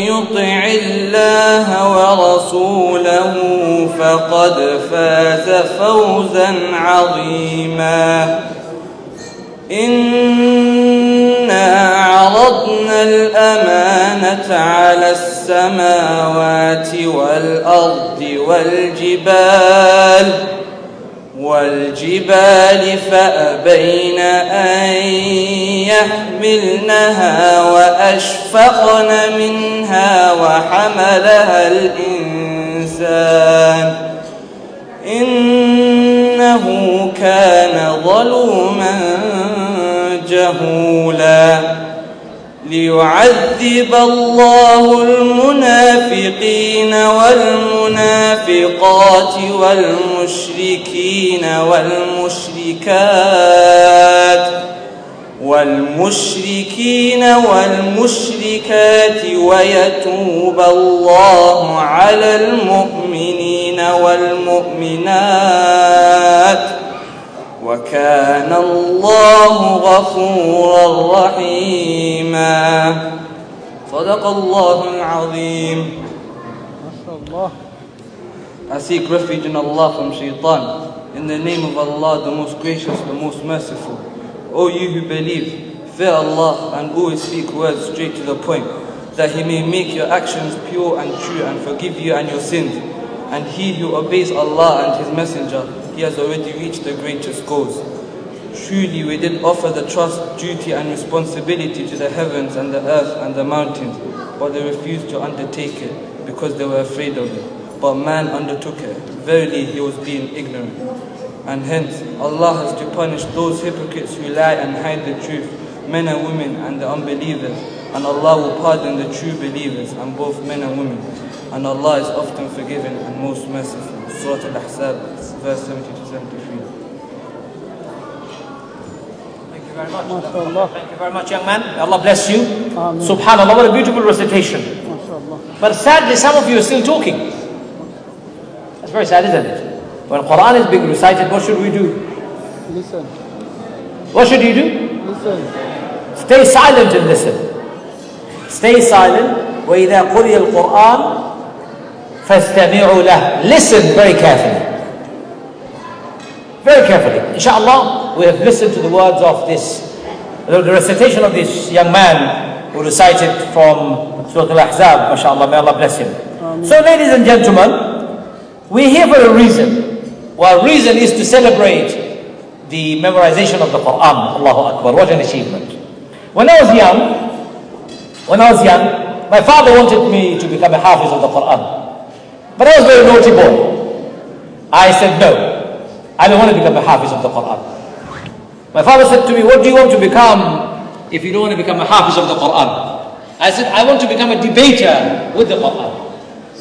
يطع الله ورسوله فقد فاز فوزا عظيما إنا عرضنا الأمانة على السماوات والأرض والجبال فأبين أن يحملنها وأشفقن منها وحملها الإنسان إنه كان ظلوما جهولا ليعذب الله المنافقين والمنافقات والمشركات ويتوب الله على المؤمنين والمؤمنات وكان الله غفورا رحيما صدق الله العظيم. I seek refuge in Allah from shaitan. In the name of Allah, the most gracious, the most merciful. O you who believe, fear Allah and always speak words straight to the point, that He may make your actions pure and true and forgive you and your sins. And he who obeys Allah and His Messenger, he has already reached the greatest goals. Truly we did offer the trust, duty and responsibility to the heavens and the earth and the mountains, but they refused to undertake it because they were afraid of it. But man undertook it. Verily he was being ignorant. And hence Allah has to punish those hypocrites who lie and hide the truth, men and women and the unbelievers. And Allah will pardon the true believers and both men and women. And Allah is often forgiving and most merciful. Surah Al-Ahzab, verse 70 to 73. Thank you very much. Thank you very much, young man. Allah bless you. Amen. Subhanallah, what a beautiful recitation. But sadly, some of you are still talking. That's very sad, isn't it? When Quran is being recited, what should we do? Listen. What should you do? Listen. Stay silent and listen. Stay silent. وَإِذَا قُرِيَ الْقُرْآنِ فَاسْتَمِعُوا لَهُ. Listen very carefully. Very carefully. Inshallah, we have listened to the words of this, the recitation of this young man who recited from Surah Al-Ahzab. MashaAllah, may Allah bless him. So ladies and gentlemen, we're here for a reason. Our reason is to celebrate the memorization of the Quran. Allahu Akbar, what an achievement. When I was young, my father wanted me to become a hafiz of the Quran. But I was a very naughty boy. I said, no, I don't want to become a hafiz of the Quran. My father said to me, what do you want to become if you don't want to become a hafiz of the Quran? I said, I want to become a debater with the Quran.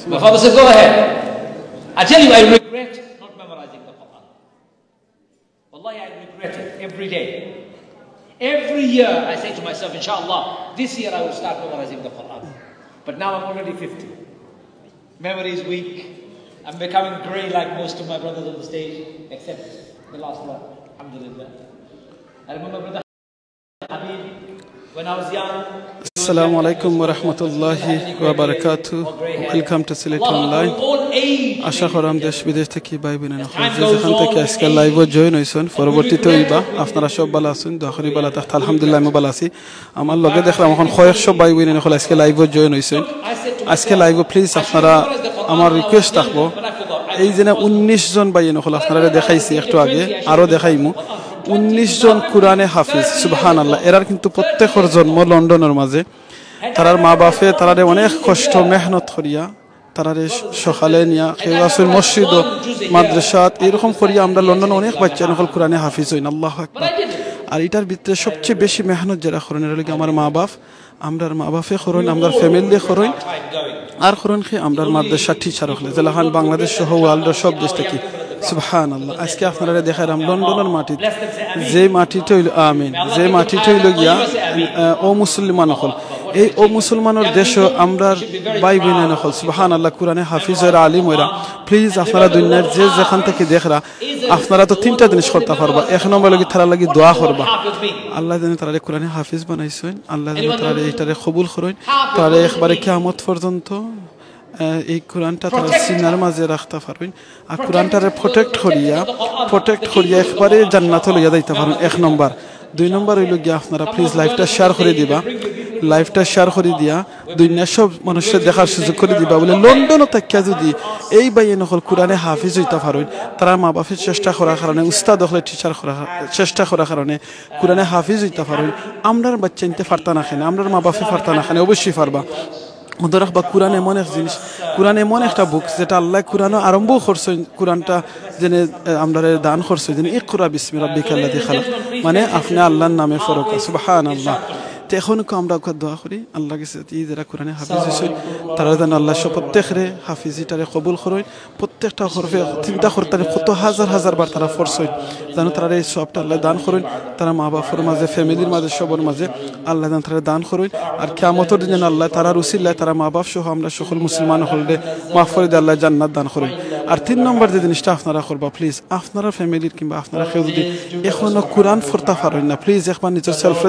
My father said, go ahead. I tell you, I regret not memorizing the Quran. Wallahi, I regret it every day. Every year I say to myself, inshallah, this year I will start memorizing the Quran. But now I'm already 50. Memory is weak. I'm becoming grey like most of my brothers on the stage, except the last one. Alhamdulillah. I remember Brother Habib, when I was young. Assalamu alaikum wa rahmatullahi wa barakatuh. Welcome to Sylhet Online. আশা করাম দেশ বিদেশ থেকে ভাই বোনেরা যেখান থেকে আজকে লাইভে জয়েন হইছেন পরবর্তীতে হইবা আপনারা সব ভালো আছেন দোয়া করি ভালো থাকতে আলহামদুলিল্লাহ আমি ভালো আছি আমার লগে দেখলাম এখন কয়েকশো ভাই বোনেরা হল আজকে লাইভে জয়েন হইছেন আজকে লাইভে প্লিজ আপনারা আমার রিকোয়েস্ট থাকবো এই যে 19 জন ভাই হল আপনারা দেখাইছি একটু আগে আরো দেখাইমু 19 জন কোরআনে হাফেজ সুবহানাল্লাহ এরার কিন্তু প্রত্যেকর জন্ম লন্ডনের মাঝে তারার মা বাপে তারারে অনেক কষ্ট মেহনত করিয়া তারারে সকালে নিয়া কেউসুল মসজিদ মাদ্রাসাত এরকম করিয়া আমরা লন্ডনে অনেক বাচ্চা নকল কোরআনে হাফেজ হইন আল্লাহু আকবার আর এটার ভিতরে সবচেয়ে বেশি মেহনত যারা করেন এর লাগে আমার মা বাপ আমরার মা বাপে করেন আমরার ফ্যামিলি করেন আর করেন কি আমরার মাদ্রাসা টিচার হলে জেলাখান বাংলাদেশ সহ ওয়ার্ল্ডের সব দেশ থেকে সুবহানাল্লাহ আজকে আপনারা দেখাইলাম লন্ডনের মাটিতে যে মাটিতে হইল আমিন যে মাটিতে হইল গিয়া ও মুসলমান হল এই ও মুসলমানের দেশও আমরা ভাই বোনে নকল সুবহানাল্লাহ কোরআনে হাফিজ এর আলিম ওরা প্লিজ আপনারা দুনিয়ার যে যেখান থেকে দেখরা আপনারা তো তিনটা জিনিস করতে পারবা এক নম্বর লাগি তারা লাগি দোয়া করবা আল্লাহ যেন তারা কোরআনে হাফিজ বানাইছেন আল্লাহ যেন তারা এইটারে কবুল করেন তারা একবারে কিয়ামত পর্যন্ত এই কোরআনটা তারা সিনার মাঝে রাখতে পারবেন আর কোরআনটারে প্রোটেক্ট করিয়া একবারে জান্নাতে লইয়া যাইতে পারবেন এক নম্বর দুই নম্বর হইল গিয়া আপনারা প্লিজ লাইভটা শেয়ার করে দিবা লাইভটা শেয়ার করে দিয়া দুনিয়ার সব মানুষের দেখার সুযোগ করে দিবা বলে লন্ডনও থাকিয়া যদি এই বাইয়ে নকল কোরআনে হাফিজ হইতে পারেন তারা মা বাপের চেষ্টা করার কারণে উস্তাদ হলে টিচার চেষ্টা করার কারণে কোরআনে হাফিজ হইতে পারেন আমরার বাচ্চা নিতে পারতা না খানে আমরার মা বাপে পারতা না খানে অবশ্যই পারবা মনে রাখবা কোরআন এমন এক জিনিস কোরআন এমন একটা বুক যেটা আল্লাহ কোরআনও আরম্ভ করছেন কোরআনটা যেন আমরা দান করছে যেন ইকরা বিসমি রাব্বিকাল্লাযী খালাক মানে আপনি আল্লাহর নামে ফরক সুবহানাল্লাহ তো এখন আমরা দোয়া করি আল্লাহ কাছে যারা কোরআনে হাফিজ হয়েছে তারা যেন আল্লাহ প্রত্যেকরে হাফিজিটারে কবুল করেন প্রত্যেকটা হরফে চিন্তা করতে কত হাজার হাজার বার তারা ফরছেন যেন তারা এই সবটা আল্লাহ দান করেন তারা মা বাপের মাঝে ফ্যামিলির মাঝে সবার মাঝে আল্লাহ যেন তারা দান করেন আর কিয়ামতের দিন যেন আল্লাহ তারা উসিলায় তারা মা বাপ সহ আমরা সকল মুসলমান হলে মাফ করে দিয়ে আল্লাহ জান্নাত দান করেন আর তিন নম্বর যে জিনিসটা আপনারা করবা প্লিজ আপনারা ফ্যামিলির কিংবা আপনারা কেউ যদি এখনো কোরআন পড়তে পারেন না প্লিজ একবার নিজের সেলফে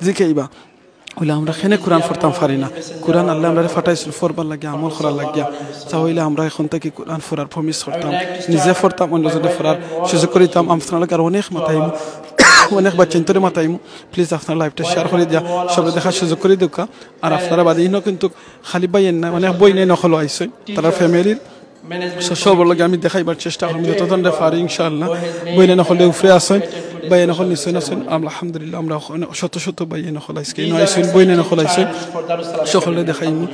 জিকাইবা হইলে আমরা খেনে কোরআন পড়তাম পারি না কোরআন আল্লাহ আমরা ফাটাইছিল ফরবার লাগিয়া আমল করার লাগিয়া তাহলে আমরা এখন থেকে কোরআন ফোরার প্রমিস করতাম নিজে পড়তাম অন্যজনে ফোরার সুযোগ করিতাম আপনারা আর অনেক মাথাইমু অনেক বাচ্চান্তরে মাথাইমু প্লিজ আপনার লাইভটা শেয়ার করে দিয়া সবাই দেখার সুযোগ করে দিকা আর আপনারা বাদে কিন্তু খালি বাইয়েন না অনেক বই নেই নকল আইসেন তারা ফ্যামিলির সবার লগে আমি দেখাইবার চেষ্টা করব যতক্ষণ পারি ইনশাআল্লাহ বইনে নকলে উপরে আসেন বাইয়ে নকল নিশ্চয় আছেন আলহামদুলিল্লাহ আমরা শত শত বাইয়ে নকল আইসকে নয়সেন বইনে নকল আইসেন সকলে দেখাইমু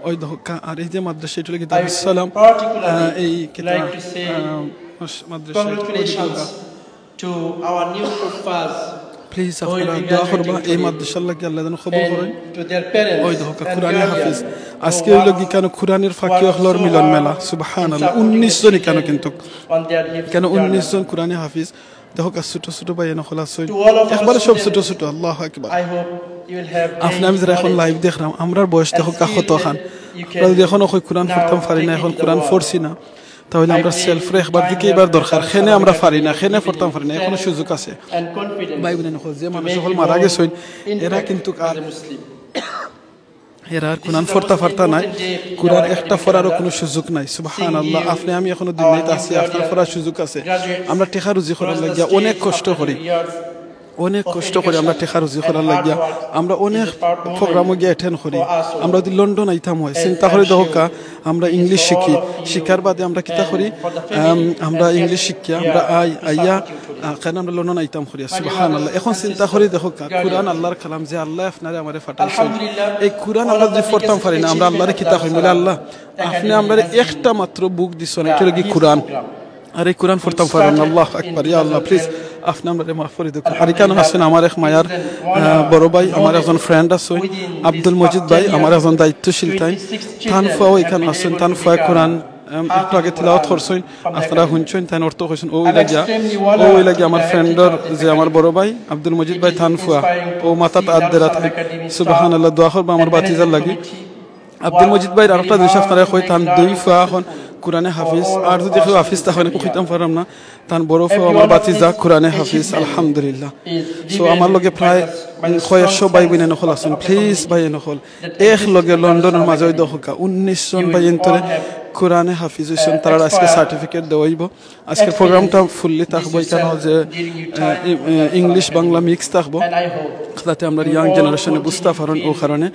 ওই দহকা আর এই যে মাদ্রাসা এটা লাগি দারুস সালাম এই কিতাব মাদ্রাসা to our new profiles please আপনারা দোয়া করবা এই মাদ্রাসার লাগি আল্লাহ যেন কবুল করেন ওই দহকা কোরআনে হাফিজ আজকে ওই লোক কেন কোরআনের ফাঁকি হলর মিলন মেলা সুবহানাল্লাহ 19 জন কেন কিন্তু কেন 19 জন কোরআনে হাফিজ দেখো ছোট ছোট বাইয়ে নকল আছে একবারে সব ছোট ছোট আল্লাহু আকবার আপনি আমি যারা এখন লাইভ দেখলাম আমরার বয়স দেখো কত খান এখন ওই কোরআন পড়তাম পারি না এখন কোরআন পড়ছি না তাহলে আমরা সেলফ একবার দিকে এবার দরকার খেনে আমরা পারি না খেনে পড়তাম পারি না এখনো সুযোগ আছে ভাই বোন যে মানুষ সকল মারা গেছেন এরা কিন্তু আর এরা কোরআন পড়তে পারতা নাই কোরআন একটা পড়ারও কোনো সুযোগ নাই সুবহানাল্লাহ আপনি আমি এখনো দুনিয়াতে আছি আপনার পড়ার সুযোগ আছে আমরা টেকা রুজি করার লাগিয়া অনেক কষ্ট করি আমরা টেকা রুজি করার লাগিয়া আমরা অনেক প্রোগ্রামও গিয়ে অ্যাটেন্ড করি আমরা যদি লন্ডন আইতাম হয় চিন্তা করে দহকা আমরা ইংলিশ শিখি শিখার বাদে আমরা কিতা করি আমরা ইংলিশ শিখিয়া আমরা আইয়া কেন আমরা লন্ডন আইতাম করি সুবহানাল্লাহ এখন চিন্তা করি দহকা কোরআন আল্লাহর কালাম যে আল্লাহ আপনারে আমারে ফাটাইছেন এই কোরআন আমরা যদি পড়তাম পারি না আমরা আল্লাহরে কিতা কই বলে আল্লাহ আপনি আমারে একটা মাত্র বুক দিছেন এটা কি কোরআন আর এই কোরআন পড়তাম পারেন আল্লাহু আকবার ইয়া আল্লাহ প্লিজ আপনি আমারে মাফ করে দিন আর কেন আছেন আমার এক মায়ার বড় ভাই আমার একজন ফ্রেন্ড আছে আব্দুল মজিদ ভাই আমার একজন দায়িত্বশীল তানফাও এখানে আছেন তানফা কোরআন একটু আগে তিলাওয়াত করছেন আপনারা শুনছেন তাই অর্থ কইছেন ওই লাগিয়া আমার ফ্রেন্ডর যে আমার বড় ভাই আব্দুল মজিদ ভাই তানফা ও মাথাত আদরাত সুবহানাল্লাহ দোয়া করবা আমার বাতিজার লাগি আব্দুল মজিদ ভাই আরেকটা জিনিস আপনারা কই তান দুই ফা এখন কোরআনে হাফিজ আর যদি কেউ হাফিজ তাহলে কইতাম পারলাম না তার বড় ফা আমার বাতিজা কোরআনে হাফিজ আলহামদুলিল্লাহ সো আমার লগে প্রায় 100 ভাই বোন নকল আছেন প্লিজ ভাই নকল এক লগে লন্ডনের মাঝে দহকা 19 জন ভাই এন্তরে কোরআনে হাফিজ হইছেন তারা আজকে সার্টিফিকেট দেওয়াইব আজকে প্রোগ্রামটা ফুললি থাকবো এখানে যে ইংলিশ বাংলা মিক্স থাকবো যাতে আমরা ইয়াং জেনারেশনে বুঝতে পারেন ও কারণে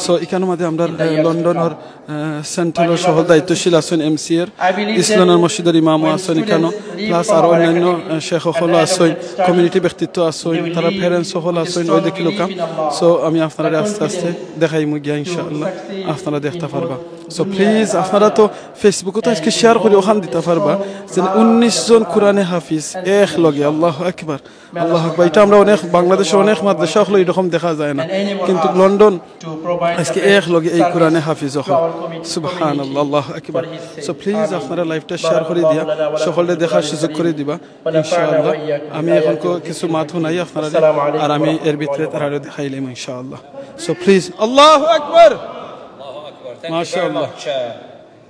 সো এখানের মধ্যে আমরা লন্ডনের সেন্ট্রালের সহ দায়িত্বশীল আছেন এমসি এর ইসলামের মসজিদের ইমামও আছেন এখানে প্লাস আর অন্যান্য শেখ হল আছেন কমিউনিটি ব্যক্তিত্ব আছেন তারা প্যারেন্টস হল আছেন ওই দেখি লোকা সো আমি আপনারা আস্তে আস্তে দেখাইমু গিয়া ইনশাআল্লাহ আপনারা দেখতে পারবা সো প্লিজ আপনারা তো ফেসবুকে তো আজকে শেয়ার করে ওখান দিতে পারবা যে 19 জন কোরআনে হাফিজ এক লগে আল্লাহু আকবার আল্লাহু আকবার এটা আমরা অনেক বাংলাদেশে অনেক মাদ্রাসা হলো এরকম দেখা যায় না কিন্তু লন্ডন আজকে এক লগে এই কোরআনে হাফিজ হল সুবহানাল্লাহ আল্লাহু আকবার সো প্লিজ আপনারা লাইভটা শেয়ার করে দিয়া সকলে দেখার সুযোগ করে দিবা ইনশাআল্লাহ আমি এখন কিছু মাথু নাই আপনারা আর আমি এর ভিতরে তারা দেখাইলাম ইনশাআল্লাহ সো প্লিজ আল্লাহু আকবার মাশাআল্লাহ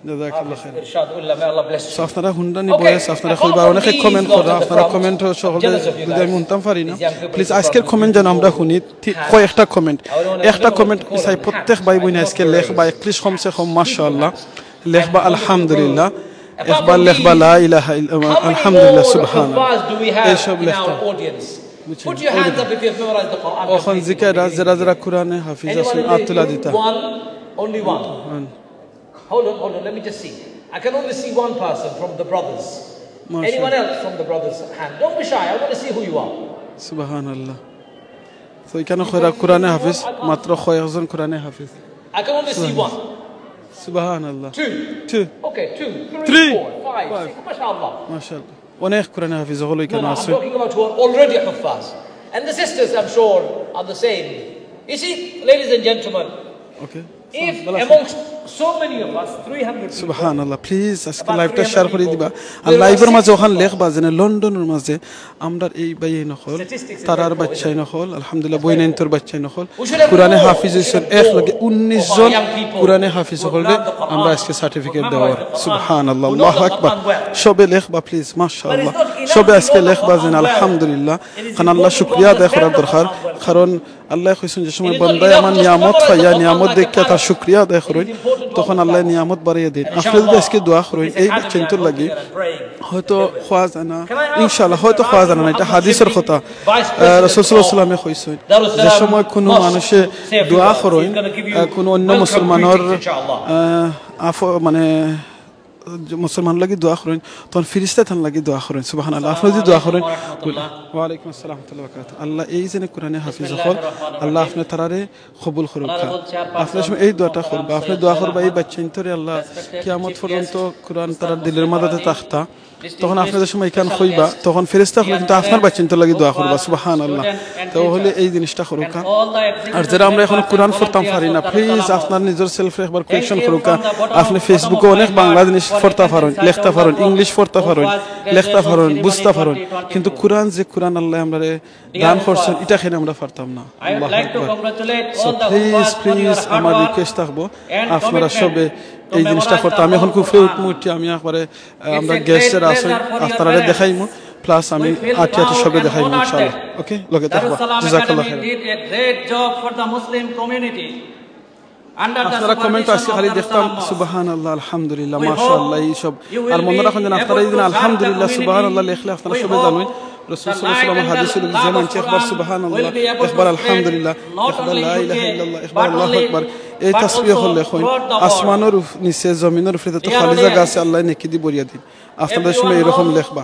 জাযাকাল্লাহ খাইর সো আপনারা হুন্ডানি বয়স আপনারা কইবা অনেকে কমেন্ট করা আপনারা কমেন্ট সকলে যদি আমি শুনতাম পারি না প্লিজ আজকের কমেন্ট যেন আমরা শুনি কয়েকটা কমেন্ট একটা কমেন্ট চাই প্রত্যেক ভাই বোন আজকে লেখবা 21 কমসে কম মাশাআল্লাহ লেখবা আলহামদুলিল্লাহ একবার লেখবা লা ইলাহা ইল্লাল্লাহ আলহামদুলিল্লাহ সুবহানাল্লাহ এই সব লেখবা Put your hands up if you've memorized the Quran. ওখান জিকিরা যারা কোরআনে হাফিজ আছেন আতুলা দিতা only one. Hold on, let me just see. I can only see one person from the brothers. Anyone else from the brothers' hand? Don't be shy, I want to see who you are. Subhanallah. So এখানে কোরআনে হাফিজ মাত্র কয়েকজন কোরআনে হাফিজ I can only see one. Subhanallah. Two. Okay, 2, 3, 4, 5, 6. MashaAllah. MashaAllah. অনেক কোরআনে হাফিজ হলো এখানে আছে I'm talking about who are already huffaz. And the sisters, I'm sure, are the same. You see, ladies and gentlemen, okay. If amongst so many of us, 300 Subhanallah, please আজকে লাইভটা share করে দিবা আর লাইভের মাঝে ওখান লেখবা যে লন্ডনের মাঝে আমরা এই বাইয়ে নখল তারার বাচ্চাই নখল আলহামদুলিল্লাহ বইনাইন তোর বাচ্চাই নখল কোরআনে হাফিজ হইছেন এক লগে 19 জন কোরআনে হাফিজ হলরে আমরা আজকে সার্টিফিকেট দেওয়ার সুবহানাল্লাহ আল্লাহু আকবার সবে লেখবা প্লিজ মাশাআল্লাহ সবে আজকে লেখবা যে আলহামদুলিল্লাহ কারণ আল্লাহ শুকরিয়া আদায় করার দরকার কারণ আল্লাহ কইছেন যে সময় বান্দায় আমার নিয়ামত পাইয়া নিয়ামত দেখে তার শুকরিয়া আদায় করেন তখন আল্লাহ নিয়ামত বাড়িয়ে দেন আপনি যদি আজকে দোয়া করেন এই বাচ্চাইন্তর লাগি হয়তো খোয়া জানা ইনশাআল্লাহ হয়তো খোয়া জানা না এটা হাদিসের কথা রাসূল সাল্লাল্লাহু আলাইহি ওয়াসাল্লামে কইছেন যে সময় কোনো মানুষে দোয়া করেন কোনো অন্য মুসলমানের মানে মুসলমান লাগি দোয়া করেন তখন ফেরেশতা তান লাগি দোয়া করেন সুবহানাল্লাহ আপনি যদি দোয়া করেন ওয়া আলাইকুম আসসালাম ওয়া রাহমাতুল্লাহি ওয়া বারাকাতুহু আল্লাহ এই জেনে কোরআনে হাফিজ হল আল্লাহ আপনি তারারে কবুল করুক আপনি এই দোয়াটা করবা আপনি দোয়া করবা এই বাচ্চাইন্তরে আল্লাহ কিয়ামত পর্যন্ত কোরআন তার দিলের মধ্যে তাখতা তখন আপনাদের সময় এখান কইবা তখন ফেরেশতা হলো কিন্তু আপনার বাচ্চাইন্তর লাগি দোয়া করবা সুবহানাল্লাহ তাহলে এই জিনিসটা করুক আর যারা আমরা এখন কোরআন পড়তাম পারি না প্লিজ আপনার নিজের সেলফ একবার কোয়েকশন করুক আপনি ফেসবুকে অনেক বাংলা জিনিস পড়তে পারেন লিখতে পারেন ইংলিশ পড়তে পারেন লিখতে পারেন বুঝতে পারেন কিন্তু কোরআন যে কোরআন আল্লাহ আমারে দান করছেন এটা খেনে আমরা পারতাম না আল্লাহু আকবার প্লিজ আমার রিকোয়েস্ট থাকবো আপনারা সবে এই জিনিসটা করতে আমি এখন খুব উঠমুটি আমি একবারে আমরা গেস্টের আসেন আপনারা দেখাইমু প্লাস আমি আটি সবে দেখাইমু ইনশাআল্লাহ ওকে লগে থাকবা জাযাকাল্লাহ খাইর আপনারা কমেন্ট আজকে খালি দেখতাম সুবহানাল্লাহ আলহামদুলিল্লাহ মাশাআল্লাহ এই সব আর মনে রাখুন যে আপনারা এই দিন আলহামদুলিল্লাহ সুবহানাল্লাহ লিখলে আপনারা সবে জানেন রাসূল সাল্লাল্লাহু আলাইহি ওয়াসাল্লাম হাদিসে যেমন একবার সুবহানাল্লাহ একবার আলহামদুলিল্লাহ একবার লা ইলাহা ইল্লাল্লাহ একবার আল্লাহু আকবার এই তাসবিহ হলে কই আসমানের নিচে জমিনের উপরে তো খালি জায়গা আছে আল্লাহ নেকি দি বরিয়া দিন আপনাদের সময় এরকম লেখবা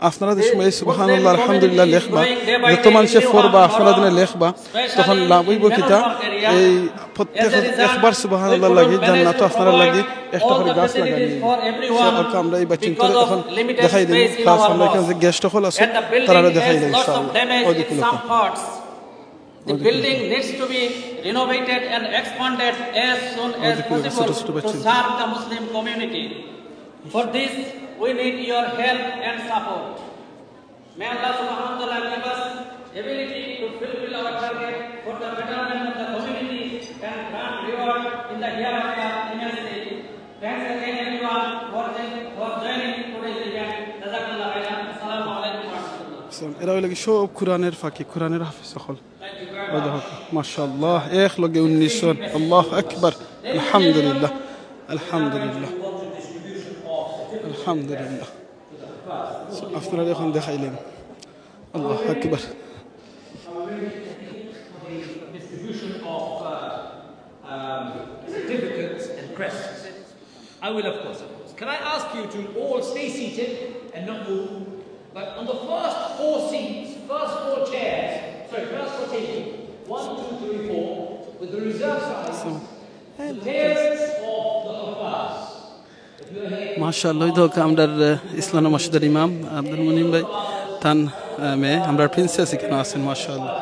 আপনারা যে সময় সুবহানাল্লাহ আলহামদুলিল্লাহ লেখবা যত মানুষে পড়বা আপনারা দিনে লেখবা তখন লাভ হইব কিটা এই প্রত্যেক একবার সুবহানাল্লাহ লাগি জান্নাত আপনারা লাগি একটা করে গাছ লাগানি সব আমরা এই বাচ্চা করে তখন দেখাই দেব প্লাস আমরা এখানে যে গেস্ট হল আছে তারা দেখাই দেব ইনশাআল্লাহ ওই দিকে The building needs to be renovated and expanded as soon as possible to serve the Muslim community. For this, we need your help and support. May Allah subhanahu wa ta'ala give us ability to fulfill our target for the betterment of the community and grant reward in the hereafter immensely. Thanks again everyone for joining today's event. Jazakallah khairan. Assalamu alaikum wa rahmatullah. এরা হইল কি সব কোরআনের ফাঁকি কোরআনের হাফিজ সকল মাশাআল্লাহ এক লগে 19 জন আল্লাহু আকবার আলহামদুলিল্লাহ আলহামদুলিল্লাহ আলহামদুলিল্লাহ আপনারা এখন দেখাইলেন আল্লাহু আকবার Distribution of certificates and crests. I will of course. Can I ask you to all stay seated and not move? But on the first 4 seats, first 4 chairs, first rotation, 1, 2, 3, 4, with the reserve size, the parents of the মাশাআল্লাহ তো আমরার ইসলাম মসজিদের ইমাম আব্দুল মুনিম ভাই তান মে আমরা princess এখানে আছেন মাশাআল্লাহ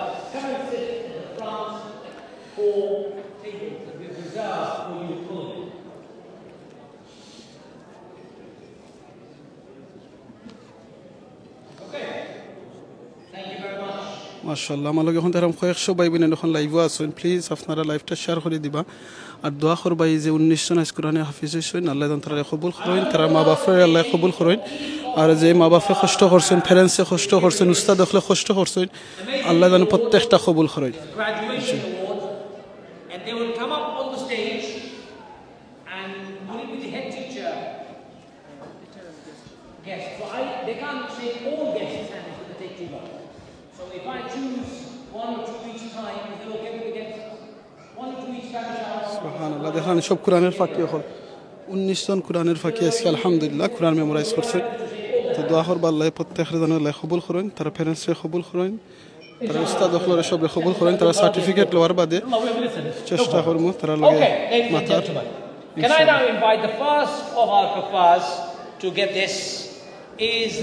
মাশাআল্লাহ আমার লগে এখন তারাম কয়েকশো ভাই বোন এখন লাইভও আছেন প্লিজ আপনারা লাইভটা শেয়ার করে দিবা আর দোয়া করবা এই যে 19 জন কোরআনে হাফিজ হইছেন আল্লাহ তাআলা কবুল করেন তারা মা বাপরে আল্লাহ কবুল করেন আর যে মা বাপে কষ্ট করছেন ফেরেন্সে কষ্ট করছেন উস্তাদ হলে কষ্ট করছেন আল্লাহ যেন প্রত্যেকটা কবুল করেন If I choose one or two each time, is it okay to get one or two each time? সুবহানাল্লাহ দেখেন সব কোরআনের ফাঁকি হল 19 জন কোরআনের ফাঁকি আজকে আলহামদুলিল্লাহ কোরআন মেমোরাইজ করছে তো দোয়া করবা আল্লাহ প্রত্যেকের জন্য আল্লাহ কবুল করেন তারা প্যারেন্টসরে কবুল করেন তারা উস্তাদ হলরে সবে কবুল করেন তারা সার্টিফিকেট লওয়ার বাদে চেষ্টা করব তারা লাগে মাথা Can I now invite the first of our kuffars to get this is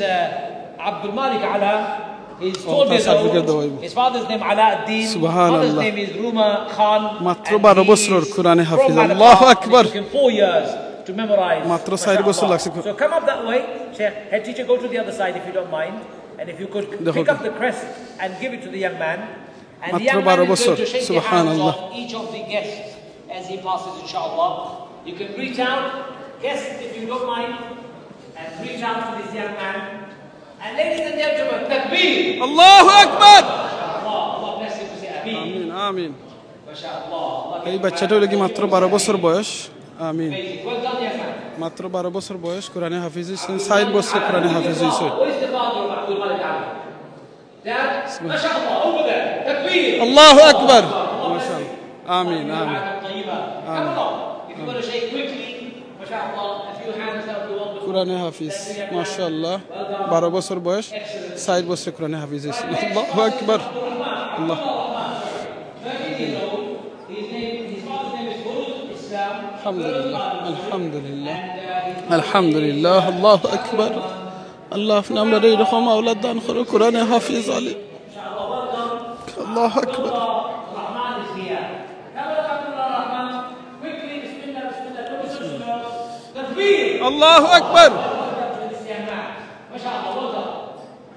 Abdul Malik Ala. He's 12 years old. His father's name Alauddin. Mother's name is Ruma Khan. মাত্র 12 বছরের কোরআনে হাফিজ আল্লাহু আকবার 4 years to memorize. মাত্র 4 বছর লাগছে So come up that way. Sheikh, head teacher, go to the other side if you don't mind. And if you could pick up the crest and give it to the young man. And the young man is going to shake the hands of each of the guests as he passes, inshallah. You can reach out, guests, if you don't mind, and reach out to this young man. And ladies and gentlemen, takbir! Allahu Akbar! Allah bless him to say Ameen. Amin, Amin. MashaAllah. এই বাচ্চাটার লাগি মাত্র 12 বছর বয়স আমিন Well done, young man. মাত্র 12 বছর বয়স কোরআনে হাফিজ হইছেন 4 বছর কোরআনে হাফিজ হইছেন What is the father of Abdul Malik Ali? Dad, MashaAllah, over there. Takbir! Allahu Akbar! MashaAllah. Amin, Amin. Come along. If you want to shake quickly, MashaAllah, a few hands that will be wonderful. কোরআনে হাফিজ মাশাআল্লাহ 12 বছর বয়স 4 বছর কোরআনে হাফিজ হইছেন আল্লাহু আকবার আল্লাহ আলহামদুলিল্লাহ আলহামদুলিল্লাহ আলহামদুলিল্লাহ আল্লাহু আকবার আল্লাহ আপনি আমরা এরকম আওলাদ দান করো কোরআনে হাফিজ আলী আল্লাহু আকবার আল্লাহু আকবার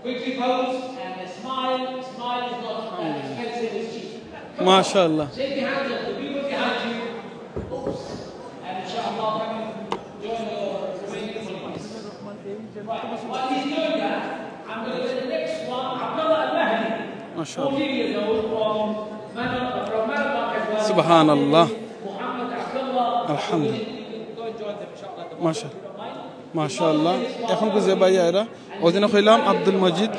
Quickly pose and a smile. Smile is not expensive, it's cheap. মাশাআল্লাহ Shake the hands of the people behind you. And inshallah, come and join the remaining colleagues. Right. While he's doing that, I'm going to get the next one, Abdullah Al-Mahdi. মাশাআল্লাহ 14 years old from Manabak as well. সুবহানাল্লাহ Muhammad Abdullah. আলহামদুলিল্লাহ Go and join them, inshallah. মাশাআল্লাহ এখন বুঝে ভাই এরা ওদিন কইলাম আব্দুল মজিদ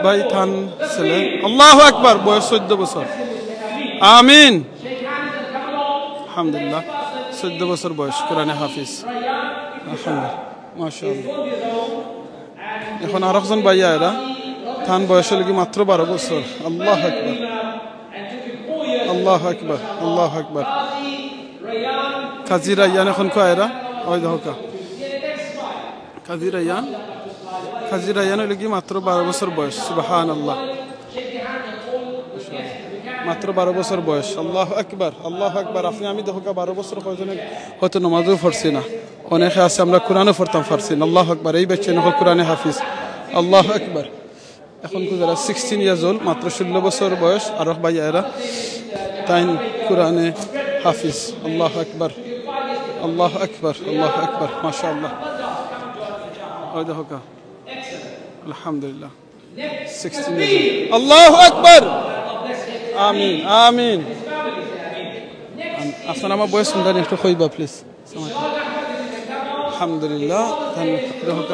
ভাই থান ছেলে আল্লাহু আকবার বয়স 14 বছর আমিন আলহামদুলিল্লাহ 14 বছর বয়স কোরআনে হাফিজ আলহামদুলিল্লাহ মাশাআল্লাহ এখন আরেকজন ভাই এরা থান বয়স লাগি মাত্র 12 বছর আল্লাহু আকবার আল্লাহু আকবার আল্লাহু আকবার কাজী রায়ান এখন কয়রা ওই দেখো কাজী রায়ান লাগি মাত্র 12 বছর বয়স সুবহানাল্লাহ মাত্র 12 বছর বয়স আল্লাহু আকবার আল্লাহু আকবার আপনি আমি দেখো 12 বছর কয়জনে হয়তো নামাজও পড়ছি না অনেকে আছে আমরা কোরআনও পড়তাম পারছি না আল্লাহু আকবার এই বাচ্চা নকল কোরআনে হাফিজ আল্লাহু আকবার এখন যারা 16 ইয়ার্স ওল্ড মাত্র 16 বছর বয়স আর ভাইয়ারা তাই কোরআনে হাফিজ আল্লাহু আকবার আল্লাহু আকবার আল্লাহু আকবার মাশাআল্লাহ ওই দেখো আলহামদুলিল্লাহ 16 years old আল্লাহু আকবার আমিন আমিন আপনার আমার বয়স শুনলেন একটু কইবা প্লিজ আলহামদুলিল্লাহ ধন্যবাদ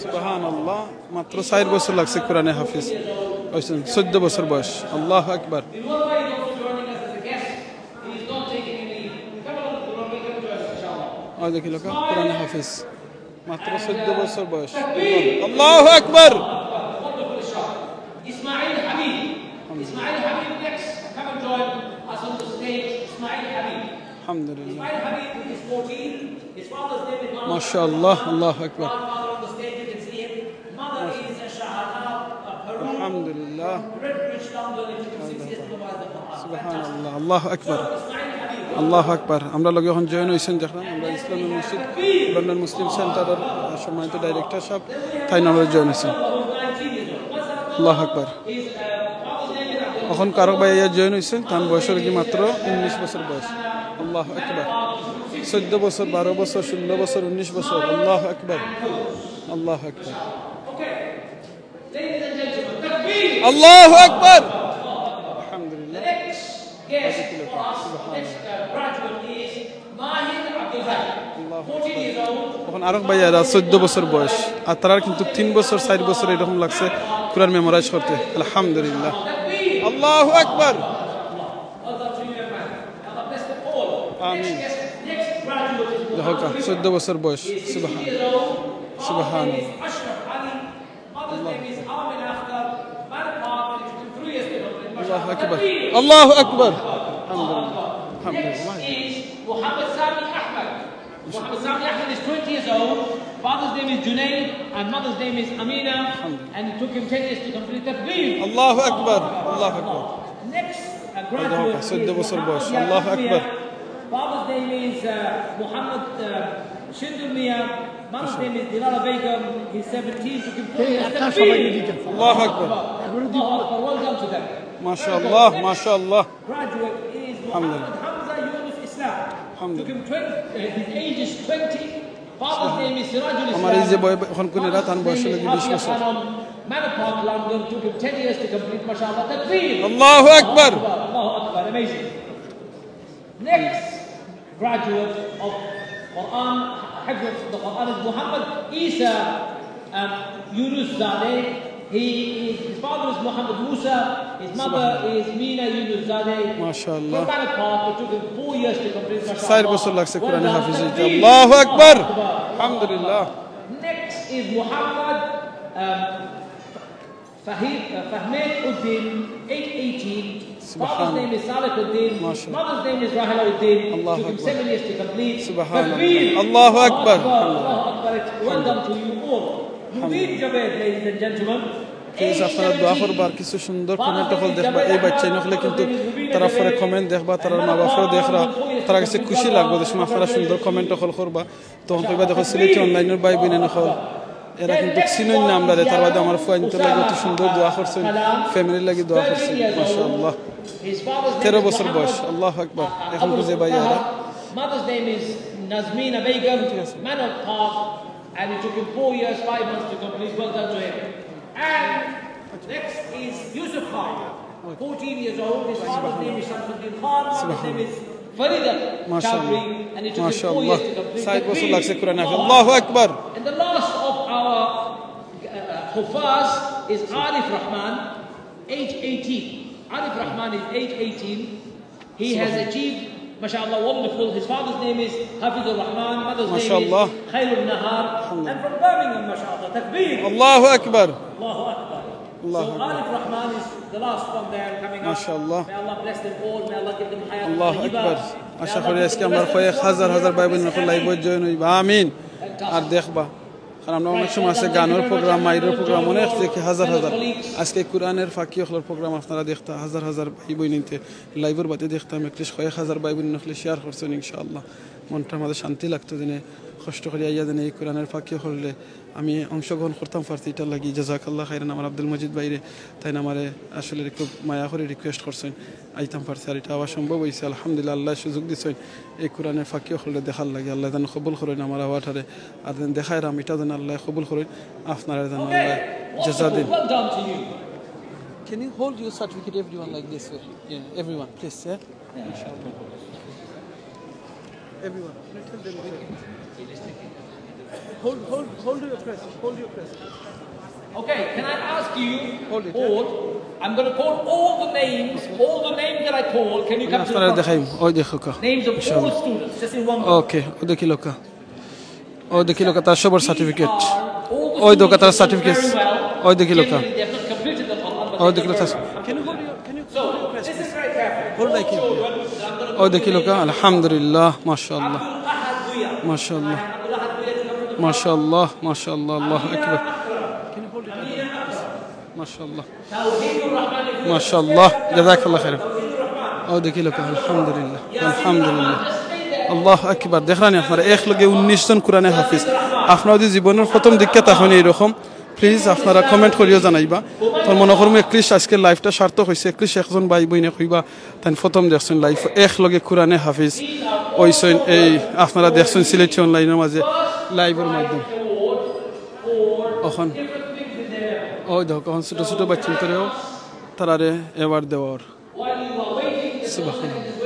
সুবহানাল্লাহ মাত্র 4 বছর লাগছে কোরআনে হাফিজ হইছেন 14 বছর বয়স আল্লাহু আকবার আজ দেখিল কোরআনে হাফিজ মাত্র 14 বছর বয়স আল্লাহু আকবার Ismail Habib next come and join us on the stage Ismail Alhamdulillah. My Habib is 14. His father's name is Muhammad. MashaAllah. Allahu Akbar. Father on the stage, you can see him. Mother is a Shahada, a Peru. Alhamdulillah. Red Bridge, London. It took 6 years to provide the Quran. Subhanallah. Allahu Akbar. Ismail Habib. আল্লাহ আকবার আমরা লগে এখন join হয়েছেন দেখলাম আমরা ইসলামী মসজিদ London Muslim সেন্টারের সম্মানিত director সাহেব তাই আমরা জয়েন হয়েছেন আল্লাহ আকবার এখন কারো ভাই জয়েন হয়েছেন তার বয়স কি মাত্র 19 বছর বয়স আল্লাহ আকবার 14 বছর 12 বছর 16 বছর 19 বছর আল্লাহ আকবার আল্লাহ আকবার আল্লাহ আকবার আলহামদুলিল্লাহ এখন আরো ভাইয়ারা 14 বছর বয়স আর তারা কিন্তু 3 বছর 4 বছর এরকম লাগছে কুরআন মেমোরাইজ করতে আলহামদুলিল্লাহ আল্লাহু আকবার আমিন দেখো 14 বছর বয়স সুবহানাল্লাহ সুবহানাল্লাহ আল্লাহু আকবার আল্লাহু আকবার আলহামদুলিল্লাহ আলহামদুলিল্লাহ Muhammad Sami Ahmed. Muhammad Sami Ahmed is 20 years old. Father's name is Junaid and mother's name is Amina. And it took him 10 years to complete Takbir. Allahu Akbar. Allahu Akbar. Next graduate is Allahu Akbar. Father's name is Muhammad Shindul Mia. Mother's name is Dilala Begum. He's 17 to complete Takbir. Allahu Akbar. Well done to them. MashaAllah. MashaAllah. Graduate is Muhammad Hamza Yunus Islam. Took him 20, his age is 20. Father's name is Sirajul Islam. আমার এই যে এখন কোন রাত আন বয়স হলো 20 বছর Manor Park, London. Took him 10 years to complete. MashaAllah. Takbir. Allahu Akbar. Allahu Akbar. Amazing. Next graduate of Quran, Hifz of the Quran is Muhammad Isa Yunus Zadeh. His father is Muhammad Musa. His mother is Mina Yunus Zadeh. MashaAllah. From Manor Park, it took him 4 years to complete. Sair বছর লাগছে কোরআনে হাফেজ হইতে আল্লাহু আকবার আলহামদুলিল্লাহ Next is Muhammad Fahmed Uddin, 818. Father's name is Salih Uddin. Mother's name is Rahila Uddin. Took him 7 years to complete. Subhanallah. Allahu Akbar. Allahu Akbar. Well done to you all. Mubeed Javed, ladies and gentlemen. Please আপনারা দোয়া করবার কিছু সুন্দর comment হল দেখবা এই বাচ্চা নখলে কিন্তু তারা পরে কমেন্ট দেখবা তারা মা বাবাও দেখরা তারা কাছে খুশি লাগবে যে আপনারা সুন্দর কমেন্ট হল করবা তখন কইবা দেখো সিলেটি অনলাইনের ভাই বোনেন হল এরা কিন্তু চিনুন না আমরা তার বাদে আমার ফুয়াইনতে লাগে অতি সুন্দর দোয়া করছেন ফ্যামিলির লাগি দোয়া করছেন মাশাআল্লাহ 13 বছর বয়স আল্লাহু আকবার এখন বুঝে ভাইয়ারা Mother's name is Nazmina Begum, Manor Park, and it took him 4 years, 5 months to complete. Well done to him. And next is Yusuf Khan, 14 years old. His father's name is Shamsuddin Khan. His name is Farida Chowdhury, and it took him 4 years to complete. Said বছর লাগছে কোরআন হাফেজ আল্লাহু আকবার And the last of our Hufaz is Arif Rahman, age 18. Arif Rahman is age 18. He has achieved, mashallah, wonderful. His father's name is Hafizur Rahman, mother's name is Khairul Nahar. And from Birmingham, mashallah, Takbir. Allahu Akbar. Allahu Akbar. So Arif Rahman is the last one there coming up. Mashallah. May Allah bless them all. May Allah give them hayat. Allahu Akbar. আশা করি আজকে আমরা কয়েক হাজার হাজার ভাই বোন live join হইবা আমিন আর দেখবা কারণ আমরা অনেক সময় আছে গানের প্রোগ্রাম মাইরের প্রোগ্রাম অনেক দেখি হাজার হাজার আজকে কোরআনের ফাঁকি হলার প্রোগ্রাম আপনারা দেখতে হাজার হাজার ভাই বোন নিতে লাইভের বাদে দেখতাম একত্রিশ কয়েক হাজার ভাই বোন নখলে শেয়ার করছেন ইনশাআল্লাহ মনটা আমাদের শান্তি লাগতো দিনে কষ্ট করে আইয়া দিনে এই কোরআনের ফাঁকি হলে আমি অংশগ্রহণ করতাম পারছি এটা লাগি জাজাকাল্লাহ খাইরান আমার আব্দুল মজিদ ভাইরে তাই না আমারে আসলে খুব মায়া করে রিকোয়েস্ট করছেন আইতাম পারছি আর এটা আবার সম্ভব হয়েছে আলহামদুলিল্লাহ আল্লাহ সুযোগ দিচ্ছেন এই কোরআনের ফাঁকি হলে দেখার লাগে আল্লাহ যেন কবুল করেন আমার আওয়াটারে আর যেন দেখায় রাম এটা যেন আল্লাহ কবুল করেন আপনারা যেন আল্লাহ জাজা দিন Can you hold your certificate everyone like this? Yeah, everyone, please, yeah? Inshallah. Everyone. Hold your press. Hold your press. Okay, can I ask you, all, I'm going to call all the names that I call. Can you come to the front? Names of all the students, just in one group. Okay, ওই দেখি লোকা তার সবার certificate ওই দোকা তার certificate ওই দেখি লোকা They have not completed the Quran, but ওই they দেখি লোকা have Can you hold your So listen very carefully. Hold like it. Oh, the kilo ka. Alhamdulillah. MashaAllah. MashaAllah. MashaAllah. MashaAllah. Allah Akbar. Can you hold it? MashaAllah. MashaAllah. Jazakallah khair. Oh, the kilo ka. Alhamdulillah. Alhamdulillah. Allah Akbar. দেখরানি আপনারা এক লগে 19 জন কোরআনে হাফেজ আপনাদের জীবনের প্রথম দীক্ষা তখন এরকম প্লিজ আপনারা কমেন্ট করিও জানাইবা তোর মনে করম একলিশ আজকে লাইভটা সার্থক হইছে একলিশ একজন ভাই বইনে কইবা তাই প্রথম দেখছেন লাইভ এক লগে কোরআনে হাফেজ ওইছেন এই আপনারা দেখছেন সিলেট অনলাইনের মাঝে লাইভের মাধ্যমে এখন ওই দেখো এখন ছোট ছোট বাচ্চাদেরও তারারে অ্যাওয়ার্ড দেওয়ার সুবহানাল্লাহ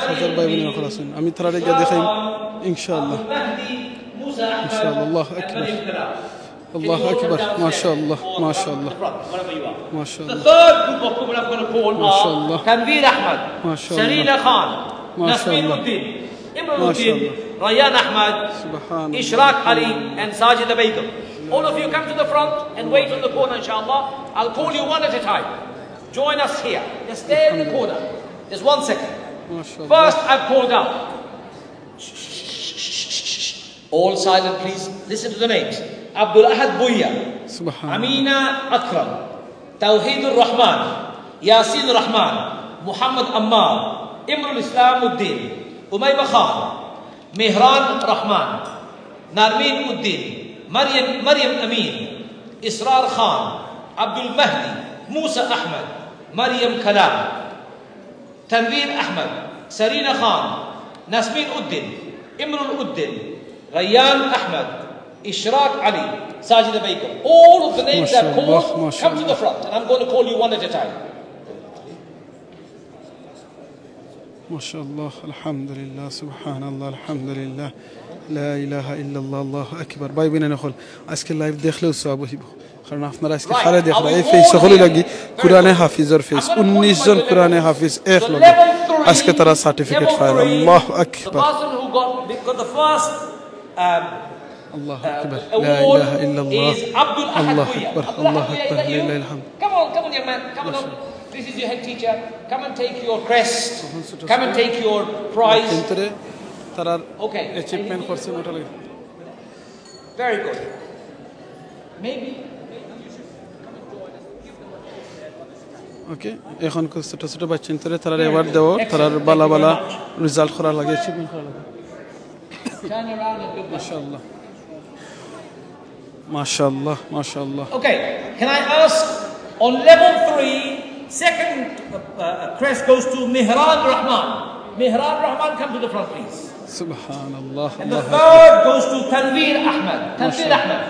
হাজার ভাই বোনেরা আছেন আমি তারা রেখে দেখাই ইনশাআল্লাহ ইনশাআল্লাহ আল্লাহ আকবার আল্লাহ আকবার মাশাআল্লাহ মাশাআল্লাহ মাশাআল্লাহ the third group of people I'm going to call are Tanveer Ahmad Sarina Khan Nasmin Uddin Imruddin Rayyan Ahmad Ishraq Ali and Sajida Begum all of you come to the front and wait on the corner inshallah I'll call you one at a time join us here just stay in the corner just 1 second first I've called out all silent please listen to the names Abdul Ahad Buya Amina Akram Tawheed Rahman Yasin Rahman Muhammad Ammar Imrul Islam Uddin Umayba Khan Mihran Rahman Narmeen Uddin Maryam Amin Israr Khan Abdul Mahdi Musa Ahmad Maryam Kalam Tanveer Ahmad Sarina Khan Nasmin Uddin Imrul Uddin Rayyan Ahmad Ishraq Ali Sajida Begum all of the names that called come to the front and I'm going to call you one at a time MashaAllah Alhamdulillah Subhanallah Alhamdulillah La ilaha illallah Allahu Akbar ভাই বোনেরা হল আজকে live দেখলেও সওয়াব হইব কারণ আপনারা আজকে খালে দেখরা এই ফেস সকলে লাগি কোরআনে হাফিজের ফেস 19 জন কোরআনে হাফিজ এক লগে আজকে তারা সার্টিফিকেট পায় আল্লাহু আকবার الله أكبر لا إله إلا الله الله أكبر الله أكبر لله الحمد Come on young man come on this is your head teacher come and take your crest come and take your prize okay achievement করছে মোটা লাগে very good maybe okay এখন ছোট ছোট বাচ্চাদের তারা অ্যাওয়ার্ড দেওয়া তারার বালা বালা রেজাল্ট করা লাগে achievement করা লাগে turn around and look মাশাআল্লাহ MashaAllah, MashaAllah. Okay, can I ask on level 3, second crest goes to Mihran Rahman. Mihran Rahman, come to the front, please. Subhanallah. And the third goes to Tanveer Ahmad. Tanveer Ahmad.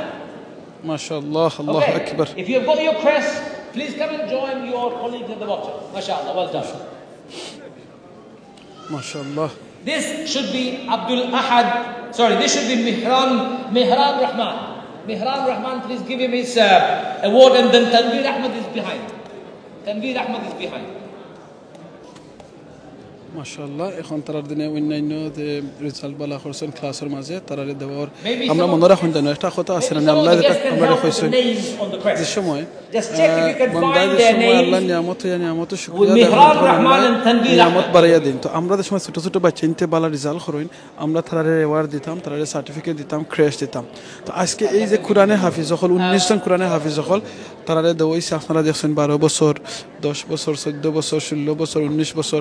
MashaAllah, Allah Akbar. If you have got your crest, please come and join your colleagues at the bottom. MashaAllah, well done. MashaAllah. This should be Abdul Ahad. Sorry, this should be Mihran Rahman. Mihran Rahman, please give him his award and then Tanveer Ahmad is behind. Tanveer Ahmad is behind. MashaAllah, এখন তারার দিনে অন্যান্য যে result বলা করছেন ক্লাসের মাঝে তারারে দেওয়ার আমরা মনে রাখুন জানো একটা কথা আছে না আল্লাহ যেটা আমরা কইছেন যে সময় বান্দাদের সময় আল্লাহ নিয়ামত শুকরিয়া নিয়ামত বাড়াইয়া দিন তো আমরা যে সময় ছোট ছোট বাচ্চা ইনতে বালা রেজাল্ট করেন আমরা তারারে অ্যাওয়ার্ড দিতাম তারারে সার্টিফিকেট দিতাম ক্রেশ দিতাম তো আজকে এই যে কোরআনে হাফিজ হল 19 জন কোরআনে হাফিজ হল তারারে দেওয়াইছে আপনারা দেখছেন 12 বছর 10 বছর 14 বছর 16 বছর 19 বছর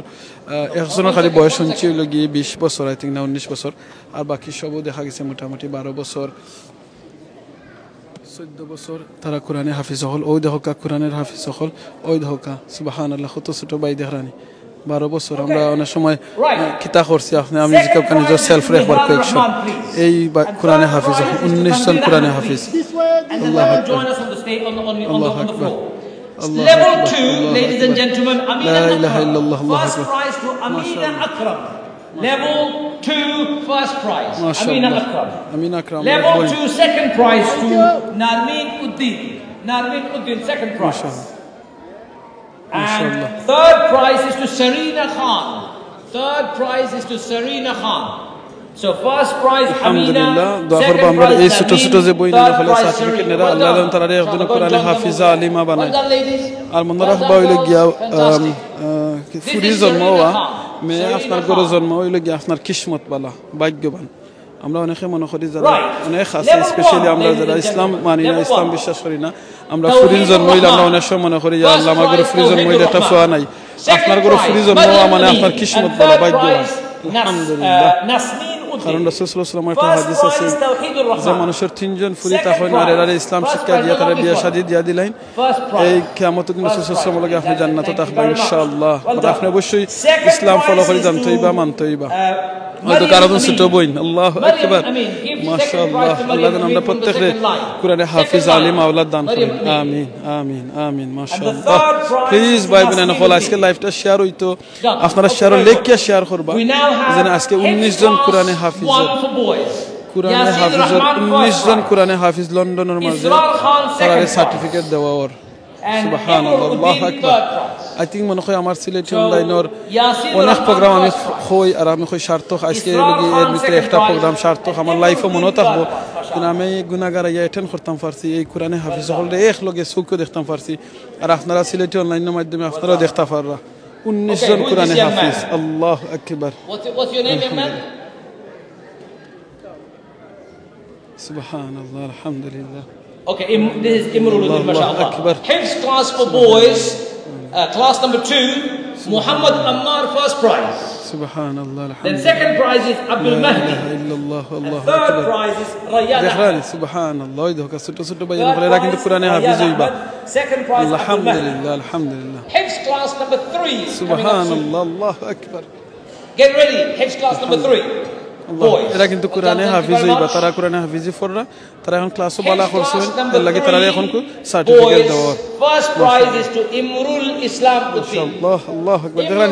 একজনের খালি বয়স শুনছি হইল গিয়ে 20 বছর আই থিঙ্ক না 19 বছর আর বাকি সবও দেখা গেছে মোটামুটি 12 বছর 14 বছর তারা কোরআনে হাফিজ হল ওই দেখা কোরআনের হাফিজ হল ওই দেখা সুবহানাল্লাহ কত ছোট ভাই দেখানি 12 বছর আমরা অনেক সময় কিতা করছি আপনি আমি যে কানে যে সেলফ রেকর্ড করেছি এই কোরআনে হাফিজ 19 জন কোরআনে হাফিজ আল্লাহু আকবার আল্লাহু আকবার Level 2, ladies and gentlemen, first prize to Amina Akram. Level 2, first prize, Amina Akram. Level 2, second prize to Narmeen Uddin. Narmeen Uddin, second prize. And third prize is to Sarina Khan. Third prize is to Sarina Khan. So first prize আলহামদুলিল্লাহ Amina, দোয়া করব second আমরা prize এই ছোট ছোট যে বই Nabeel, নিয়ে third ফেলে prize সার্টিফিকেট Shireen. নেরা Well আল্লাহ done. তাআলা একজন Well কোরআনে done, হাফিজা number আলিমা one. বানায় Well done, ladies. আর মনে Well রাখবা done, হইল গিয়া girls. Fantastic. ফুরি This is জন্ম হওয়া Sharina Khan. মেয়ে Sharina আপনার Khan. গরু জন্ম হইল গিয়া আপনার কিসমত বালা ভাগ্যবান আমরা অনেকে মনে করি যারা Right. অনেক আছে Level স্পেশালি one, আমরা ladies যারা and ইসলাম gentlemen. মানি না Level ইসলাম one. বিশ্বাস করি না আমরা Tawheed ফুরির জন্ম হইলে আমরা Rahman. অনেক সময় মনে করি First আল্লাহ আমার গরু prize, ফুরি জন্ম Tawheed হইলে একটা Rahman. ফোয়া নাই Second আপনার গরু prize, ফুরি জন্ম হওয়া মানে আপনার কিসমত বালা ভাগ্যবান আলহামদুলিল্লাহ কারণ রাসূল সাল্লাল্লাহু আলাইহি ওয়াসাল্লাম একটা হাদিস আছে যে মানুষের তিনজন ফুরি তখন আর এরা ইসলাম শিক্ষা দিয়া তারা বিয়া শাদী দিয়া দিলেন এই কিয়ামতের দিন রাসূল সাল্লাল্লাহু আলাইহি ওয়াসাল্লাম আপনি জান্নাতে থাকবেন ইনশাআল্লাহ আপনি অবশ্যই ইসলাম ফলো করে জানতেইবা মানতেইবা হয়তো কারো ছোট বোন আল্লাহু আকবার মাশাআল্লাহ আল্লাহ যেন আমরা প্রত্যেককে কোরআনে হাফিজ আলিম আওলাদ দান করেন আমিন আমিন আমিন মাশাআল্লাহ প্লিজ ভাই বোনেরা হল আজকে লাইভটা শেয়ার হইতো আপনারা শেয়ার লেখকে শেয়ার করবা যেন আজকে 19 জন কোরআনে হাফিজ কোরআনে হাফিজের 19 জন কোরআনে হাফিজ লন্ডনের মাঝে তারা সার্টিফিকেট দেওয়া ওর সুবহানাল্লাহ আল্লাহু আকবার আই থিংক মনে হয় আমার সিলেটি অনলাইনের অনেক প্রোগ্রাম আমি হই আর আমি কই সার্থক আজকে এর ভিতরে একটা প্রোগ্রাম সার্থক আমার লাইফে মনে থাকবো কিন্তু আমি গুনাহগার ইয়া অ্যাটেন্ড করতাম পারছি এই কোরআনে হাফিজ হলে এক লগে সুখও দেখতাম পারছি আর আপনারা সিলেটি অনলাইনের মাধ্যমে আপনারাও দেখতে পাররা 19 জন কোরআনে হাফিজ আল্লাহু আকবার What's your name, young man? সুবহানাল্লাহ আলহামদুলিল্লাহ Okay, this is Imruddin, Allahu mashallah. Akbar. Hifz class for boys, class number 2, Muhammad Ammar, first prize. সুবহানাল্লাহ Then আলহামদুলিল্লাহ second prize is Abdul لا Mahdi. إله إلا الله And الله third أكبر prize is Rayyan দেখলেন Ahmed. সুবহানাল্লাহ ওই দেখো ছোট ছোট ভাই Third বলেরা কিন্তু prize, কোরআনে Rayyan হাফিজ হইবা Ahmed. Second prize, Abdul Mahdi. আলহামদুলিল্লাহ আলহামদুলিল্লাহ Hifz class number 3 coming up soon. সুবহানাল্লাহ আল্লাহু আকবার Get ready, Hifz class number 3. Boys. এরা কিন্তু কোরআনে Thank you হাফিজ very হইবা much. তারা কোরআনে হাফিজি পড়রা তারা এখন ক্লাসও বালা Hifz করছেন class number এর লাগি তারা এখন 3, সার্টিফিকেট boys. দেওয়ার First prize is to Imrul Islam Uddin. আল্লাহ আল্লাহু আকবার দেখলেন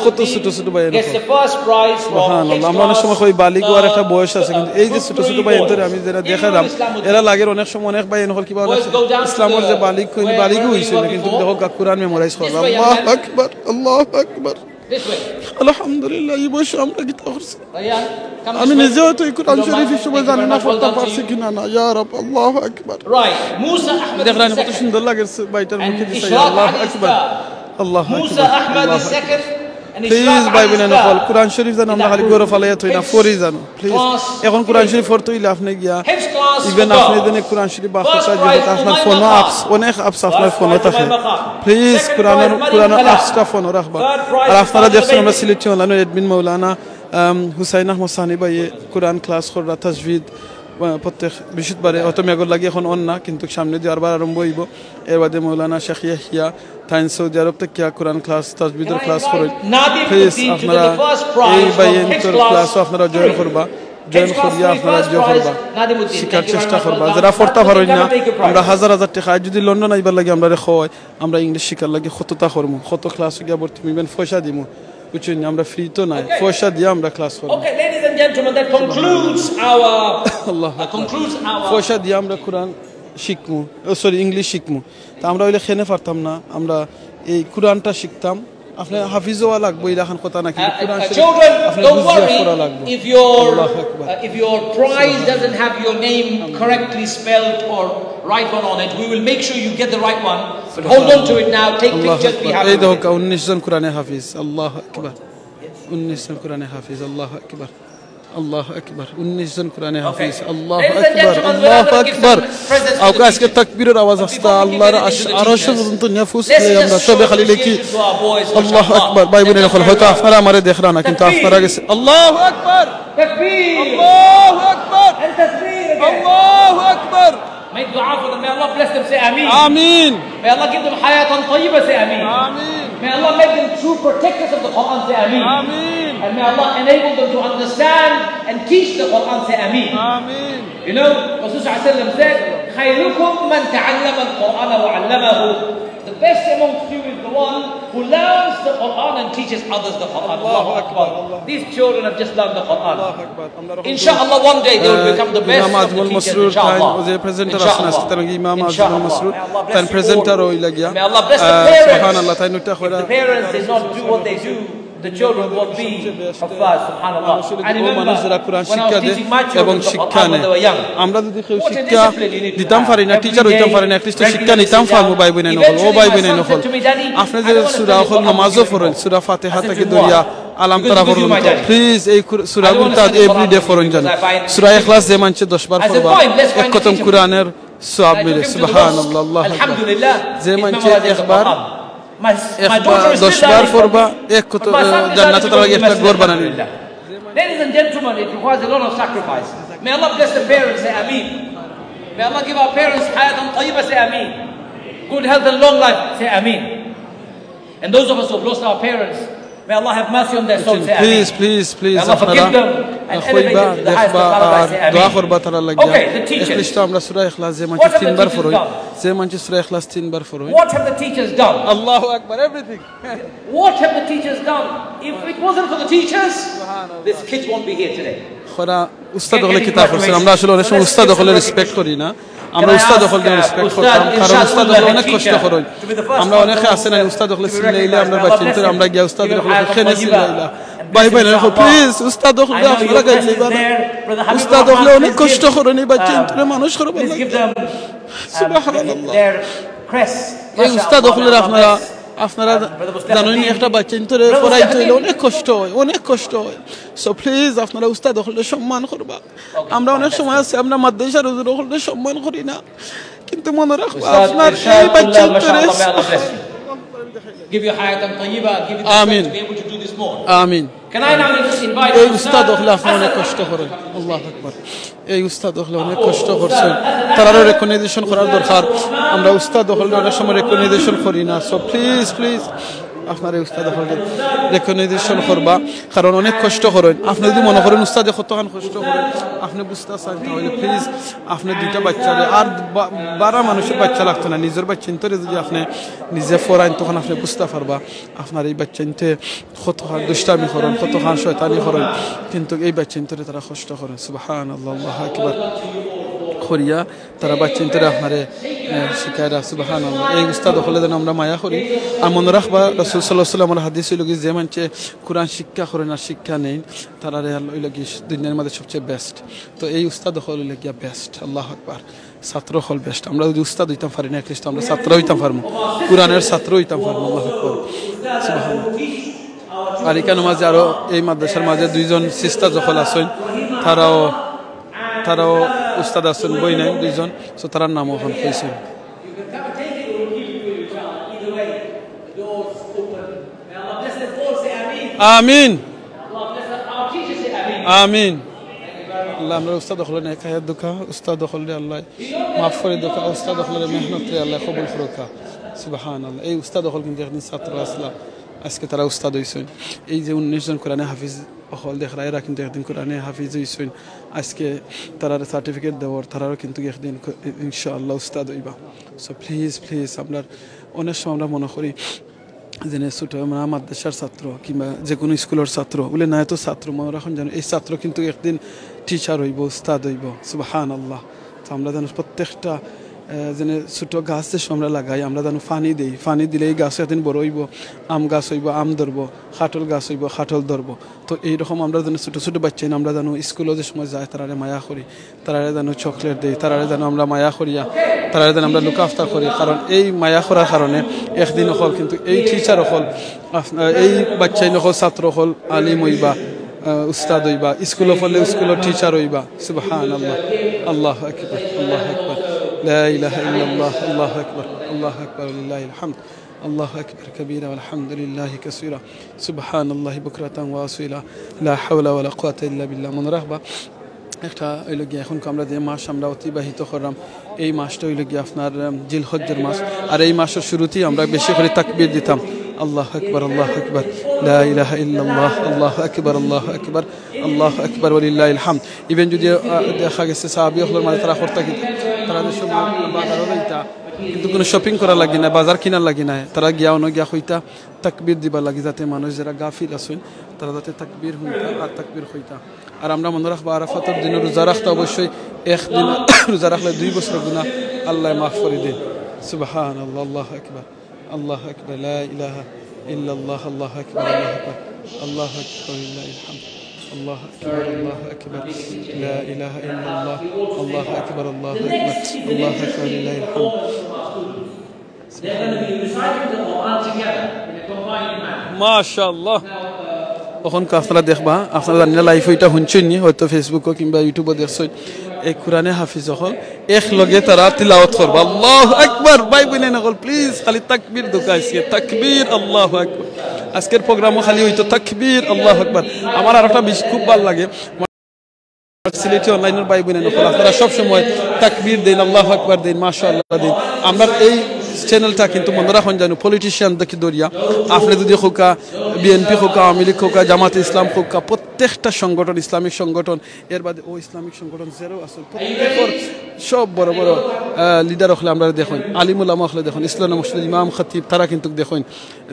কত ছোট ছোট ভাই Gets the first prize from সুবহানাল্লাহ আমরা অনেক সময় কই বালিগ আর একটা বয়স আছে কিন্তু এই যে ছোট ছোট ভাই এদের আমি যারা দেখালাম এরা লাগের অনেক সময় অনেক ভাই এনেহল কিবা ইসলামের যে বালিগ কই বালিগও হইছে না কিন্তু দেখো কোরআন মেমোরাইজ করবা আল্লাহু আকবার আল্লাহু আকবার This way. আলহামদুলিল্লাহ এই বয়স আমরা কি তা করছি Rayyan, come আমি this way. নিজেও তো এই কোরআন If you don't Sharif mind, হিসেবে thank you জানি very না much. Well পড়তে done to পারছি you. কিনা না ইয়া রাব আল্লাহু আকবার Right. Musa Ahmed দেখলেন is কত second. সুন্দর লাগে ভাইটার And মুখে দিছে Ishraq আল্লাহু Ali is আকবার third. আল্লাহু Musa আকবার Ahmed আল্লাহু is Akbar second. And please Ishraq ভাই Ali is বোনেরা third. নকল কোরআন শরীফ জানো আমরা খালি গৌরব ফালাইয়া থই না ফরি জানো প্লিজ এখন কোরআন শরীফ পড়তে হইলে আপনি গিয়া Hifz class ইভেন for আপনি girls. দেনে কোরআন শরীফ বা First কথা prize যেটা আপনার Umayma ফোন Khan. আপস অনেক আপস আপনার First ফোনে prize থাকে Umayma Khan. প্লিজ Second কোরআনের prize কোরআন Maryam Khalaf. আপসটা ফোনে রাখবা Third prize আর আপনারা Fazil দেখছেন আমরা Baby. সিলেটি অনলাইনে এডমিন মাওলানা হুসাইন আহমদ সানি ভাই কোরআন ক্লাস করা তাজবিদ প্রত্যেক বৃহস্পতিবারে অত মেঘর লাগি এখন অন না কিন্তু সামনে দিয়ে আরবার আরম্ভ হইব এর বাদে মৌলানা শেখ ইয়াহিয়া তাইন সৌদি আরব থেকে কোরআন ক্লাস তাজবিদের ক্লাস করেন প্লিজ আপনারা এই বাইয়েন্টর ক্লাসও আপনারা জয়েন করবা জয়েন করিয়া আপনারা জয় করবা শিখার চেষ্টা করবা যারা পড়তে পারেন না আমরা হাজার হাজার টাকা যদি লন্ডন আইবার লাগে আমরা রেখো হয় আমরা ইংলিশ শিখার লাগে কতটা করবো কত ক্লাস গিয়া ভর্তি মিবেন পয়সা দিমু বুঝছেন আমরা ফ্রি তো নাই পয়সা দিয়ে আমরা ক্লাস করবো Okay, ladies and gentlemen, that concludes our পয়সা দিয়ে আমরা কোরআন শিখমু সরি ইংলিশ শিখমু তা আমরা ওইলে খেনে পারতাম না আমরা এই কোরআনটা শিখতাম আপনি হাফিজও লাগবো এই রাখান কথা নাকি কোরআন children, আপনি don't বুঝিয়া worry পড়া লাগবো if your prize doesn't have your name correctly spelled or right one on it. We will make sure you get the right one. But hold on to it now. Take pictures. Be happy. এই দেখো 19 জন কোরআনে হাফিজ আল্লাহু আকবার 19 জন কোরআনে হাফিজ আল্লাহু আকবার আল্লাহু আকবার 19 জন কোরআনে হাফিজ আল্লাহু আকবার আল্লাহু আকবার আওকাশ কে তাকবীরের আওয়াজ আসতা আল্লাহর আরশ পর্যন্ত নিফুস আমরা সবে খালি লিখি আল্লাহু আকবার ভাই বোনেরা হয়তো আপনারা আমারে দেখরা না কিন্তু আপনারা গেছে আল্লাহু আকবার Takbir. আল্লাহু আকবার And takbir again. আল্লাহু আকবার Make dua for them. May Allah bless them. Say Ameen. Amin May Allah give them hayatan tayyibah. Say Ameen. Amin May Allah make them true protectors of the Quran. Say Ameen. Amin And may Allah enable them to understand and teach the Quran. Say Ameen. Amin You know, Rasul Sallallahu Alaihi Wasallam said, خيركم من تعلم القرآن وعلمه. The best amongst you is the one who learns the Quran and teaches others the Quran. Allahu Akbar. These children have just learned the Quran. Inshallah, one day they will become the best Imam of the Azmul teachers. Masroor Inshallah. was a presenter Inshallah. asna tan Imam Azmul Inshallah. Masroor May Allah bless tan you presenter all. o ilagia May Allah bless the parents. subhanallah tan If the parents did not do what they do, the children will be Haffaz, subhanallah. I remember when I was teaching my children the Quran when they were young. আমরা যদি কেউ শিক্ষা দিতাম পারি না, teacher হইতাম পারি না, অ্যাটলিস্ট শিক্ষা নিতাম পারবো ভাই বোনে নকল, ও ভাই বোনে নকল। আপনি যে সূরা হল নামাজও পড়েন, সূরা ফাতিহা থেকে ধরিয়া আলাম তারা পর্যন্ত, প্লিজ এই সূরাগুলো এভরিডে পড়েন জানো। সূরা ইখলাস যে মানছে 10 বার পড়বা, এক খতম কোরআনের সওয়াব মিলে, সুবহানাল্লাহ, আল্লাহু আকবার। যে মানছে একবার 10 বার পড়বা, এক খতম জান্নাতে তার একটা ঘর বানানো। Ladies and gentlemen, it requires a lot of sacrifice. May Allah bless the parents, say Ameen. May Allah give our parents hayatan tayyibah, say Ameen. Good health and long life, say Ameen. And those of us who have lost our parents, may Allah have mercy on their souls, say Ameen. Please, May Allah forgive them and elevate them to the highest of paradise, say Ameen. Okay, the teachers. আমরা সূরা ইখলাস যে মানছে 3 বার পড়ই, যে মানছে সূরা ইখলাস 3 বার পড়ই। What have the teachers done? Allahu Akbar, everything. What have the teachers done? If it wasn't for the teachers, these kids won't be here today. খরা উস্তাদ হলে কিতাব পড়ছেন, আমরা আসলে অনেক সময় উস্তাদ হলে রেসপেক্ট করি না, আমরা উস্তাদ হলে রেসপেক্ট করতাম, কারণ উস্তাদ হলে অনেক কষ্ট করেন। আমরা অনেকে আছে না উস্তাদ হলে সিলাইলে আমরা বাচ্চাদের আমরা গিয়া উস্তাদ হলে খেনে সিলাইলা ভাই ভাই না, প্লিজ উস্তাদ হলে আপনারা গাইলে বাবা, উস্তাদ হলে অনেক কষ্ট করেন এই বাচ্চাদের মানুষ করে বলেন সুবহানাল্লাহ। এই উস্তাদ হলে আপনারা জানেন একটা বাচ্চা ইন্তরে পড়াইতে হইলে অনেক কষ্ট হয়, অনেক কষ্ট হয়। সো প্লিজ আপনারা উস্তাদ হলে সম্মান করবা। আমরা অনেক সময় আছে আমরা মাদ্রাসার হুজুর হলে সম্মান করি না, কিন্তু মনে রাখবা আপনার এই বাচ্চা ইন্তরে give you hayatan tayyibah, give you the strength to be able to do this more. Amin. Can I now invite এই উস্তাদ হলে আপনারা অনেক কষ্ট করেন, আল্লাহু আকবার। এই উস্তাদ হলে অনেক কষ্ট করছেন, তারারও রেকগনাইজেশন করার দরকার। আমরা উস্তাদ হলে অনেক সময় রেকগনাইজেশন করি না। সো প্লিজ আপনারা উস্তাদ হলে রেকগনাইজেশন করবা, কারণ অনেক কষ্ট করেন। আপনি যদি মনে করেন উস্তাদে কতখান কষ্ট করেন আপনি বুঝতে চান, তাহলে প্লিজ আপনি দুইটা বাচ্চারে আর 12 মানুষের বাচ্চা লাগতো না, নিজের বাচ্চা ইন্তরে যদি আপনি নিজে পড়াইন তখন আপনি বুঝতে পারবা আপনার এই বাচ্চা ইনতে কতখান দুষ্টামি করেন, কতখান শয়তানি করেন, কিন্তু এই বাচ্চা ইন্তরে তারা কষ্ট করেন। সুবহানাল্লাহ, আল্লাহু আকবার করিয়া তারা বাচ্চা ইন্তরে আপনারে শিখায়রা। সুবহানাল্লাহ। এই উস্তাদ হলে যেন আমরা মায়া করি। আর মনে রাখবা রাসূল সাল্লাল্লাহু আলাইহি ওয়াসাল্লামের হাদিস হইল কি, যে মানুষে কোরআন শিক্ষা করে না, শিক্ষা নেই, তারা হইল কি দুনিয়ার মধ্যে সবচেয়ে বেস্ট। তো এই উস্তাদ হল গিয়া বেস্ট। আল্লাহু আকবার। ছাত্র হল বেস্ট। আমরা যদি উস্তাদ হইতাম পারি না, অ্যাটলিস্ট আমরা ছাত্র হইতাম পারবো, কোরআনের ছাত্র হইতাম পারবো। আল্লাহু আকবার, সুবহানাল্লাহ। আর এখানে মাঝে আরো এই মাদ্রাসার মাঝে 2 জন সিস্টার যখন আসেন, তারাও উস্তাদ আছেন, বই নাই 2 জন। সো তার নাম ওখান হয়েছে। আমিন আমিন। আল্লাহ আমরা উস্তাদ হলে না খায় দুঃখা, উস্তাদ হলে আল্লাহ মাফ করে দুঃখা, উস্তাদ হলে মেহনত রে আল্লাহ কবুল করুকা। সুবহানাল্লাহ। এই উস্তাদ হল কিন্তু একদিন ছাত্র আসলা, আজকে তারা উস্তাদ হয়েছেন। এই যে 19 জন কোরআনে হাফিজ হল দেখরা, এরা কিন্তু একদিন কোরআনে হাফিজ হয়েছেন। আজকে তারা সার্টিফিকেট দেওয়ার, তারাও কিন্তু একদিন ইনশাআল্লাহ উস্তাদ হইবা। সো প্লিজ আমরা অনেক সময় আমরা মনে করি যে ছোট মাদ্রাসার ছাত্র কিংবা যে কোনো স্কুলের ছাত্র বলে না, এত ছাত্র মনে রাখুন যেন এই ছাত্র কিন্তু একদিন টিচার হইব, উস্তাদ হইব। সুবহানাল্লাহ। তো আমরা যেন প্রত্যেকটা যেন ছোট গাছ যে আমরা লাগাই, আমরা যেন পানি দিই, পানি দিলে এই গাছ একদিন বড় হইব, আম গাছ হইব, আম ধরবো, খাটল গাছ হইব, খাটল ধরবো। তো এইরকম আমরা যেন ছোটো ছোটো বাচ্চাই আমরা যেন স্কুলেও যে সময় যায় তারা মায়া করি, তারা যেন চকলেট দিই, তারা যেন আমরা মায়া করিয়া, তারা যেন আমরা লুক আফতার করি। কারণ এই মায়া করার কারণে একদিন হল কিন্তু এই টিচার হল, এই বাচ্চাই হল ছাত্র হল আলিম হইবা, উস্তাদ হইবা, স্কুল হলে স্কুলের টিচার হইবা। সুবহানাল্লাহ। আল্লাহু আকবার, আল্লাহু আকবার, লা ইলাহা ইল্লাল্লাহ, আল্লাহু আকবার, আল্লাহু আকবার, লিল্লাহিল হামদ, আল্লাহু আকবার কবীরা ওয়ালহামদুলিল্লাহি কাসীরা, সুবহানাল্লাহি বুকরাতান ওয়া আসীলা, লা হাওলা ওয়ালা কুওয়াতা ইল্লা বিল্লাহ। মনে রাখবা একটা হইল গিয়ে এখন আমরা যে মাস আমরা অতিবাহিত করলাম, এই মাসটা হইল গিয়ে আপনার জিলহজ্জের মাস। আর এই মাসের শুরুতেই আমরা বেশি করে তাকবীর দিতাম, আল্লাহু আকবার, আল্লাহু আকবার, লা ইলাহা ইল্লাল্লাহ, আল্লাহু আকবার, আল্লাহু আকবার, আল্লাহু আকবার ওয়া লিল্লাহিল হামদ। ইভেন যদি দেখা গেছে সাহাবী হল মানে তারা করতে কি তারা যে সময় বাজারও যাইতা, কিন্তু কোনো শপিং করা লাগি না, বাজার কিনার লাগি না, তারা গিয়াও না গিয়া হইতা তাকবীর দিবা লাগি, যাতে মানুষ যারা গাফিল আছেন তারা যাতে তাকবীর হইতা আর তাকবীর হইতা। আর আমরা মনে রাখবো আরাফাতের দিনে রোজা রাখতে অবশ্যই একদিন রোজা রাখলে 2 বছর গুনাহ আল্লাহ মাফ করে দেন। সুবহানাল্লাহ, আল্লাহু আকবার, আল্লাহু আকবার, লা ইলাহা إلا الله الله أكبر الله أكبر الله أكبر ولله الحمد الله أكبر الله أكبر لا إله إلا الله الله أكبر الله أكبر الله أكبر لله الحمد. They're going to be reciting the Quran together in a combined manner. MashaAllah. এখন আপনারা দেখবা আপনারা জানেন লাইভ এটা শুনছেন নি হয়তো ফেসবুক কিংবা ইউটিউবে দেখছেন এই কোরআনে হাফিজ হল এক লগে তারা তিলাওয়াত করবা আল্লাহু আকবার ভাই বোনেরা নকল প্লিজ খালি তাকবীর দোকাইছে তাকবীর আল্লাহু আকবার আজকের প্রোগ্রামও খালি হইতো তাকবীর আল্লাহু আকবার আমার আরেকটা বেশ খুব ভালো লাগে সিলেটি অনলাইনের ভাই বোনেরা নকল আপনারা সব সময় তাকবীর দেন আল্লাহু আকবার দেন মাশাআল্লাহ দেন আমরা এই চ্যানেলটা কিন্তু মনে রাখুন জানো পলিটিশিয়ান দেখি দরিয়া আপনি যদি হোকা বিএনপি হোকা আওয়ামী লীগ হোকা জামাতে ইসলাম হোকা প্রত্যেকটা সংগঠন ইসলামিক সংগঠন এর বাদে ও ইসলামিক সংগঠন জেরো আসল প্রত্যেকের সব বড় বড় লিডার হলে আমরা দেখুন আলিম উলামা হলে দেখুন ইসলাম মুসলিম ইমাম খতিব তারা কিন্তু দেখুন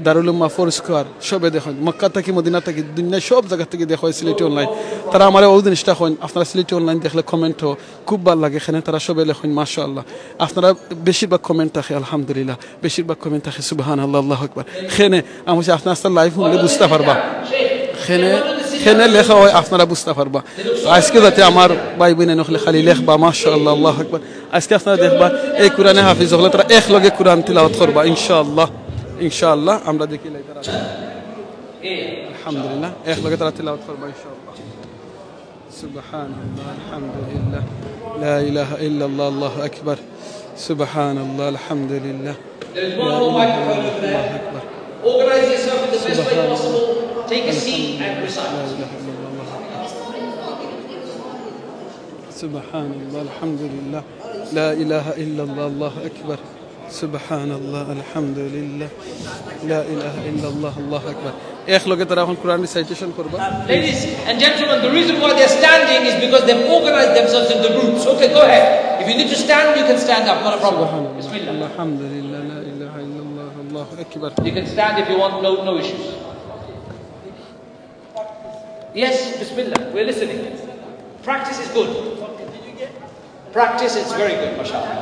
দারুল উম্মাহ ফোরস্কোয়ার সবে দেখুন মক্কা থেকে মদিনা থেকে দুনিয়ার সব জায়গা থেকে দেখো সিলেটি অনলাইন তারা আমার ওই জিনিসটা হন আপনারা সিলেটি অনলাইন দেখলে কমেন্টও খুব ভালো লাগে এখানে তারা সবে লেখেন মাশাআল্লাহ আপনারা বেশিরভাগ কমেন্ট থাকে আলহামদুলিল্লাহ বেশিরভাগ কমেন্ট থাকে সুবহানাল্লাহ আল্লাহু আকবার এখানে আমি আপনার সাথে লাইভ হলে বুঝতে পারবা এখানে লেখা হয় আপনারা বুঝতে পারবা আজকে যাতে আমার ভাই বোনে নখলে খালি লেখবা মাশাআল্লাহ আল্লাহু আকবার আজকে আপনারা দেখবা এই কোরআনে হাফিজ হলে তারা এক লগে কোরআন তিলাওয়াত করবা ইনশাআল্লাহ আমরা দেখি তারা আলহামদুলিল্লাহ এক লগে তারা তিলাওয়াত করবা ইনশাআল্লাহ সুবহানাল্লাহ আলহামদুলিল্লাহ লা ইলাহা ইল্লাল্লাহ আল্লাহু আকবার সুবহানাল্লাহ আলহামদুলিল্লাহ There is one more microphone over there. Organize yourself in the best way possible. Take a seat and recite. سبحان الله الحمد لله لا إله إلا الله الله أكبر سبحان الله الحمد لله لا إله إلا الله الله أكبر এক লগে তারা এখন কোরআন রিসাইটেশন করবে Ladies and gentlemen, the reason why they're standing is because they've organized themselves into groups. Okay, go ahead. If you need to stand, you can stand up, not a problem. Bismillah. Alhamdulillah, la ilaha illallah, Allahu Akbar. You can stand if you want, no issues. Yes, Bismillah, we're listening. Practice is good. Practice is very good, mashallah.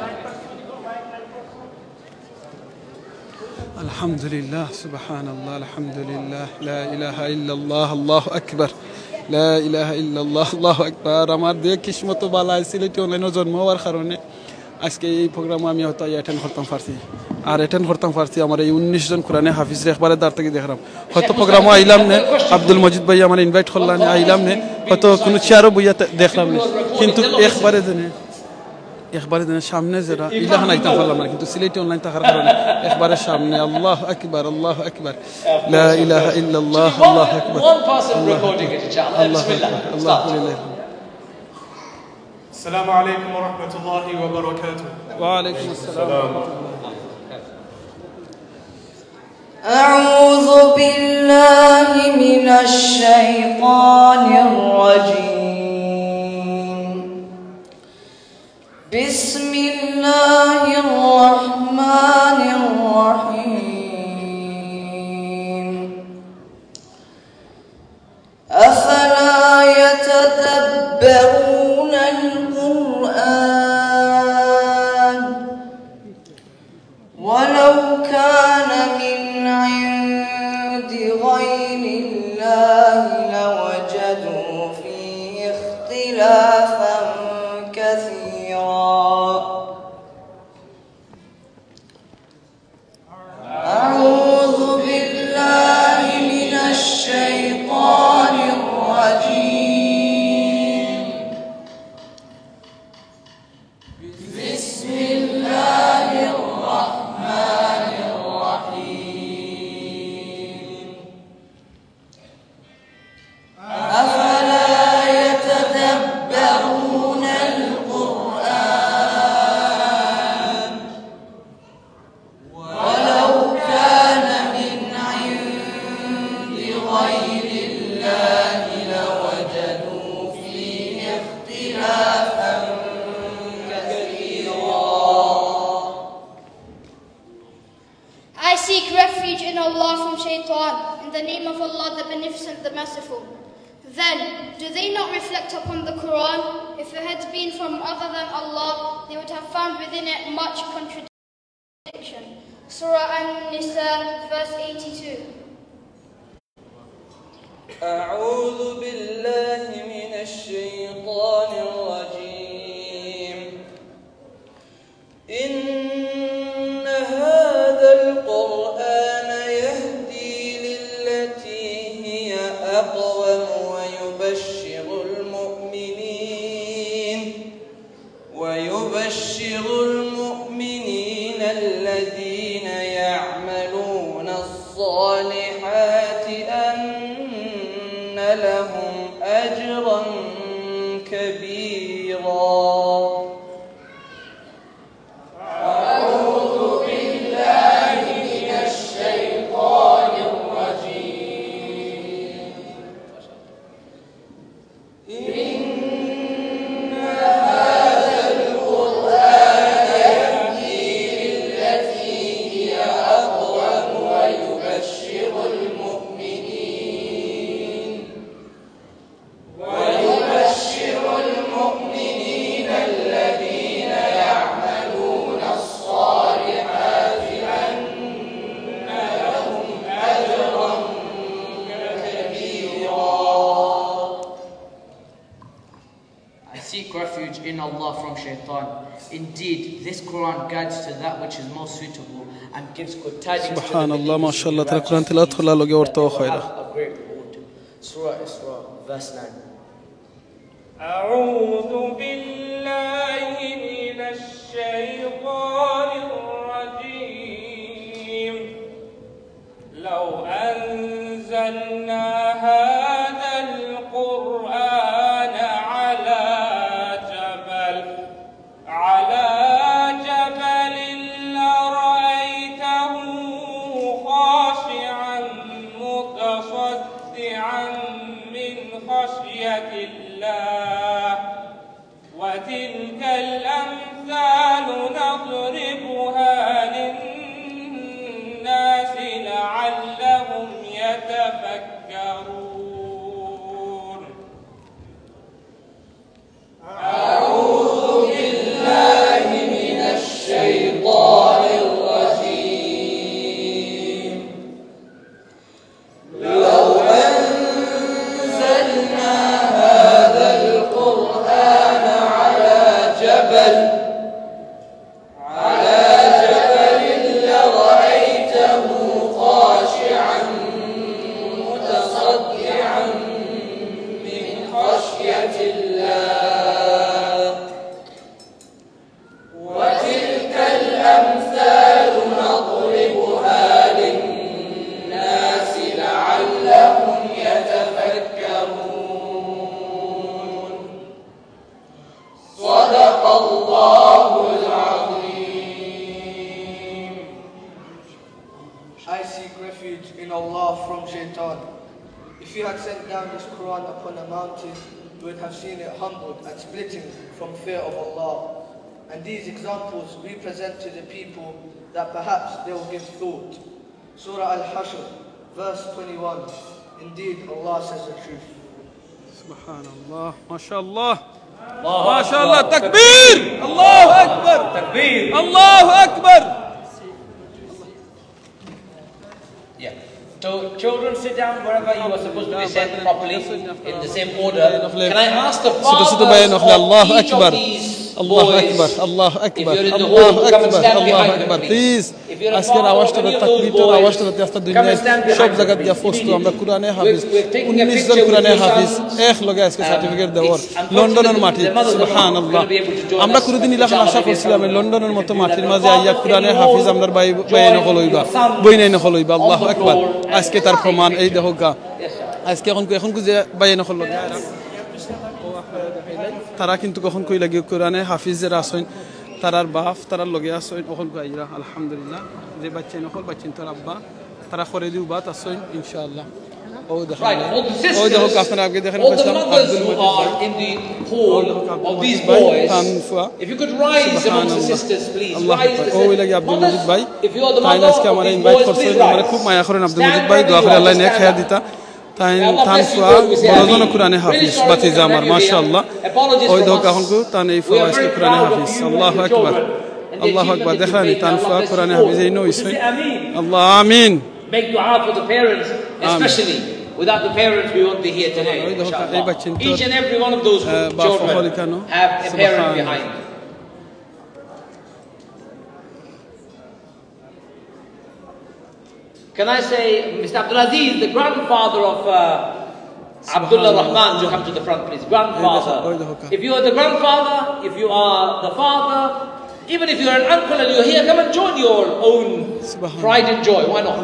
الحمد لله سبحان الله الحمد لله لا إله إلا الله الله أكبر لا إله إلا الله الله أكبر আমার দেখ কিসমত ভালো আছিল তো অনলাইনে জন্ম হওয়ার কারণে আজকে এই প্রোগ্রাম আমি হয়তো অ্যাটেন্ড করতাম পারছি আর অ্যাটেন্ড করতাম পারছি আমার এই 19 জন কোরআনে হাফিজ একবারে দাঁড় থেকে দেখলাম হয়তো প্রোগ্রামে আইলাম না আব্দুল মজিদ ভাই আমার ইনভাইট করলেন আইলাম না হয়তো কোনো চেয়ারও বইয়া দেখলাম না কিন্তু একবারে দিনের সামনে যারা ইলাহা নাইতাম পারলাম না কিন্তু সিলেটি অনলাইন থাকার কারণে একবারে সামনে আল্লাহু আকবার লা ইলাহা ইল্লাল্লাহ আল্লাহু আকবার One person recording it, inshallah. Bismillah. Start. Assalamu alaikum wa rahmatullahi wa barakatuh. Wa alaikum assalam. أعوذ بالله من الشيطان الرجيم بسم الله الرحمن الرحيم أفلا يتدبرون القرآن ولو كان من عند غير الله لوجدوا فيه اختلافا كثيرا أعوذ بالله من الشيطان الرجيم بسم الله الرحمن الرحيم أفلا يتدبرون القرآن ولو كان من عند غير الله لوجدوا فيه اختلافا كثيرا I seek refuge in Allah from shaitan, in the name of Allah the Beneficent, the Merciful. Then, do they not reflect upon the Quran? If it had been from other than Allah, they would have found within it much contradiction. Surah An-Nisa, verse 82. أعوذ بالله من الشيطان الرجيم. إن هذا القرآن يهدي للتي هي أقوم ويبشر المؤمنين الذين يعملون الصالحات أن لهم أجرا كبيرا. أعوذ بالله من الشيطان الرجيم. إن هذا القرآن يهدي للتي هي أقوم ويبشر المؤمنين الذين يعملون الصالحات أن لهم أجرا كبيرا. I seek refuge in Allah from shaitan. Indeed, this Quran guides to that which is most suitable and gives good tidings to the Subhanallah, believers mashallah, who tara Quran tilavat khula loge orta khaira. have a great reward. Surah Isra, verse 9. أعوذ بالله من الشيطان الرجيم. لو أنزلنا هذا القرآن على جبل لرأيته خاشعا متصدعا من خشية الله. وتلك الأمثال نضربها للناس لعلهم يتفكرون. أعوذ بالله من الشيطان الرجيم. لو أنزلنا هذا القرآن على جبل لرأيته خاشعا متصدعا من خشية الله. وتلك الأمثال نضربها للناس لعلهم يتفكرون. صدق الله العظيم. I seek refuge in Allah from shaitan. If you had sent down this Quran upon a mountain, you would have seen it humbled and splitting from fear of Allah. And these examples we present to the people that perhaps they will give thought. Surah Al-Hashr, verse 21. Indeed, Allah says the truth. Subhanallah, mashallah. MashaAllah, takbir! Allahu Akbar! Takbir! Allahu Akbar! Yeah. So children sit down wherever you are supposed to be set properly in the same order. Can I ask the fathers of each of these Allahu boys, Akbar, Allahu Akbar, if you're in the Allahu hall, come and Akbar, stand Allahu behind them, Akbar. please. Please, If you're a আজকের father আওয়াজটা of any of those তাকবীরটার boys, আওয়াজটা আস্তা come and দুনিয়ায় stand behind সব them, জায়গা দিয়া please. ফস্তু আমরা Immediately. কোরআনে হাফিজ We're taking a 19 picture John with কোরআনে your হাফিজ sons. এক লগে আজকে সার্টিফিকেট দেওয়ার It's unfortunate লন্ডনের that মাটি the mothers are not সুবহানাল্লাহ going to be able to join আমরা us, কোনোদিন but ইলাকা inshallah আশা they'll be করছিলাম able to লন্ডনের মতো do that. মাটির The মাঝে আইয়া fathers কোরআনে in হাফিজ hall, আমরার ভাই join নকল হইবা your sons বই নাই নকল হইবা on আল্লাহু the আকবার floor and আজকে তার take প্রমাণ এই pictures. দেখো গা Yes, sir. আজকে এখন যে ভাই নকল লগে তারা কিন্তু কখন কই লাগি কোরআনে হাফিজ যারা আছেন তারার বাপ তারার লগে আছেন কখন কইরা আলহামদুলিল্লাহ যে বাচ্চা নকল বাচ্চিন তোর আব্বা তারা করে দিও বাত আছেন ইনশাআল্লাহ ও দেখো Right, all the sisters, ও দেখো আপনারা আগে দেখেন all the mothers who are in the hall of these boys, if you could rise amongst the sisters, please. Rise the ও লাগি আব্দুল মজিদ ভাই if you are the তাই mother আজকে of আমারে these invite boys, করছেন please আমারে rise. খুব মায়া করেন Abdul Stand Majid ভাই wherever দোয়া you করে are, আল্লাহ নেক stand হায়াত up. দিতা তাই May Allah তান bless you ফুয়া both. We say বড়জন Ameen. কোরআনে Really হাফিজ sorry বাতিজা for আমার the মাশাআল্লাহ Apologies ওই from দেখো us. এখন কো তান এই We ফুয়া are আজকে very কোরআনে proud of Hafiz you and আল্লাহু your Akbar children. And they আল্লাহু keep আকবার them দেখানি disciplined. তান Allah ফুয়া bless you কোরআনে all. হাফিজ এই We নইছে say Ameen. Allah Amin Make dua for the parents, especially. Without the parents, we won't be here today. Inshallah. Each and every one of those children have a parent behind. Can I say, Mr. Abdulaziz, the grandfather of Abdullah Rahman, to come to the front, please. Grandfather. If you are the grandfather, if you are the father, even if you are an uncle and you're here, come and join your own pride and joy. Why not?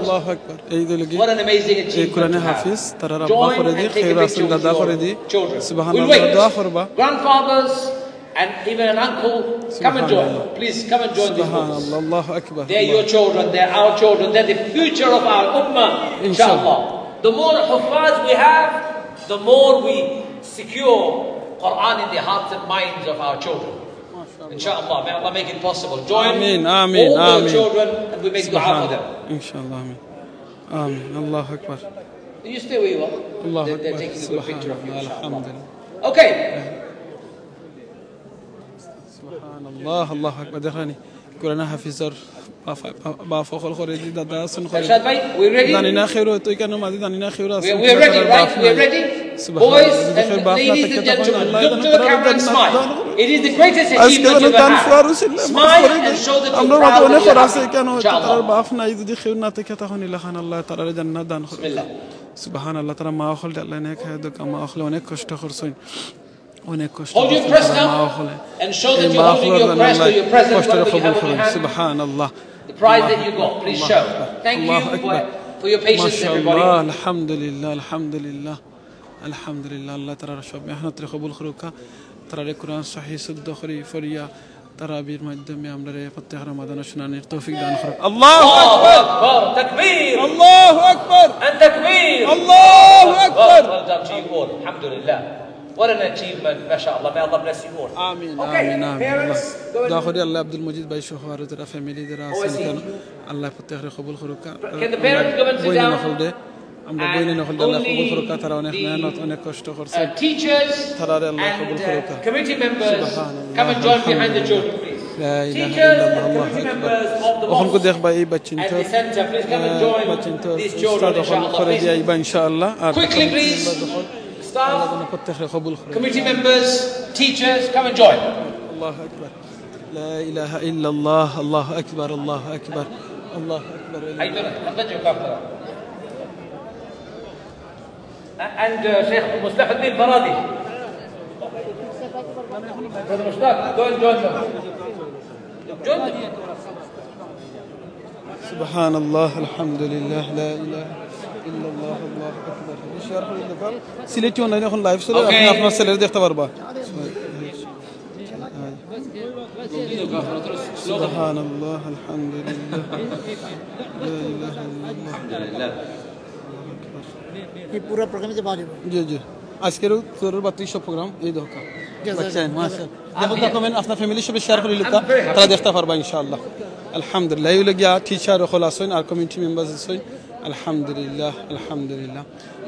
What an amazing achievement to have. Join and take a picture with your children. We'll wait. Grandfathers and even an uncle, come and join. Please come and join these ones. They're your children, they're our children, they're the future of our ummah, inshallah. The more huffaz we have, the more we secure Quran in the hearts and minds of our children. Inshallah, may Allah make it possible. Join all the children and we make dua for them. Inshallah, Ameen. Ameen. Allahu Akbar. You stay where you are. They're taking a good picture of you, inshallah. Okay. Subhanallah, Allahu Akbar. Dekhani, Quran hafizar. بافخال خوريدي دادا سن خوريدي. Rashad bhai, we ready? دانينا خيرو تو كانوا ما دانينا خيرو. We're ready, right? We're ready. Boys and ladies and gentlemen, look to the camera and smile. It is the greatest achievement you've ever had. Smile and show that you're proud of your Bismillah. Subhanallah, ترى ما أخل الله نك هذا ما أخل ونك كشت خرسون. Hold your crest up and show that you're holding your crest or your present, whatever you have in your hand. Subhanallah. The prize that you got, please show. Thank you for your patience, everybody. Alhamdulillah, alhamdulillah, alhamdulillah. Allah ترى رشوب إحنا ترى قبول خروكا ترى القرآن صحيح صد خري فريا ترى بير مقدم يا أمري فتح رمضان شنان التوفيق دان خروك. الله أكبر تكبير. الله أكبر. أن تكبير. الله أكبر. Well done to you all. Alhamdulillah. What an achievement, mashallah. May Allah bless you all. Amin. Okay, amin, parents, go ahead. داخل الله عبد المجيد باي شوهر ترى family درا سنكان الله فتح قبول خروكا. Can the parents go and sit down? And only the teachers and committee members come and join behind the children, please. Teachers and committee members of the mosque and the center, please come and join these children, inshallah. Quickly, please. Staff, committee members, teachers, come and join. Allah Akbar. La ilaha illallah. Allah Akbar. Allah Akbar. Allah Akbar. And Sheikh Mustafa Faradi. Brother Mushtaq, go and join them. Join them. Subhanallah, alhamdulillah, la ilaha illallah, Allah Akbar. Sileti online এখন live চলে আপনি আপনার ছেলের দেখতে পারবা সুবহানাল্লাহ আলহামদুলিল্লাহ লা ইলাহা ইল্লাল্লাহ এই পুরো প্রোগ্রামে যে পাওয়া যাবে জি জি আজকের তোর 32 প্রোগ্রাম এই দেখা বাচ্চান মাশাআল্লাহ দেখো তো কমেন্ট আপনার ফ্যামিলির সাথে শেয়ার করে লিখা তারা দেখতে পারবা ইনশাআল্লাহ আলহামদুলিল্লাহ এই লগিয়া টিচার খলাসন আর কমিউনিটি মেম্বারস আছেন Alhamdulillah, alhamdulillah.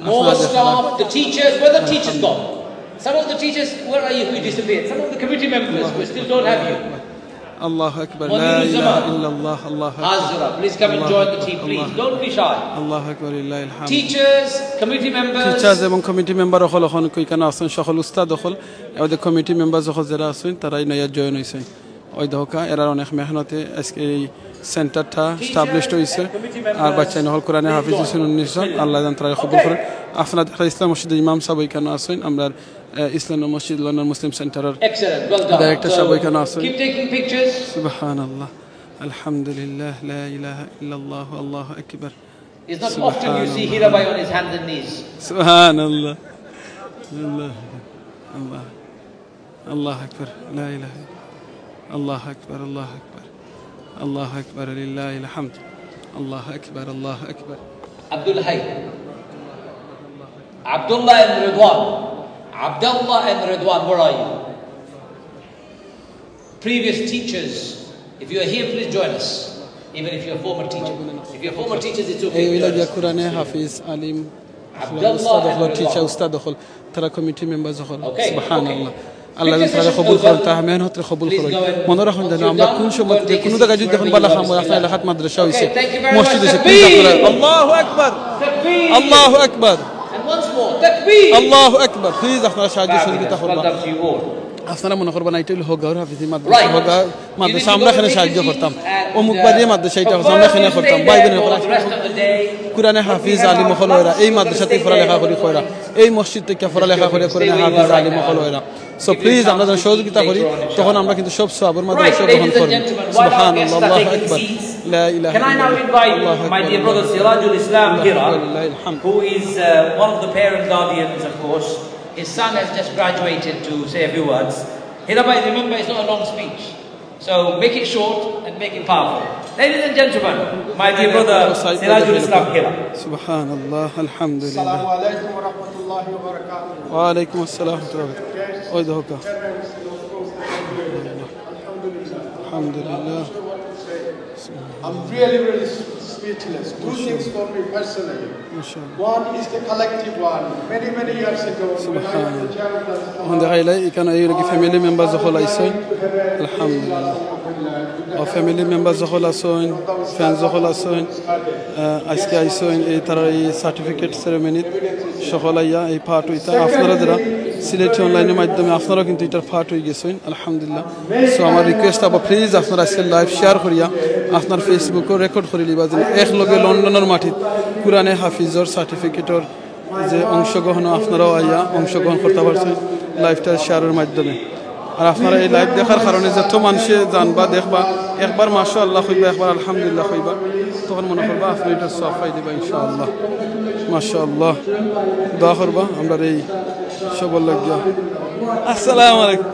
More staff, the teachers, where the teachers gone? Some of the teachers, where are you? Who disappeared? Some of the committee members, we still don't have you. Allahu Akbar, la ilaha illallah, Allahu Akbar. Hazra, please come and join the team, please. Don't be shy. Allahu Akbar, lillahi alhamd. Teachers, committee members. Teachers এবং committee member হল এখন কই কেন আছেন সকল উস্তাদ হল এবং committee members হল যারা আছেন তারাই নয়া জয়েন হইছেন ওই দহকা এরা অনেক মেহনতে আজকে এই সেন্টারটা established হইছে আর বাচ্চা নহল কোরআনে হাফেজ হইছেন 19 জন আল্লাহ জান তারা কবুল করুন আপনাদের ইসলাম মসজিদের ইমাম সাহেব কেন আছেন আমরা ইসলাম মসজিদ লন্ডন মুসলিম সেন্টারের ডাইরেক্টর সাহেব কেন আছেন Keep taking pictures. Subhanallah, alhamdulillah, la ilaha illallah, Allahu Akbar. It's not often you see Hirabai on his hands and knees. Subhanallah, Allah, Allah, Allah Akbar, la ilaha, Allah Akbar, Allah Akbar. الله أكبر لله الحمد الله أكبر الله أكبر Abdul Hayy Abdullah and Ridwan Abdullah and Ridwan, where are you? Previous teachers, if you are here, please join us. Even if you're a former teacher. If you're former teachers, it's okay. join us. Quran Hafiz Alim Abdullah teacher Ustad دخل ترى committee members دخل سبحان الله আল্লাহ তাআলা কবুল করুন তাহমেন হতে কবুল করুন মনে রাখুন যেন আমরা কোন সময় কোন জায়গায় যদি দেখুন বালা খাম আপনার এলাকাত মাদ্রাসা হইছে মসজিদ হইছে আল্লাহু আকবার আল্লাহু আকবার Takbir! আল্লাহু আকবার প্লিজ আপনারা সাহায্য সহযোগিতা Fabulous. Well করবেন done to you all. আপনারা মনে করবেন এটা হলো হোগার হাফিজি মাদ্রাসা Right. হোগার মাদ্রাসা আমরা এখানে সাহায্য করতাম অমুক বাড়ি মাদ্রাসা এটা of আমরা course, এখানে you করতাম stay ভাই there বোনের for পড়া the rest of the day. কুরআনে হাফিজ আলী মখলওয়রা এই মাদ্রাসাতে পড়ালেখা করি কইরা এই মসজিদ থেকে পড়ালেখা করে কোরআনে হাফিজ আলী মখলওয়রা সো প্লিজ আমরা যখন সহযোগিতা করি তখন আমরা কিন্তু সব সওয়াবের মাধ্যমে সব গ্রহণ করি সুবহানাল্লাহ আল্লাহু আকবার লা ইলাহা Can I now invite my dear brother Sirajul Islam Hira, who is one of the parent guardians, of course. His son has just graduated to say a few words. Hira bhai, remember it's not a long speech. So make it short and make it powerful. Ladies and gentlemen, my dear brother Sirajul Islam Hira. সুবহানাল্লাহ আলহামদুলিল্লাহ Assalamu alaikum wa rahmatullahi wa barakatuh. ওয়া আলাইকুম আসসালাম ওয়া রাহমাতুল্লাহ ওই দেখো আলহামদুলিল্লাহ I'm really, really speechless. Two things for me personally. One is the collective one. Many, many years ago, when I was the chair of the এখন দেখা গেলে এখানে এই কি ফ্যামিলি মেম্বার যখন আইসেন আলহামদুলিল্লাহ ও ফ্যামিলি মেম্বার যখন আসেন ফ্যান যখন আসেন আজকে আইসেন এই তারা এই সার্টিফিকেট সেরেমনিত সকল আইয়া এই পার্ট হইতা আপনারা যারা সিলেটি অনলাইনের মাধ্যমে আপনারাও কিন্তু এটার পার্ট হয়ে গেছেন আলহামদুলিল্লাহ সো আমার রিকোয়েস্ট আবার প্লিজ আপনারা আজকে লাইভ শেয়ার করিয়া আপনার ফেসবুকও রেকর্ড করে লিবা যে একলগে লন্ডনের মাটিত কুরআনে হাফিজর সার্টিফিকেটর যে অংশগ্রহণ আপনারাও আইয়া অংশগ্রহণ করতে পারছেন লাইভটা শেয়ারের মাধ্যমে আর আপনারা এই লাইভ দেখার কারণে যত মানুষে জানবা দেখবা একবার মাশাআল্লাহ কইবা একবার আলহামদুলিল্লাহ কইবা তখন মনে করবা আপনি এটা সওয়াব পাই দিবা ইনশাআল্লাহ মাশাআল্লাহ দোয়া করবা আমরা এই সবল লাগিয়া আসসালামু আলাইকুম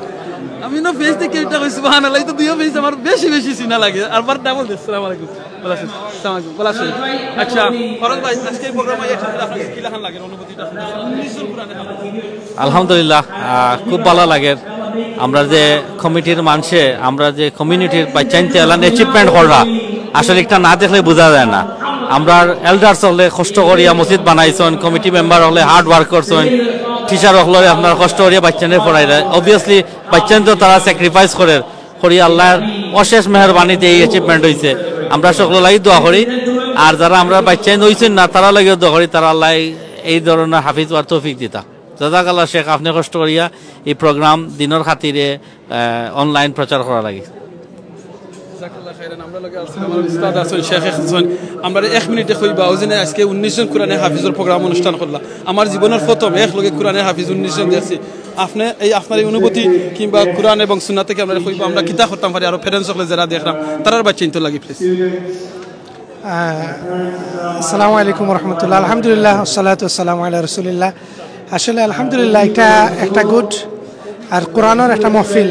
আমি না ফেস থেকে এটা কই সুবহানাল্লাহ এটা দুইও ফেস আমার বেশি বেশি সিনা লাগে আর বার ডাবল দিস আসসালামু আলাইকুম বলাছেন আসসালামু আলাইকুম বলাছেন আচ্ছা ফরজ ভাই আজকে প্রোগ্রামে একসাথে আপনাদের কি লাগান লাগে অনুভূতিটা আলহামদুলিল্লাহ খুব ভালো লাগে আমরা যে কমিটির মানুষে আমরা যে কমিউনিটির বাচ্চাইনতে এলান অ্যাচিভমেন্ট করা আসলে একটা না দেখলে বোঝা যায় না আমরা এল্ডার্স হলে কষ্ট করিয়া মসজিদ বানাইছেন কমিটি মেম্বার হলে হার্ড ওয়ার্ক করছেন টিচার হলে আপনার কষ্ট করিয়া বাচ্চাদের পড়াই দেয় অবভিয়াসলি বাচ্চান তো তারা স্যাক্রিফাইস করে করি আল্লাহর অশেষ মেহরবানিতে এই অ্যাচিভমেন্ট হয়েছে আমরা সকলে লাগি দোয়া করি আর যারা আমরা বাচ্চাইন হয়েছেন না তারা লাগিও দোয়া করি তারা আল্লাহ এই ধরনের হাফিজ হওয়ার তৌফিক দিতা জাযাকাল্লাহ শেখ আপনি কষ্ট করিয়া এই প্রোগ্রাম দিনের খাতিরে অনলাইন প্রচার করা লাগে জাযাকাল্লাহ খাইরান আমরা লগে আছেন আমার উস্তাদ আছেন শেখ আছেন আমরা 1 মিনিটে কইবা ওজনে আজকে 19 জন কোরআনে হাফিজের প্রোগ্রাম অনুষ্ঠান করলা আমার জীবনের প্রথম এক লগে কোরআনে হাফিজ 19 জন দেখছি আপনি এই আপনার এই অনুভূতি কিংবা কোরআন এবং সুন্নাহ থেকে আমরা কইবা আমরা কিতা করতাম পারি আর ফ্রেন্ডস সকলে যারা দেখলাম তারার বাচ্চা চিন্তা লাগি প্লিজ আসসালামু আলাইকুম ওয়া রাহমাতুল্লাহ আলহামদুলিল্লাহ ওয়াসসালাতু ওয়াসসালামু আলা রাসূলিল্লাহ আসলে আলহামদুলিল্লাহ এটা একটা গুড আর কোরআনের একটা মাহফিল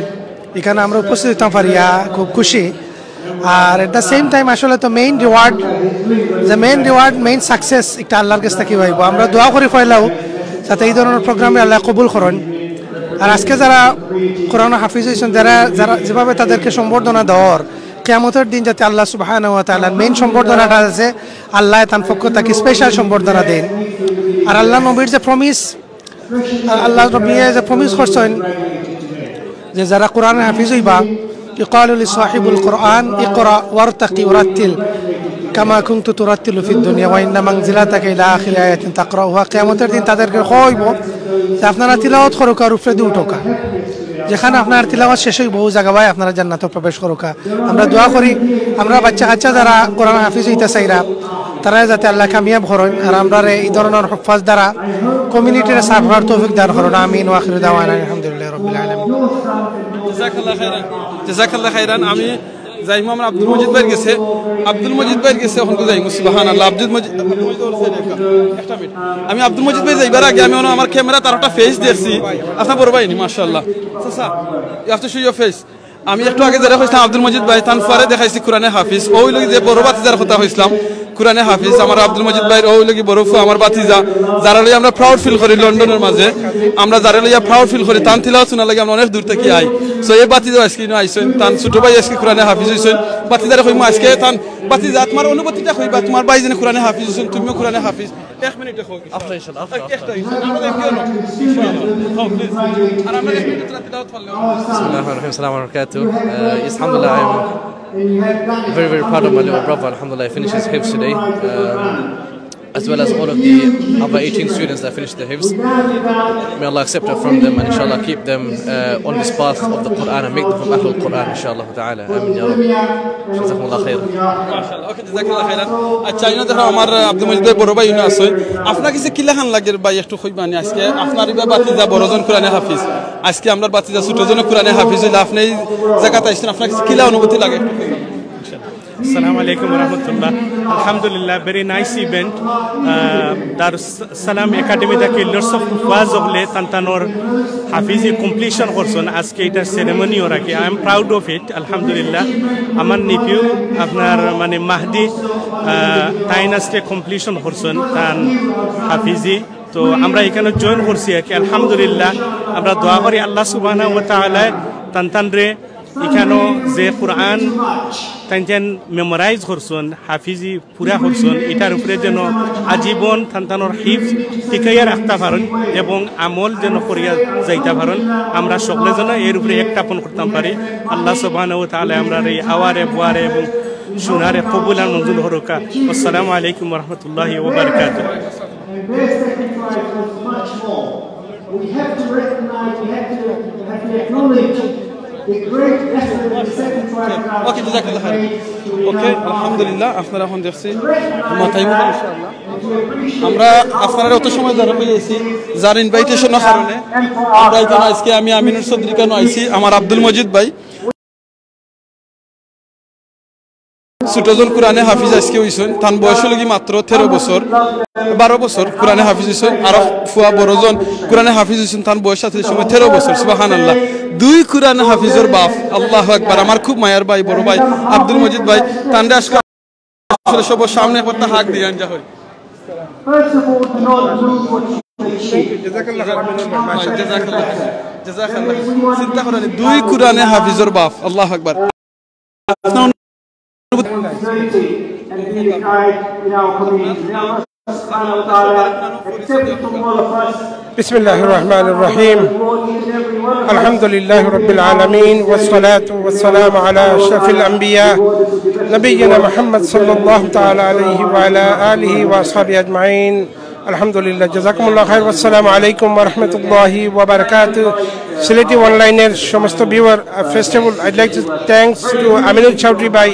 এখানে আমরা উপস্থিত হতে পারিয়া খুব খুশি আর এট দ্য সেম টাইম আসলে তো মেইন রিওয়ার্ড মেইন সাকসেস একটা আল্লাহর কাছ থেকে হইব আমরা দোয়া করি ফয়লাও যাতে এই ধরনের প্রোগ্রামে আল্লাহ কবুল করেন আর আজকে যারা কোরআন হাফিজ হয়েছেন যারা যেভাবে তাদেরকে সম্বর্ধনা দেওয়ার কিয়ামতের দিন যাতে আল্লাহ সুবহানাহু ওয়া তাআলার মেইন সম্বর্ধনাটা আছে আল্লাহ তার পক্ষ থেকে স্পেশাল সম্বর্ধনা দেন আর আল্লাহ নবীর যে প্রমিস আল্লাহ নবী যে প্রমিস করছেন যে যারা কোরআন হাফিজ হইবা ইকালু লিসাহিবুল কোরআন ইকরা ওয়ারতাকি ওয়ারাতিল কামা কুনতু তুরাতিলু ফিদ দুনিয়া ওয়া ইন্না মানজিলাতাকা ইলা আখিরি আয়াতিন তাকরাউহা কিয়ামতের দিন তাদেরকে কইব যে আপনারা তিলাওয়াত করুক আর উপরে দিয়ে উঠোকা যেখানে আপনার তিলাওয়াত শেষ হইব ওই জায়গায় আপনারা জান্নাতে প্রবেশ করুকা আমরা দোয়া করি আমরা বাচ্চা কাচ্চা যারা কোরআন হাফিজ হইতে চাইরা তারা যাতে আল্লাহ কামিয়াব করেন আর আমরা এই ধরনের হুফাজ দ্বারা কমিউনিটির সার্ভার তৌফিক দান করেন আমিন ওয়া আখিরু দাওয়ানা আলহামদুলিল্লাহি রাব্বিল আলামিন জাযাকাল্লাহ খাইরান আমি যাইমু আমরা আব্দুল মজিদ ভাই গেছে এখন তো যাইমু সুবহানাল্লাহ আব্দুল মজিদ একটা মিনিট আমি আব্দুল মজিদ ভাই যাইবার আগে আমি আমার ক্যামেরা তার একটা ফেস দেখছি আপনার বড় ভাই নি মাশাআল্লাহ চাচা you have to show your face আমি একটু আগে যারা কইছিলাম আব্দুল মজিদ ভাই তান পরে দেখাইছি কোরআনে হাফিজ ওই লোক যে বড় বাতিজার কথা কইছিলাম কোরআনে হাফিজ আমার আব্দুল মজিদ ভাই ওই লোক বড় ফু আমার বাতিজা যারা লই আমরা প্রাউড ফিল করি লন্ডনের মাঝে আমরা যারা লইয়া প্রাউড ফিল করি তান তিলাওয়াত শোনা লাগে আমরা অনেক দূর থেকে আই সো এই বাতিজা আজকে আইছেন তান ছোট ভাই আজকে কোরআনে হাফিজ হইছেন বাতিজারে কইমু আজকে তান বাতিজা তোমার অনুভূতিটা কইবা তোমার ভাই যিনি কোরআনে হাফিজ হইছেন তুমিও কোরআনে হাফিজ 1 মিনিটে কই আপনারা ইনশাআল্লাহ একটা আমরা কেন ইনশাআল্লাহ প্লিজ আর আমরা 1 মিনিটে তিলাওয়াত করলাম বিসমিল্লাহির রহমানির রহিম আসসালামু আলাইকুম alhamdulillah I'm very proud of my little brother. Alhamdulillah, he finished his hifz today. as well as all of the other 18 students that finished the hifz. May Allah accept it from them and inshallah keep them on this path of the Quran and make them from Ahlul Quran inshallah ta'ala. Amin ya Rabbi. Jazakumullah khair. মাশাআল্লাহ ওকে জাযাকাল্লাহ খাইরান আচ্ছা ইনা দেখো আমার আব্দুল মজিদ ভাই বড় ভাই ইনা আছে আপনার কাছে কিলা খান লাগে ভাই একটু কইবানি আজকে আপনার ইবা বাতিজা বড়জন কোরআনে হাফেজ আজকে আমরা বাতিজা ছোটজন কোরআনে হাফেজ হইলা আপনি এই জায়গাতে আইছেন আপনার কাছে কিলা অনুভূতি লাগে Assalamu alaikum wa rahmatullah. Alhamdulillah, very nice event. Darus Salam Academy থেকে lots of was of le tantanor hafizi completion করছেন আজকে এটা ceremony ওরা কি I am proud of it. Alhamdulillah. আমার nephew আপনার মানে মাহদি তাইনাসতে completion করছেন তান হাফিজি তো আমরা এখানে জয়েন করছি কি আলহামদুলিল্লাহ আমরা দোয়া করি আল্লাহ সুবহানাহু ওয়া তাআলা তানতানরে এখানে যে কোরআন তাইন মেমোরাইজ করছেন হাফিজি পুরা করছেন এটার উপরে যেন আজীবন তানতানোর হিফজ টিকাইয়া রাখতে পারেন এবং আমল যেন করিয়া যাইতে পারেন আমরা সকলে যেন এর উপরে একটাপন করতে পারি আল্লাহ সুবহানাহু ওয়া তাআলা আমরা এই আওয়ারে বুয়ারে এবং শোনারে কবুল আর মঞ্জুর হরকা আসসালামু আলাইকুম ওয়া রাহমাতুল্লাহি ওয়া বারাকাতুহু We have to recognize, we have to acknowledge the great effort of the second tribe. Okay, jazakallah khair. Okay, alhamdulillah, আপনারা এখন দেখছি মাথায় মুখ ইনশাআল্লাহ আমরা আপনারা অত সময় ধরে পেয়েছি যার ইনভাইটেশনের কারণে আমরা এখানে আজকে আমি আমিনুর চৌধুরী কেন আইছি আমার আব্দুল মজিদ ভাই ছোটজন কোরআনে হাফিজ আজকে হইছেন তার বয়স লাগি মাত্র 13 বছর 12 বছর কোরআনে হাফিজ হইছেন আর ফুয়া বড়জন কোরআনে হাফিজ হইছেন তার বয়স সাথে সময় 13 বছর সুবহানাল্লাহ দুই কোরআনে হাফিজের বাপ আল্লাহু আকবার আমার খুব মায়ার ভাই বড় ভাই আব্দুল মজিদ ভাই তান্ডে আজকে সবার সামনে একটা হাক দিয়ে আনজা হয় জাযাকাল্লাহ চিন্তা করেন দুই কোরআনে হাফিজের বাপ আল্লাহু আকবার بسم الله الرحمن الرحيم الحمد لله رب العالمين والصلاة والسلام على أشرف الأنبياء نبينا محمد صلى الله تعالى عليه وعلى آله وأصحابه أجمعين الحمد لله جزاكم الله خير والسلام عليكم ورحمة الله وبركاته Sileti Online সমস্ত viewer first of all I'd like to thanks to Aminul Chowdhury bhai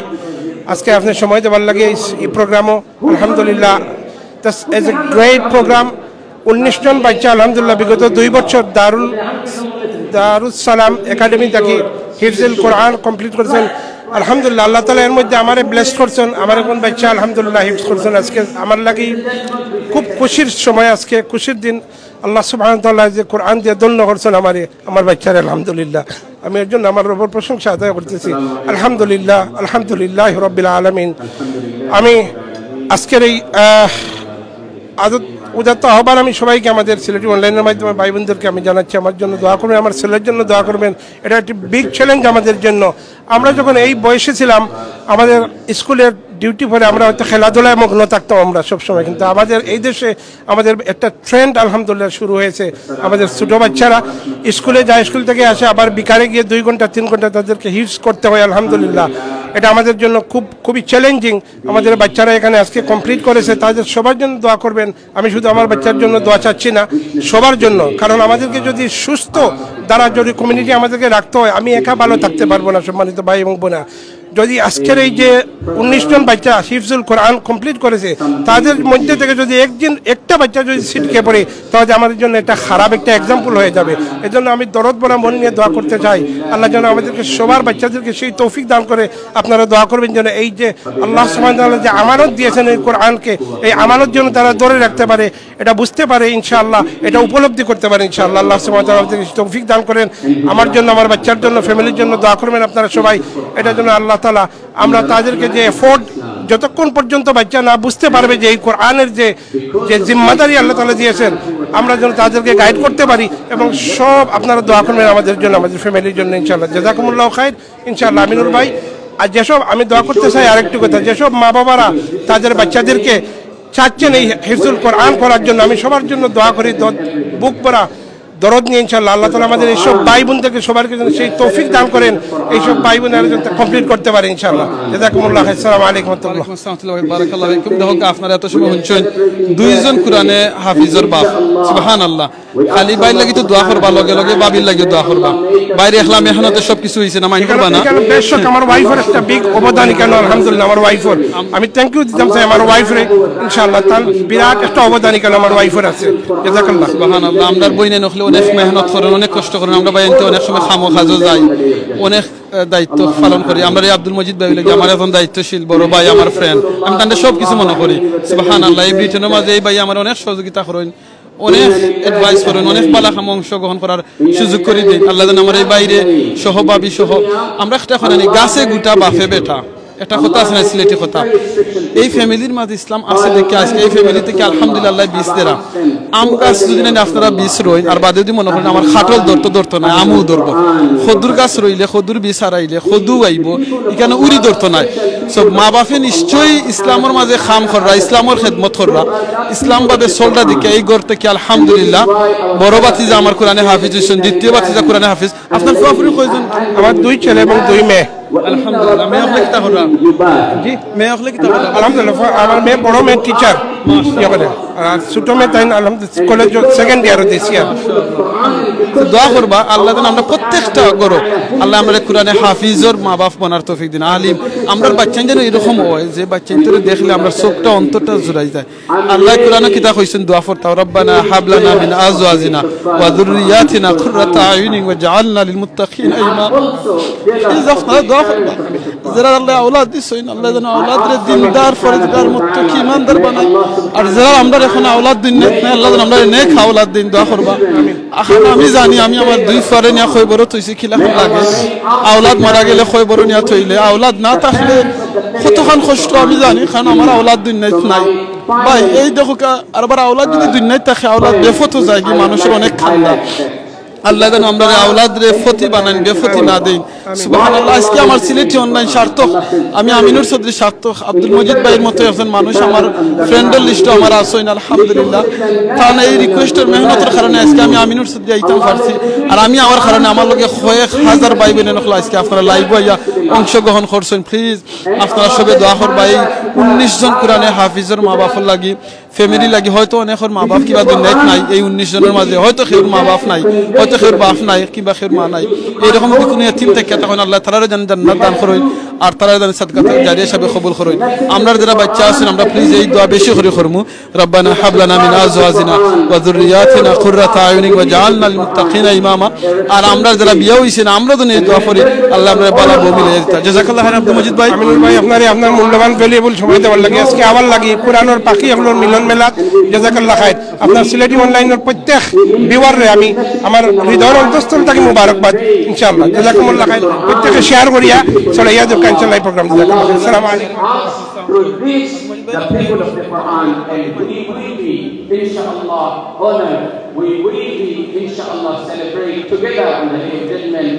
আজকে আপনার সময় দেওয়ার লাগে এই প্রোগ্রামও আলহামদুলিল্লাহ this is a great program 19 জন বাচ্চা আলহামদুলিল্লাহ বিগত 2 বছর দারুস সালাম একাডেমি থেকে হিফজুল কোরআন কমপ্লিট করেছেন আলহামদুলিল্লাহ আল্লাহ তাআলা এর মধ্যে আমারে ব্লেসড করছেন আমার কোন বাচ্চা আলহামদুলিল্লাহ হিফজ করছেন আজকে আমার লাগি খুব খুশির সময় আজকে খুশির দিন আল্লাহ সুবহানাহু ওয়া তাআলা যে কোরআন দিয়ে ধন্য করছেন আমার বাচ্চারে আলহামদুলিল্লাহ আমি এর জন্য আমার রবের প্রশংসা আদায় করতেছি আলহামদুলিল্লাহ আলহামদুলিল্লাহি রাব্বিল আলামিন আমি আজকের এই উদাত্ত আহ্বান আমি সবাইকে আমাদের সিলেটি অনলাইনের মাধ্যমে ভাই বোনদেরকে আমি জানাচ্ছি আমার জন্য দোয়া করবেন আমার ছেলের জন্য দোয়া করবেন এটা একটি বিগ চ্যালেঞ্জ আমাদের জন্য আমরা যখন এই বয়সে ছিলাম আমাদের স্কুলের ডিউটি পরে আমরা হয়তো খেলাধুলায় মগ্ন থাকতাম আমরা সবসময় কিন্তু আমাদের এই দেশে আমাদের একটা ট্রেন্ড আলহামদুলিল্লাহ শুরু হয়েছে আমাদের ছোটো বাচ্চারা স্কুলে যায় স্কুল থেকে আসে আবার বিকালে গিয়ে 2 ঘন্টা 3 ঘন্টা তাদেরকে হিফজ করতে হয় আলহামদুলিল্লাহ এটা আমাদের জন্য খুবই চ্যালেঞ্জিং আমাদের বাচ্চারা এখানে আজকে কমপ্লিট করেছে তাদের সবার জন্য দোয়া করবেন আমি শুধু আমার বাচ্চার জন্য দোয়া চাচ্ছি না সবার জন্য কারণ আমাদেরকে যদি সুস্থ দ্বারা যদি কমিউনিটি আমাদেরকে রাখতে হয় আমি একা ভালো থাকতে পারবো না সম্মানিত ভাই এবং বোনা যদি আজকের এই যে 19 জন বাচ্চা হিফজুল কোরআন কমপ্লিট করেছে তাদের মধ্যে থেকে যদি একটা বাচ্চা যদি ছিটকে পড়ে তাহলে আমাদের জন্য এটা খারাপ একটা এক্সাম্পল হয়ে যাবে এজন্য আমি দরদ ভরা মন নিয়ে দোয়া করতে চাই আল্লাহ যেন আমাদেরকে সবার বাচ্চাদেরকে সেই তৌফিক দান করে আপনারা দোয়া করবেন যেন এই যে আল্লাহ সুবহানাহু ওয়া তাআলা যে আমানত দিয়েছেন এই কোরআনকে এই আমানত যেন তারা ধরে রাখতে পারে এটা বুঝতে পারে ইনশাআল্লাহ এটা উপলব্ধি করতে পারে ইনশাআল্লাহ আল্লাহ সুবহানাহু ওয়া তাআলা আমাদেরকে তৌফিক দান করেন আমার জন্য আমার বাচ্চার জন্য ফ্যামিলির জন্য দোয়া করবেন আপনারা সবাই এটা যেন আল্লাহ তাআলা আমরা তাদেরকে যে এফোর্ট যতক্ষণ পর্যন্ত বাচ্চা না বুঝতে পারবে যে এই কোরআনের যে জিম্মাদারি আল্লাহ তাআলা দিয়েছেন আমরা যেন তাদেরকে গাইড করতে পারি এবং সব আপনারা দোয়া করবেন আমাদের জন্য আমাদের ফ্যামিলির জন্য ইনশাআল্লাহ জাযাকুমুল্লাহু খাইর ইনশাআল্লাহ আমিনুর ভাই আর যেসব আমি দোয়া করতে চাই আরেকটু কথা যেসব মা বাবারা তাদের বাচ্চাদেরকে চাচ্ছেন এই হিফজুল কোরআন করার জন্য আমি সবার জন্য দোয়া করি বুক ভরা দরদ নিয়ে ইনশাআল্লাহ আল্লাহ তাআলা আমাদের এইসব ভাই বোনদেরকে সবাইকে যেন সেই তৌফিক দান করেন, এইসব ভাই বোনেরা যেন কমপ্লিট করতে পারে ইনশাআল্লাহ। জাযাকুমুল্লাহ খাইর। আসসালামু আলাইকুম ওয়া রাহমাতুল্লাহ। বারাকাল্লাহু ফিকুম। দেখো আপনারা এত সময় শুনছেন দুইজন কোরআনে হাফিজর বাপ, সুবহানাল্লাহ। খালি বাইর লাগি তো দোয়া করবা, লগে লগে বাবির লাগি দোয়া করবা। বাইরে এখলাম এখনতে সব কিছু হইছে না, মাইন করবা না। এখানে বেশক আমার ওয়াইফের একটা বিগ অবদান এখানে আলহামদুলিল্লাহ। আমার ওয়াইফের আমি থ্যাংক ইউ দিতাম চাই আমার ওয়াইফরে ইনশাআল্লাহ, তার বিরাট একটা অবদান এখানে আমার ওয়াইফের আছে। জাযাকাল্লাহ। সুবহানাল্লাহ। আমরা বইনে নখলে অনেক মেহনত করেন, অনেক কষ্ট করেন। আমরা বাইনতে অনেক সময় খামো খাজো যাই, অনেক দায়িত্ব পালন করি। আমরা এই আব্দুল মজিদ ভাই লাগে আমার এখন দায়িত্বশীল বড় ভাই, আমার ফ্রেন্ড, আমি তাদের সব কিছু মনে করি। সুবহানাল্লাহ। এই ব্রিটেনের মাঝে এই ভাই আমার অনেক সহযোগিতা করেন, অনেক অ্যাডভাইস করেন, অনেক পালা খাম অংশগ্রহণ করার সুযোগ করে দিন। আল্লাহ যেন আমার এই বাইরে সহভাবী সহ আমরা একটা করেনি গাছে গুটা বাফে বেটা, একটা কথা আছে না সিলেটি কথা। এই ফ্যামিলির মাঝে ইসলাম আছে দেখে আজকে এই ফ্যামিলি থেকে আলহামদুলিল্লাহ বীজ দেরা আম গাছ যদি না আপনারা বীজ রইন আর বাদে যদি মনে করেন আমার খাটল ধরতো না, আমু ধরবো। খদুর গাছ রইলে খদুর বীজ হারাইলে খদু আইব, এখানে উড়ি ধরতো নাই। সব মা বাপে নিশ্চয়ই ইসলামের মাঝে খাম কররা, ইসলামের খেদমত কররা, ইসলাম বাদে চলটা দিকে এই ঘর থেকে আলহামদুলিল্লাহ বড় বাতিজা আমার কোরআনে হাফিজ হয়েছেন, দ্বিতীয় বাতিজা কোরআনে হাফিজ। আপনার ফুয়াফুরি কয়জন? আমার 2 ছেলে এবং 2 মেয়ে। আলহামদুলিল্লাহ। মেয়ে হলে কিতা কররা? জি, মেয়ে হলে কিতা কররা? আলহামদুলিল্লাহ। আমার মেয়ে বড় মেয়ে টিচার, আর ছোট মেয়ে তাই আলহামদুলিল্লাহ কলেজ সেকেন্ড ইয়ার দিছি। দোয়া করবা আল্লাহ যেন আমরা প্রত্যেকটা করো আল্লাহ আমরা কোরআনে হাফিজর মা বাপ বনার তৌফিক দিন, আলিম। আমরা বাচ্চা যেন এরকম হয় যে বাচ্চা দেখলে আমরা চোখটা অন্তরটা জুড়াই যায়। আল্লাহ কোরআনে কিতা কইছেন দোয়া করতাও, রব্বানা হাব লানা মিন আজওয়াজিনা ওয়া যুররিয়াতিনা কুররাতা আয়ুনিন ওয়াজআলনা লিল মুত্তাকিনা ইমামা। এই যখন দোয়া করবা যারা আল্লাহ আওলাদ দিছেন, আল্লাহ যেন আওলাদরে দিনদার ফরজগার মুত্তাকি ইমানদার বানায়। আর যারা আমরা এখন আওলাদ দিন না, আল্লাহ যেন আমরা নেক আওলাদ দিন। দোয়া করবা। এখন আমি জানি আমি আমার 2 ফরে নিয়া খয়বর থইছি খিলা লাগে, আওলাদ মারা গেলে খয়বর নিয়া থইলে, আওলাদ না থাকলে কতখান কষ্ট আমি জানি, কারণ আমার আওলাদ দুনিয়াত নাই ভাই। এই দেখো আর আবার আওলাদ যদি দুনিয়াত থাকে আওলাদ বেফত যায় কি মানুষের অনেক খান্দা। আল্লাহ যেন আমরা আওলাদ রে ফতি বানান, বেফতি না দেন। সুবহানাল্লাহ। আজকে আমার সিলেটি অনলাইন সার্থক, আমি আমিনুর চৌধুরী সার্থক, আব্দুল মজিদ ভাইয়ের মতো একজন মানুষ আমার ফ্রেন্ডের লিস্টে আমার আসেন আলহামদুলিল্লাহ। কারণ এই রিকোয়েস্টের মেহনতের কারণে আজকে আমি আমিনুর চৌধুরী আইতাম পারছি। আর আমি আমার কারণে আমার লগে কয়েক হাজার ভাই বোনের নকল আজকে আপনারা লাইভ হইয়া অংশগ্রহণ করছেন। প্লিজ আপনারা সবে দোয়া করবা এই 19 জন কোরআনে হাফিজের মা বাপের লাগি, ফ্যামিলি লাগি। হয়তো অনেকের মা বাপ কিবা দুনিয়াত নাই, এই 19 জনের মাঝে হয়তো কেউ মা বাপ নাই, হয়তো কেউ বাপ নাই, কিংবা কেউ মা নাই। এইরকম কোনো এতিম থেকে তখন আল্লাহ তাআলা যেন জান্নাত দান করেন আর তারা যেন সাদকা জারিয়া হিসাবে কবুল করেন। আমরা যারা বাচ্চা আছেন আমরা প্লিজ এই দোয়া বেশি করে করমু, রব্বানা হাব লানা মিন আজওয়াজিনা ওয়া যুররিয়াতিনা কুররাতা আয়ুনিন ওয়াজআলনা লিল মুত্তাকিনা ইমামা। আর আমরা যারা বিয়ে হইছেন আমরা তো এই দোয়া করি আল্লাহ আমরা ভালো বউ মিলে দিতা। জাযাকাল্লাহু খাইরান। আব্দুল মজিদ ভাই, আমিনুল ভাই, আপনার মূল্যবান ভ্যালুয়েবল সময় দেওয়ার লাগে আজকে আবার লাগি কোরআনের পাখি হলোর মিলন মেলা। জাযাকাল্লাহু খাইর। আপনার সিলেটি অনলাইনের প্রত্যেক ভিউয়াররে আমি আমার হৃদয়ের অন্তঃস্থল থেকে মুবারকবাদ ইনশাআল্লাহ। জাযাকুমুল্লাহ খাইর। প্রত্যেকে শেয়ার করিয়া চলাইয়া যাক ইনশাআল্লাহ এই প্রোগ্রাম। জাযাকাল্লাহু। আসসালামু আলাইকুম। The people of the Quran, and we will be, inshallah, honored. We will be, inshallah, celebrate together on the Day of Judgment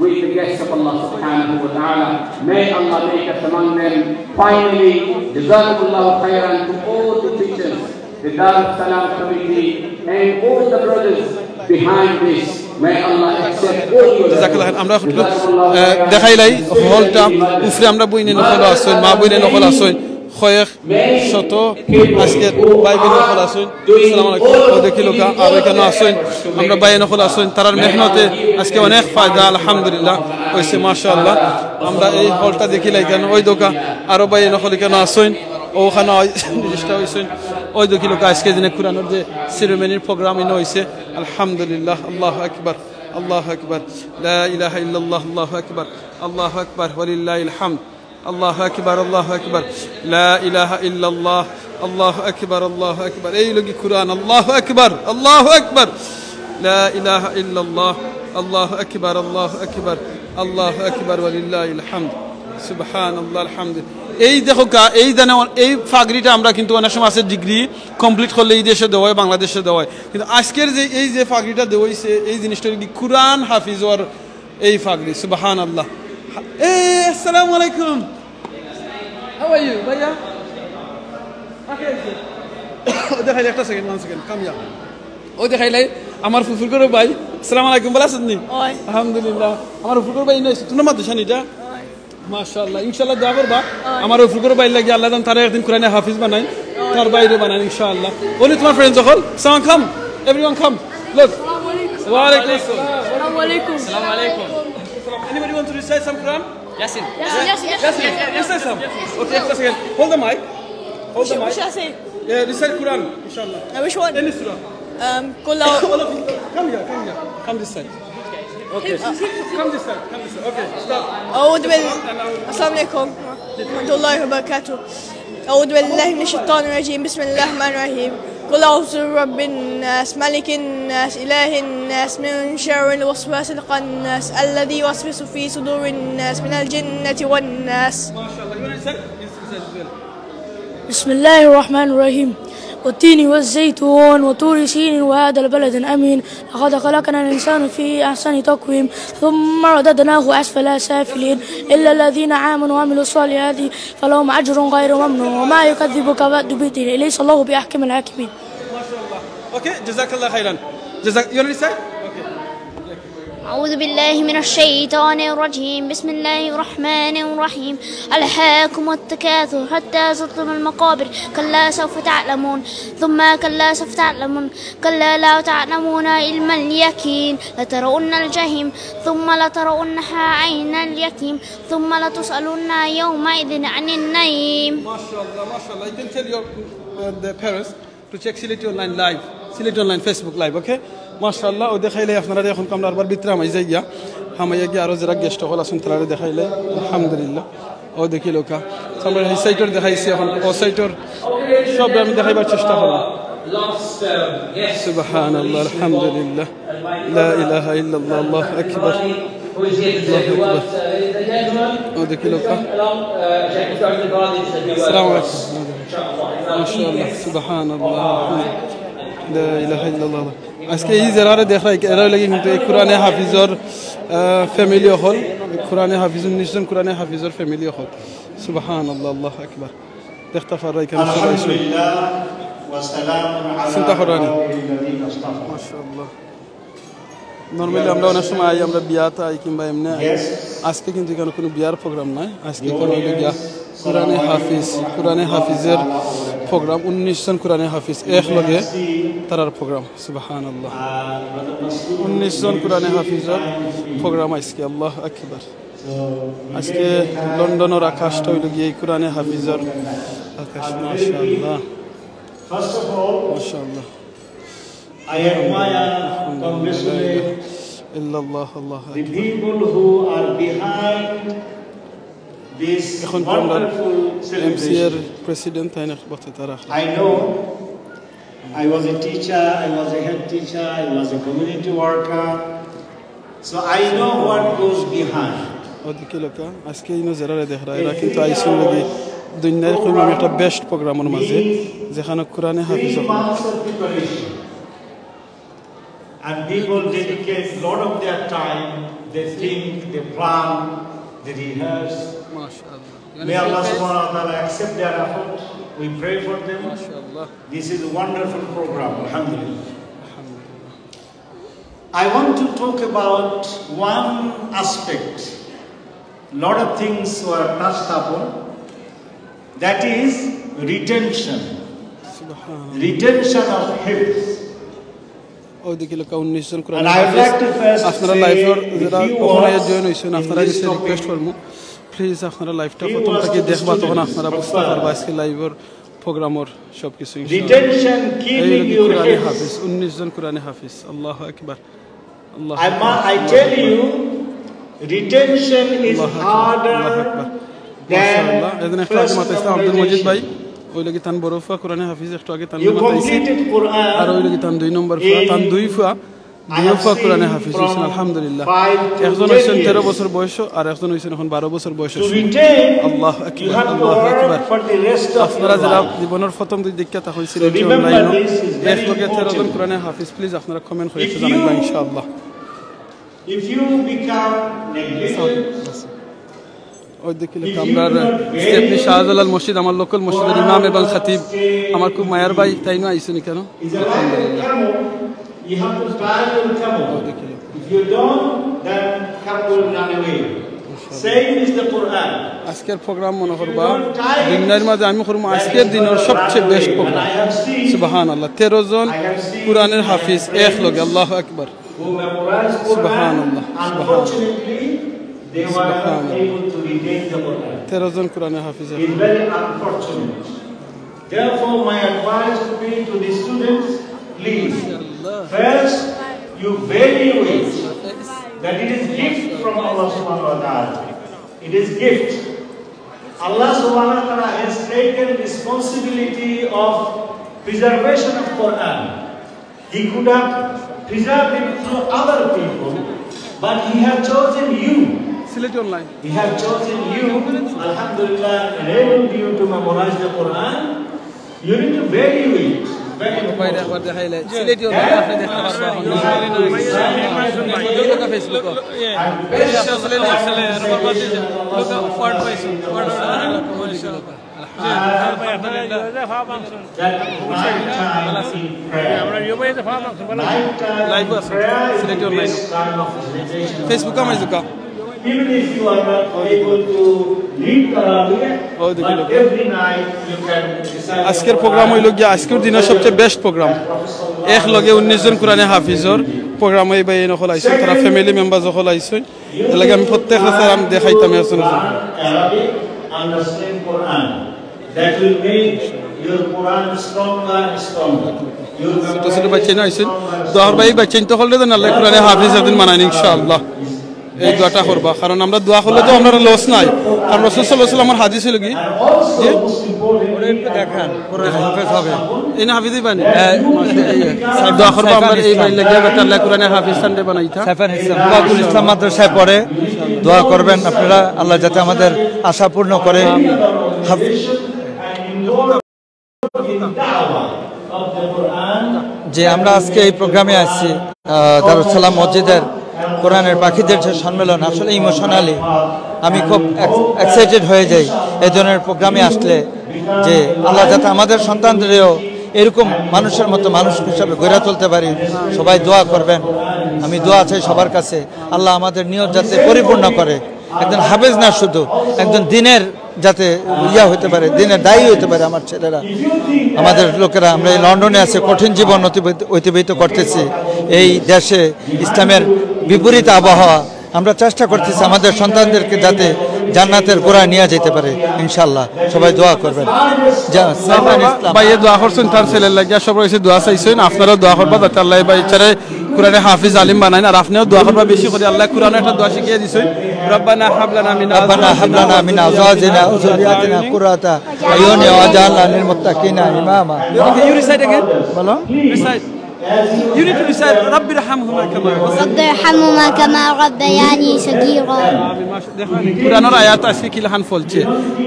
with the guests of Allah subhanahu wa ta'ala. May Allah make us among them. Finally, jazakumullahu khairan to all the teachers, the Dar al-Salam committee, and all the brothers behind this. May Allah accept all your জাযাকাল্লাহ। আমরা দেখাইলাই হলটা উফরে আমরা বইনে নকল আসেন, মা বইনে নকল আসেন, কয়েক শত আজকে ভাই বোন নকল আসেন। আসসালামু আলাইকুম। ও দেখি লোকা আর এখানে আসেন আমরা ভাই নকল আসেন, তারার মেহনতে আজকে অনেক ফায়দা আলহামদুলিল্লাহ হয়েছে মাশাআল্লাহ। আমরা এই হলটা দেখিলাই কেন ওই দোকা আরো ভাই নকল এখানে আসেন, ওখানে জিনিসটা হয়েছেন ওই দেখি লোক আজকে দিনে কোরআনের যে সেরেমনির প্রোগ্রাম ইনো হয়েছে আলহামদুলিল্লাহ। আল্লাহু আকবার, আল্লাহু আকবার, লা ইলাহা ইল্লাল্লাহ, আল্লাহু আকবার, আল্লাহু আকবার, ওয়ালিল্লাহিল হামদ। আল্লাহু আকবার, আল্লাহু আকবার, লা ইলাহা ইল্লাল্লাহ, আল্লাহু আকবার, আল্লাহু আকবার। এই লোকি কোরআন। আল্লাহু আকবার, আল্লাহু আকবার, লা ইলাহা ইল্লাল্লাহ, আল্লাহু আকবার, আল্লাহু আকবার, আল্লাহু আকবার, ওয়ালিল্লাহিল হামদ। সুবহানাল্লাহ, আলহামদুলিল্লাহ। এই দেখো এই জানে এই ফাগরিটা আমরা কিন্তু অনেক সময় আছে ডিগ্রি কমপ্লিট করলে এই দেশে দেওয়া হয়, বাংলাদেশে দেওয়া হয়, কিন্তু আজকের যে এই যে ফাগরিটা দেওয়া হয়েছে এই জিনিসটা কি কোরআন হাফিজর এই ফাগরি। সুবহানাল্লাহ। আসসালামু আলাইকুম। হাউ আর ইউ ভাইয়া? ওকে দেখাইলে একটা সেকেন্ড, 1 সেকেন্ড কামিয়া। ও দেখাইলে আমার ফুফুর ভাই আসসালামু আলাইকুম ভালো আছেন নি আলহামদুলিল্লাহ আমার ফুফুর ভাই নইছে তুমি মাদ্রাসা নিটা মাশাআল্লাহ ইনশাআল্লাহ দোয়া করবা আমার ফুফুর ভাই লাগি আল্লাহ জান তারা একদিন কোরআনে হাফেজ বানায় তার বাইরে বানায় ইনশাআল্লাহ বলি তোমার ফ্রেন্ডস সকল সালাম কাম এভরিওয়ান কাম লুক ওয়া আলাইকুম আসসালাম Assalamu alaikum. Assalamu alaikum. Anybody want to recite some Quran? Yasin. Recite some. Okay, just again. Hold the mic. Hold the mic. What should I say? Yeah, recite Quran, inshallah. Which one? Any surah. Qul Come here. Come this side. Okay. Come this side. Okay, stop. Assalamu alaikum wa rahmatullahi wa barakatuh. أعوذ بالله من الشيطان الرجيم بسم الله الرحمن الرحيم قل أعوذ برب الناس ملك الناس إله الناس من شر الوسواس الخناس الذي يوسوس في صدور الناس من الجنة والناس. بسم الله الرحمن الرحيم والتين والزيتون وطور سين وهذا البلد الأمين لقد خلقنا الإنسان في أحسن تقويم ثم رددناه أسفل سافلين إلا الذين آمنوا وعملوا الصالحات فلهم أجر غير ممنون وما يكذبك بعد بدين أليس الله بأحكم الحاكمين. ما شاء الله. Okay, جزاك الله خيرا. You want to say? أعوذ بالله من الشيطان الرجيم بسم الله الرحمن الرحيم ألهاكم التكاثر حتى زرتم المقابر كلا سوف تعلمون ثم كلا سوف تعلمون كلا لا تعلمون علم اليقين لترون الجحيم ثم لترونها عين اليقين ثم لتسألن يومئذ عن النعيم. ما شاء الله. You can tell your the parents to check Sileti Online live, Sileti Online Facebook live, okay? মাশাআল্লাহ ও দেখাইলে আপনারা এখন আমরা আরবার ভিতরে আমি যাই গিয়া হামাইয়া গিয়া আরো যারা গেস্ট হল আসুন তারা দেখাইলে আলহামদুলিল্লাহ ও দেখি লোকা আমরা এই সাইটর দেখাইছি এখন ও সাইটর সব আমি দেখাইবার চেষ্টা করব সুবহানাল্লাহ আলহামদুলিল্লাহ লা ইলাহা ইল্লাল্লাহ আল্লাহু আকবার ও দেখি লোকা আসসালামু আলাইকুম মাশাআল্লাহ সুবহানাল্লাহ লা ইলাহা ইল্লাল্লাহ আজকে এই যারা দেখাই এরা লাগি কিন্তু এই কোরআনে হাফিজর ফ্যামিলি হল কোরআনে হাফিজুন নিজন কোরআনে হাফিজর ফ্যামিলি হল সুবহানাল্লাহ আল্লাহু আকবার দেখতে পারা এখানে আলহামদুলিল্লাহ ওয়া সালামুন আলা মাশাআল্লাহ নরমালি আমরা অনেক সময় আমরা বিয়াতে আই কিংবা এমনি আজকে কিন্তু এখানে কোনো বিয়ার প্রোগ্রাম নাই আজকে কোনো গিয়া কোরআনে হাফিজের প্রোগ্রাম 19 জন কোরআনে হাফিজ একলগে তারার প্রোগ্রাম সুবহানাল্লাহ 19 জন কোরআনে হাফিজের প্রোগ্রাম আজকে আল্লাহু আকবার আজকে লন্ডনের আকাশটা হইল গিয়ে কোরআনে হাফিজের আকাশ মাশাআল্লাহ মাশাআল্লাহ I admire, congratulate the people who are behind this wonderful celebration. I know I was a teacher, I was a head teacher, I was a community worker, so I know what goes behind. আজকে ইনো যারা দেখা এরা কিন্তু আইসিন লাগি দুনিয়ার কোন একটা best প্রোগ্রামের মাঝে যেখানে কোরআনে হাফিজ and people dedicate a lot of their time, they think, they plan, they rehearse. May Allah subhanahu wa ta'ala accept their effort. We pray for them. This is a wonderful program, alhamdulillah. I want to talk about one aspect. A lot of things were touched upon. That is retention. Retention of hifz. ওইদিকে লোক 19 জন কোরআন আপনারা লাইভের যারা ওখানে join হইছেন আপনারা কাছে request করব প্লিজ আপনারা লাইভটা প্রথম থেকে দেখবা তখন আপনারা বুঝতে পারবা আজকে লাইভের প্রোগ্রামের সবকিছু রিটেনশন কিপিং ইউর হাফিজ 19 জন কোরআনে হাফিজ আল্লাহু আকবার আল্লাহ I tell you retention is harder than এদিন একটা আগে মাতাইছে আব্দুল মজিদ ভাই ওই লাগি তান বরফা কোরআনে হাফিজ একটু আগে তান মাতাইছে আর ওই লাগি তান 2 নম্বর ফুয়া তান 2 ফুয়া কোরআনে হাফিজ হইছেন আলহামদুলিল্লাহ একজন হইছেন 13 বছর বয়স আর একজন হইছেন এখন 12 বছর বয়স আল্লাহু আকবার আল্লাহু আকবার আপনারা যারা জীবনের প্রথম দুই দীক্ষা তা হইছিল অনলাইন এক লগে 13 জন কোরআনে হাফিজ প্লিজ আপনারা কমেন্ট করে জানাবেন ইনশাআল্লাহ if you become negligent ওই দেখিলে আমরার স্টেপনি শাহজালাল মসজিদ আমার লোকাল মসজিদের ইমাম এবং খতিব আমার খুব মায়ার ভাই তাই না আইছেন কেন আলহামদুলিল্লাহ you have to climb your camel. If you don't, then camel will run away. Same is the Quran. আজকের প্রোগ্রাম মনে করবা দিনের মাঝে আমি করব আজকের দিনের সবচেয়ে বেস্ট প্রোগ্রাম সুবহানাল্লাহ 13 জন কোরআনের হাফিজ এক লগে আল্লাহু আকবার সুবহানাল্লাহ Unfortunately, they were not able to retain the Quran. 13 জন কোরআনের হাফিজ It's very unfortunate. Therefore, my advice would be to the students, please, first, you value it, that it is gift from Allah subhanahu wa ta'ala. It is gift. Allah subhanahu wa ta'ala has taken responsibility of preservation of Quran. He could have preserved it through other people, but He has chosen you. Sileti online. He has chosen you, alhamdulillah, enabled you to memorize the Quran. You need to value it. Sylheti online আপনি দেখতে পারবেন Facebook Facebook আমাজুকা Even if you are not able to read Taraweeh, but every night you can decide. আজকের programme হইল গিয়া আজকের দিনের সবচেয়ে বেস্ট প্রোগ্রাম এক লগে 19 জন কোরআনে হাফিজর প্রোগ্রাম হই বাই নখল আইছে তারা ফ্যামিলি মেম্বার যখল আইছে এর লাগে আমি প্রত্যেকটা সালাম দেখাইতাম এরজন Arabic, understand Quran. That will make your Quran stronger and stronger. ছোট ছোট বাচ্চা না আইছেন দোয়ার ভাই বাচ্চা তো হলে দেন আল্লাহ কোরআনে হাফিজ দিন মানান ইনশাআল্লাহ এই দোয়াটা করবা কারণ আমরা দোয়া করলে তো আমরা লস নাই কারণ রাসূল সাল্লাল্লাহু আলাইহি ওয়াসাল্লামের হাদিস হলো কি যে ওরে দেখান কোরআন হাফেজ হবে ইনা হাফিজই বানি দোয়া করবা আমরা এই ভাই লাগে আল্লাহ কোরআনে হাফিজ সানদে বানাইতা সাইফান ইসলাম ইসলাম মাদ্রাসায় পড়ে দোয়া করবেন আপনারা আল্লাহ যাতে আমাদের আশা পূর্ণ করে যে আমরা আজকে এই প্রোগ্রামে আসছি দারুস সালাম মসজিদের কোরআনের পাখিদের যে সম্মেলন আসলে ইমোশনালি আমি খুব এক্সাইটেড হয়ে যাই এই ধরনের প্রোগ্রামে আসলে যে আল্লাহ যাতে আমাদের সন্তানদেরও এরকম মানুষের মতো মানুষ হিসাবে গড়ে তুলতে পারি সবাই দোয়া করবেন আমি দোয়া চাই সবার কাছে আল্লাহ আমাদের নিয়ত যাতে পরিপূর্ণ করে একজন হাফেজ না শুধু একজন দিনের যাতে ইয়া হতে পারে দিনের দায়ী হতে পারে আমার ছেলেরা আমাদের লোকেরা আমরা এই লন্ডনে আছে কঠিন জীবন অতিবাহিত করতেছি এই দেশে ইসলামের বিপরীত আবহাওয়া আমরা চেষ্টা করতেছি আমাদের সন্তানদেরকে যাতে জান্নাতের গোড়া নিয়ে যেতে পারে ইনশাআল্লাহ সবাই দোয়া করবেন ভাই দোয়া করছেন তার ছেলের লাগিয়া সবাই এসে দোয়া চাইছেন আপনারাও দোয়া করবা যাতে আল্লাহ ভাই ইচ্ছারে কোরআনে হাফিজ আলিম বানাইন আর আপনিও দোয়া করবা বেশি করে আল্লাহ কোরআনে একটা দোয়া শিখিয়ে দিছেন রব্বানা হাবলানা মিন আজওয়াজিনা ওয়া যুররিয়াতিনা কুররাতা আয়ুনি ওয়াজআলনা লিল মুত্তাকিনা ইমামা ইউ রিসাইট अगेन বলো recite You need to recite رب ارحمهما كما ربياني كما ربياني صغيرا কোরআনের আয়াত আছে কি লেখান ফলছে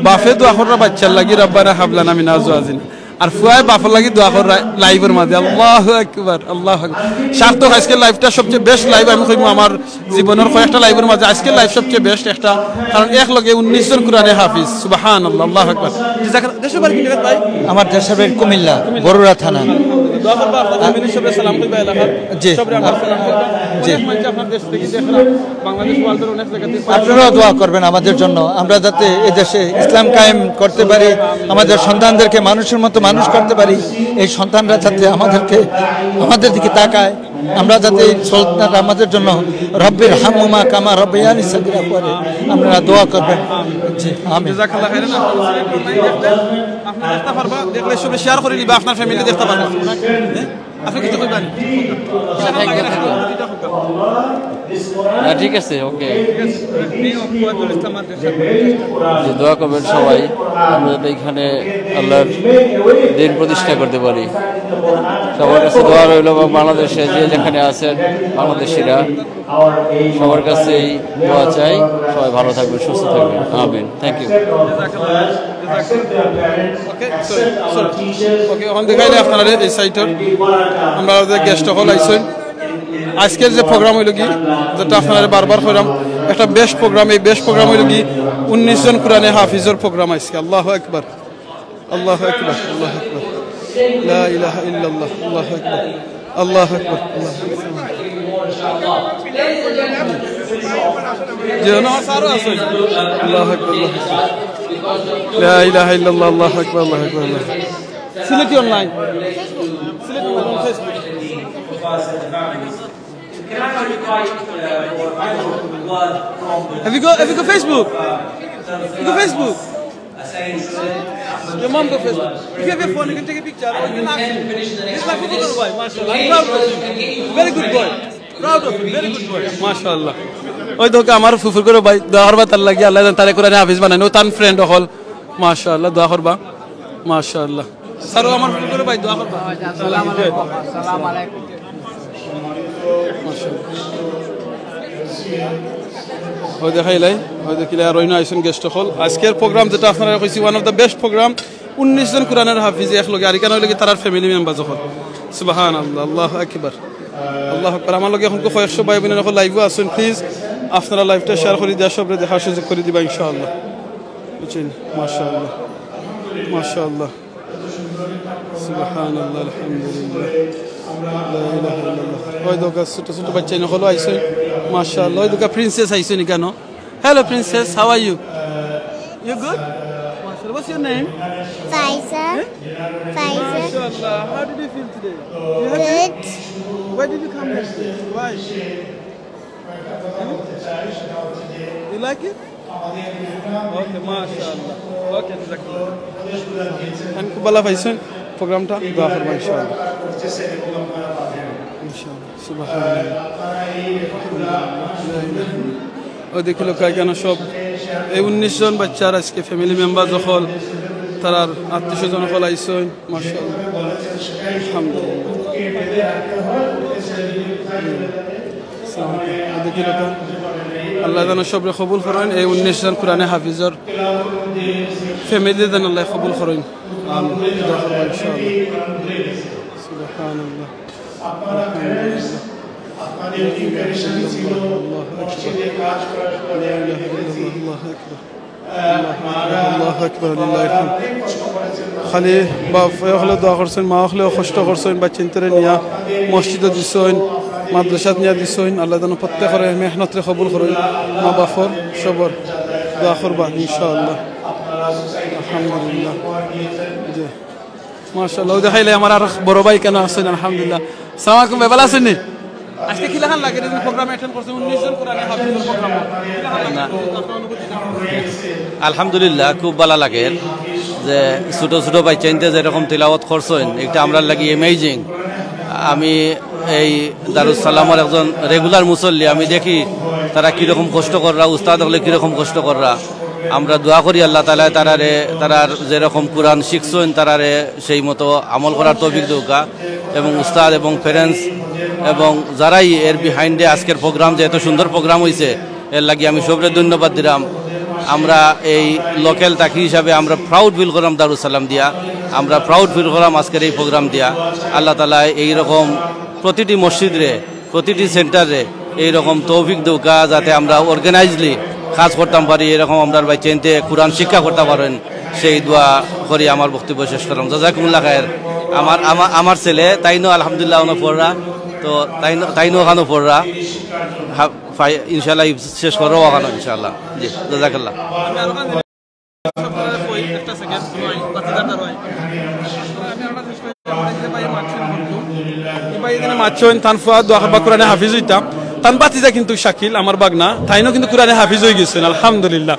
বাফে দোয়া কররা বাচ্চার লাগি রব্বানা হাবলানা মিন আজওয়াজিনা আর ফুয়ায় বাফের লাগি দোয়া কর লাইভের মাঝে আল্লাহু আকবার আল্লাহু আকবার সার্থক আজকের লাইভটা সবচেয়ে বেস্ট লাইভ আমি কইবো আমার জীবনের কয়েকটা লাইভের মাঝে আজকের লাইভ সবচেয়ে বেস্ট একটা কারণ এক লগে 19 জন কোরআনে হাফিজ সুবহানাল্লাহ আল্লাহু আকবার দেশের বাড়ি কি ভাই আমার দেশের বাড়ি কুমিল্লা বরুড়া থানা দোয়া করবা আপনাদের মিলি সবে সালাম কইবা এলাকার জি সবে আমার সালাম করবা জি আপনার দেশ থেকে দেখরা বাংলাদেশ ওয়ার্ল্ডের অনেক জায়গাতে আপনারাও দোয়া করবেন আমাদের জন্য আমরা যাতে এই দেশে ইসলাম কায়েম করতে পারি আমাদের সন্তানদেরকে মানুষের মতো মানুষ করতে পারি এই সন্তানরা যাতে আমাদের দিকে তাকায় আমরা যাতে সন্তানরা আমাদের জন্য রব্বির হামুমা কামা রব্বিয়ানি সগীরা করে আপনারা দোয়া করবেন জি আমিন জাযাকাল্লাহ খাইরান আপনারা দেখতে পারবা দেখলে সবে শেয়ার করে নিবা আপনার ফ্যামিলি দেখতে পারবা আপনি কিছু কইবেন ঠিক আছে ওকে যে দোয়া করবেন সবাই আমরা যাতে এখানে আল্লাহর দিন প্রতিষ্ঠা করতে পারি সবার কাছে দোয়া রইল বাংলাদেশে যে যেখানে আছেন বাংলাদেশিরা সবার কাছেই দোয়া চাই সবাই ভালো থাকবেন সুস্থ থাকবেন আমিন থ্যাংক ইউ ওকে এখন দেখাইলে আপনারা এই সাইটর আমরা গেস্ট হল আইছেন আজকের যে প্রোগ্রাম হইল কি যেটা আপনারা বারবার কইরাম একটা বেস্ট প্রোগ্রাম এই বেস্ট প্রোগ্রাম হইল কি 19 জন কোরআনে হাফিজের প্রোগ্রাম আজকে আল্লাহু আকবার আল্লাহু আকবার আল্লাহু আকবার লা ইলাহা ইল্লাল্লাহ আল্লাহু আকবার আল্লাহু আকবার جانا سارو اسوي الله اكبر الله لا اله الا الله الله اكبر الله اكبر الله سيلتي اونلاين سيلتي اون فيسبوك Have you got Facebook? You got Facebook? Your mom got Facebook. If you have your phone, you can take a picture. You can ask him. This is my photographer boy, mashallah. I'm proud of you. Very good boy. Proud of you. Very good boy. Mashallah. ওই দোকা আমার ফুফুর করে ভাই দোয়া করবা তার লাগি আল্লাহ জান তারে কোরআনে হাফেজ বানায় নো তান ফ্রেন্ড হল মাশাআল্লাহ দোয়া করবা মাশাআল্লাহ সারো আমার ফুফুর করে ভাই দোয়া করবা আসসালামু আলাইকুম আসসালামু আলাইকুম মাশাআল্লাহ ওই দেখাইলাই ওই দেখিলে আর রইনা আইসন গেস্ট হল আজকের প্রোগ্রাম যেটা আপনারা কইছি one of the best program 19 জন কোরআনের হাফেজ একলগে আর কেন হইলে তার ফ্যামিলি মেম্বার যখন সুবহানাল্লাহ আল্লাহু আকবার আল্লাহু আকবার আমার লগে এখন কয়েকশো ভাই বোনের এখন লাইভও আছেন প্লিজ আপনারা লাইভটা শেয়ার করে দিয়া সবরে দেখার সুযোগ করে দিবা ইনশাআল্লাহ বুঝছেন মাশাআল্লাহ মাশাআল্লাহ সুবহানাল্লাহ আলহামদুলিল্লাহ লা ইলাহা ইল্লাল্লাহ ওই দোকা ছোট ছোট বাচ্চা এনে হলো আইছে মাশাআল্লাহ ওই দোকা প্রিন্সেস আইছে নি কেন hello princess how are you you good মাশাআল্লাহ what's your name Faiza Faiza Mashallah how did you feel today good why did you come here today why you like it okay mashallah okay jazakallah anku bala paisen program ta dua korba inshallah inshallah subhanallah o dekhilo kay kana sob এই 19 জন বাচ্চার আজকে family member যখন তারার আত্মীয় জন হল আইসন মাশাআল্লাহ আলহামদুলিল্লাহ দেখিলো তো আল্লাহ যেন সবরে কবুল করেন এই 19 জন কোরআনে হাফিজর ফ্যামিলি যেন আল্লাহ কবুল করেন আমিন দোয়া করব ইনশাআল্লাহ সুবহানাল্লাহ আপনাদের প্রিপারেশন ছিল মসজিদে কাজ করার পরে আল্লাহু আকবার আল্লাহু আকবার লিল্লাহিল হামদ খালি বাপ হলো দোয়া করছেন মা হলো কষ্ট করছেন বা চিন্তারে নিয়া মসজিদে দিছেন মাদ্রাসাত নিয়া দিছেন আল্লাহ যেন প্রত্যেকের মেহনতরে কবুল করেন মা বাপর সবর দোয়া করবা ইনশাআল্লাহ আলহামদুলিল্লাহ জি মাশাআল্লাহ দেখাইলে আমার আর বড় ভাই কেন আছেন আলহামদুলিল্লাহ আসসালামু আলাইকুম ভাই ভালো আছেন নি আজকে কি লাগান লাগে এই প্রোগ্রামে অ্যাটেন্ড করছেন 19 জন কোরআনে হাফেজের প্রোগ্রাম আলহামদুলিল্লাহ খুব ভালো লাগে যে ছোট ছোট বাচ্চাইনতে যেরকম তিলাওয়াত করছেন এটা আমরা লাগি অ্যামেজিং আমি এই দারুস সালামের একজন রেগুলার মুসল্লি আমি দেখি তারা কীরকম কষ্ট কররা উস্তাদ হলে কীরকম কষ্ট কররা আমরা দোয়া করি আল্লাহ তাআলা তারার যেরকম কোরআন শিখছেন তারারে সেই মতো আমল করার তৌফিক দৌকা এবং উস্তাদ এবং প্যারেন্টস এবং যারাই এর বিহাইন্ডে আজকের প্রোগ্রাম যে এত সুন্দর প্রোগ্রাম হয়েছে এর লাগি আমি সবরে ধন্যবাদ দিলাম আমরা এই লোকাল তাকি হিসাবে আমরা প্রাউড ফিল করলাম দারুস সালাম দিয়া আমরা প্রাউড ফিল করলাম আজকের এই প্রোগ্রাম দিয়া আল্লাহ তাআলা এইরকম প্রতিটি মসজিদে প্রতিটি সেন্টারে এইরকম তৌফিক দৌকা যাতে আমরা অর্গানাইজলি কাজ করতাম পারি এরকম আমরা বাচ্চাইনতে কোরআন শিক্ষা করতে পারেন সেই দোয়া করি আমার বক্তব্য শেষ করলাম জাযাকুমুল্লাহ খায়ের আমার ছেলে তাইনো আলহামদুলিল্লাহ ওনো পড়রা তো তাইনো ওখানে পড়রা ইনশাআল্লাহ শেষ করবো ওখানে ইনশাআল্লাহ জি জাযাকাল্লাহ মাচ্ছেন তান ফুয়াদ দোয়া করবা কোরআনে হাফিজ হইতাম তান বাতিজা কিন্তু শাকিল আমার বাগনা তাইনো কিন্তু কোরআনে হাফিজ হয়ে গেছেন আলহামদুলিল্লাহ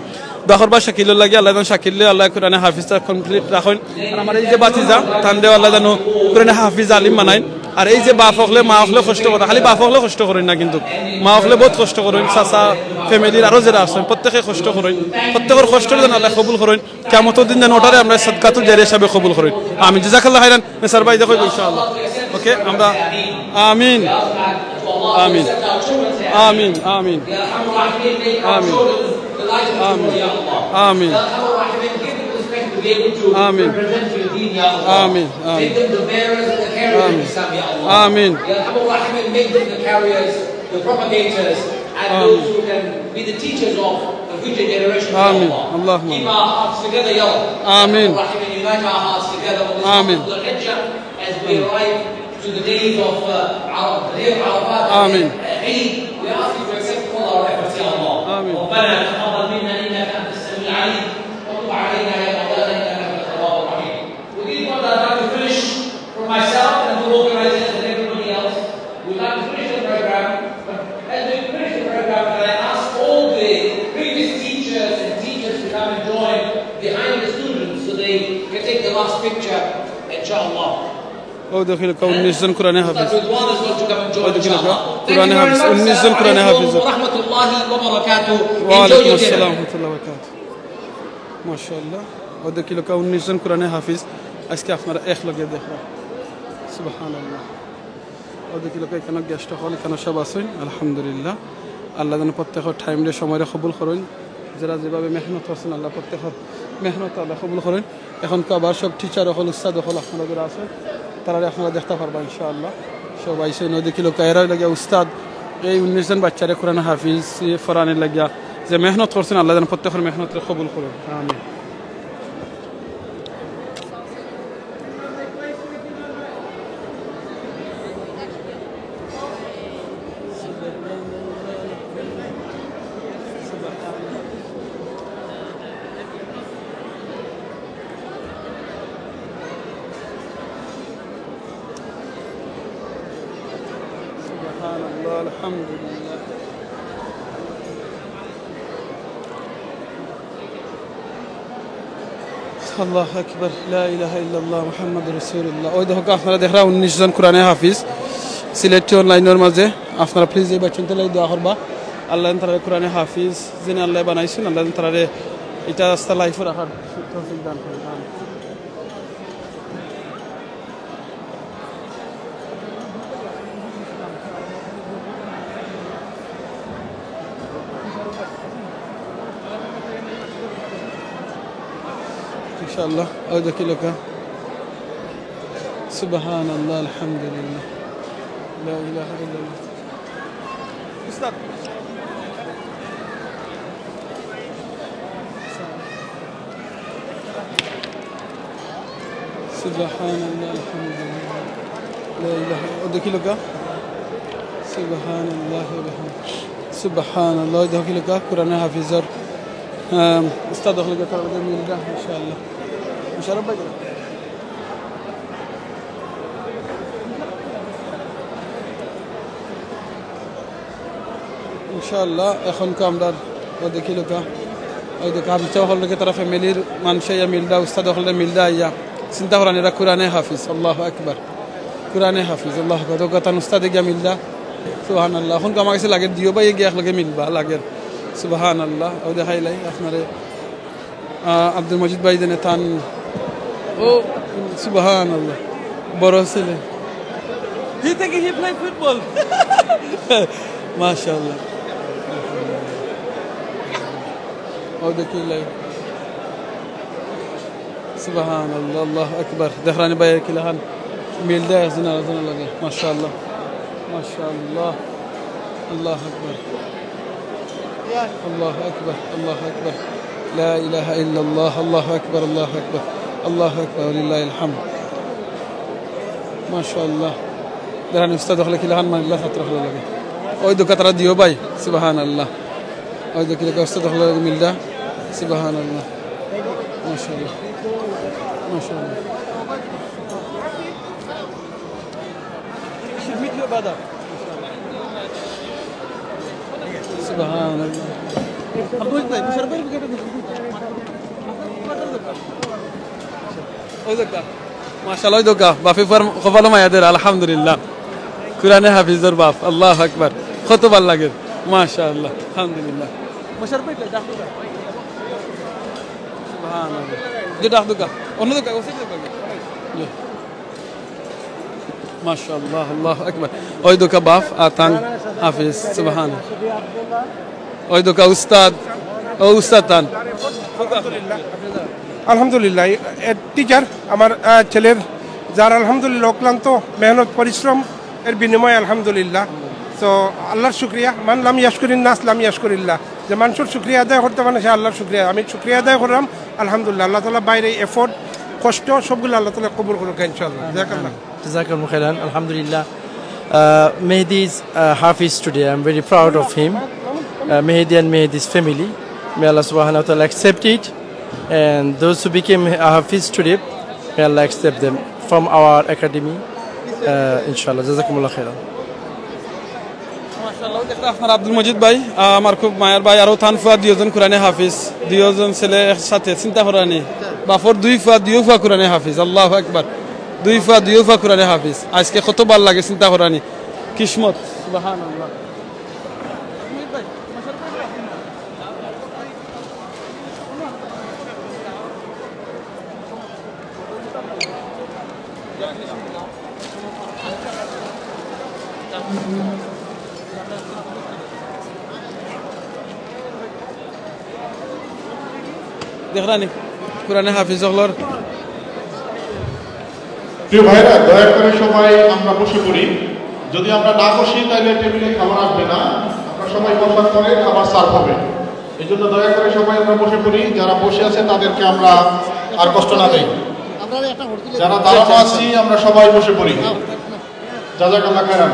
দোয়া করবা শাকিলের লাগে আল্লাহ যেন শাকিলে আল্লাহ কোরআনে হাফিজটা কমপ্লিট রাখেন আর আমার এই যে বাতিজা তান দেও আল্লাহ যেন কোরআনে হাফিজ আলিম বানায় আর এই যে বাপ হকলে মা হকলে কষ্ট করে খালি বাপ হকলে কষ্ট করেন না কিন্তু মা হকলে বহুত কষ্ট করেন চাচা ফ্যামিলির আরো যারা আছেন প্রত্যেকে কষ্ট করেন প্রত্যেকের কষ্ট যেন আল্লাহ কবুল করেন কিয়ামতের দিন যেন ওটারে আমরা সাদকাতুল জারিয়া হিসাবে কবুল করেন আমিন জাযাকাল্লাহ খাইরান মেসার ভাই দেখো ইনশাআল্লাহ ওকে আমরা আমিন আমিন আমিন আমিন আমিন আমিন আমিন আমিন আমিন আমিন আল্লাহুম্মা আমিন আমিন to the days of the day of Arafat. Amen. Eid. We ask you to accept all our efforts, Ya Allah. Amen. ربنا تقبل منا إنك أنت السميع العليم وتب علينا يا مولانا إنك أنت التواب الرحيم. With these words, I'd like to finish for myself and the organizers and everybody else. We'd like to finish the program, but as we finish the program, can I ask all the previous teachers and teachers to come and join behind the students so they can take the last picture, inshallah. ও দেখিল 19 জন কোরআনে হাফেজ Ridwan is going to come and join, inshallah. কোরআনে হাফেজ 19 জন কোরআনে হাফেজ wa rahmatullahi wa barakatuh. ওয়া Enjoy আলাইকুম your dinner. আসসালাম ওয়া রাহমাতুল্লাহি ওয়া বারাকাতুহু মাশাআল্লাহ ও দেখিল 19 জন কোরআনে হাফেজ আজকে আপনারা একলগে দেখরা সুবহানাল্লাহ ও দেখিল এখানে গেস্ট হল এখানে সব আছেন আলহামদুলিল্লাহ আল্লাহ যেন প্রত্যেকের টাইমে সময় কবুল করেন যারা যেভাবে মেহনত করছেন আল্লাহ প্রত্যেকের মেহনত আল্লাহ কবুল করেন এখন তো আবার সব টিচার হল উস্তাদ হল আপনারা যারা আছেন তারা আপনারা দেখতে পারবেন ইনশাআল্লাহ সবাই সেই নদী কিলো কায়রা লাগে উস্তাদ এই 19 জন বাচ্চারে কোরআন হাফিজ ফরানের লাগিয়া যে মেহনত করছেন আল্লাহ যেন প্রত্যেকের মেহনতকে কবুল করেন আমিন الحمد لله الله أكبر لا إله إلا الله محمد رسول الله ওই দেখো আপনারা দেখরা 19 জন কোরআনে হাফেজ সিলেক্ট অনলাইনের মাঝে আপনারা প্লিজ এই বাচ্চাদের লাগি দোয়া করবা আল্লাহ তাআলা কোরআনে হাফেজ যিনি আল্লাহ বানাইছেন আল্লাহ তাআলা এটা রাস্তা লাইফে রাখার তৌফিক দান করুন إن شاء الله أودك لك سبحان الله الحمد لله لا إله إلا الله أستاذ سبحان الله الحمد لله لا إله أودك لك سبحان الله وبحمده سبحان الله أودك لك قرآن حافظ أستاذ أخلق ترى جميل ده إن شاء الله مشرب بقى إن شاء الله أخون كام دار ودك لك ودك عم تشوف لك ترى فاميلير من شيء ميل ده أستاذ أخلق ميل ده يا سنتهران يرى قرآن حافظ الله أكبر قرآن حافظ الله أكبر دوك تان أستاذ جميل ده سبحان الله أخون كام أكسل لقيت ديو بقى يجي أخلق ميل بقى لقيت سبحان الله أو ده هاي لي أخنره عبد المجيد بايدن تان أو سبحان الله بروسله he think he play football ما شاء الله أو ده كله سبحان الله الله أكبر دهراني بايك لهان ميل ده زنا لقي ما شاء الله ما شاء الله الله أكبر الله أكبر الله أكبر لا إله إلا الله الله أكبر الله أكبر الله أكبر ولله الحمد ما شاء الله ده أنا أستاذ لك لهان ما لا تطرح لك أودو كتر ديو باي سبحان الله أودو كده أستاذ لك من ده سبحان الله ما شاء الله ما شاء الله سبحان الله ما شاء الله دوكا بافي فرم خفالو ما يدير الحمد لله قرآن حافظ باف الله أكبر خطب الله غير ما شاء الله الحمد لله مشربك سبحان الله جدا دوكا أنو دوكا ما شاء الله الله أكبر أي دوكا باف آتان حافظ سبحان الله أي دوكا أستاذ أو أستاذان আলহামদুলিল্লাহ টিচার আমার ছেলের যার আলহামদুলিল্লাহ অক্লান্ত মেহনত পরিশ্রম এর বিনিময়ে আলহামদুলিল্লাহ তো আল্লাহর শুকরিয়া মান লাম ইয়াশকুরিন নাস লাম ইয়াশকুরিল্লাহ যে মানুষের শুকরিয়া আদায় করতে পারে সে আল্লাহর শুকরিয়া আমি শুকরিয়া আদায় করলাম আলহামদুলিল্লাহ আল্লাহ তাআলা বাইরে এফোর্ট কষ্ট সবগুলো আল্লাহ তাআলা কবুল করুক ইনশাআল্লাহ জাযাকাল্লাহ Jazakallahu khairan. Alhamdulillah. Mehdi is Hafiz today. I'm very proud of him. Mehdi and Mehdi's family. May Allah subhanahu wa ta'ala accept it. And those who became Hafiz today, may Allah accept them from our academy. Inshallah. Jazakumullah khairan. আপনার আব্দুল মজিদ ভাই আমার খুব মায়ের ভাই আরো থান ফুয়া দুইজন কোরআনে হাফিজ দুইজন ছেলে একসাথে চিন্তা করানি বাপর দুই ফুয়া কোরআনে হাফিজ আল্লাহু আকবার দুই ফুয়া কোরআনে হাফিজ আজকে কত ভালো লাগে চিন্তা করানি কিসমত সুবহানাল্লাহ দেখরানি কোরআনে হাফিজ হলর প্রিয় ভাইরা দয়া করে সবাই আমরা বসে পড়ি যদি আমরা না বসি তাহলে টেবিলে খাবার আসবে না আমরা সবাই বসার পরে খাবার সার্ভ হবে এইজন্য দয়া করে সবাই আমরা বসে পড়ি যারা বসে আছে তাদেরকে আমরা আর কষ্ট না দেই যারা দাঁড়ানো আছি আমরা সবাই বসে পড়ি জাযাকাল্লাহ খাইরান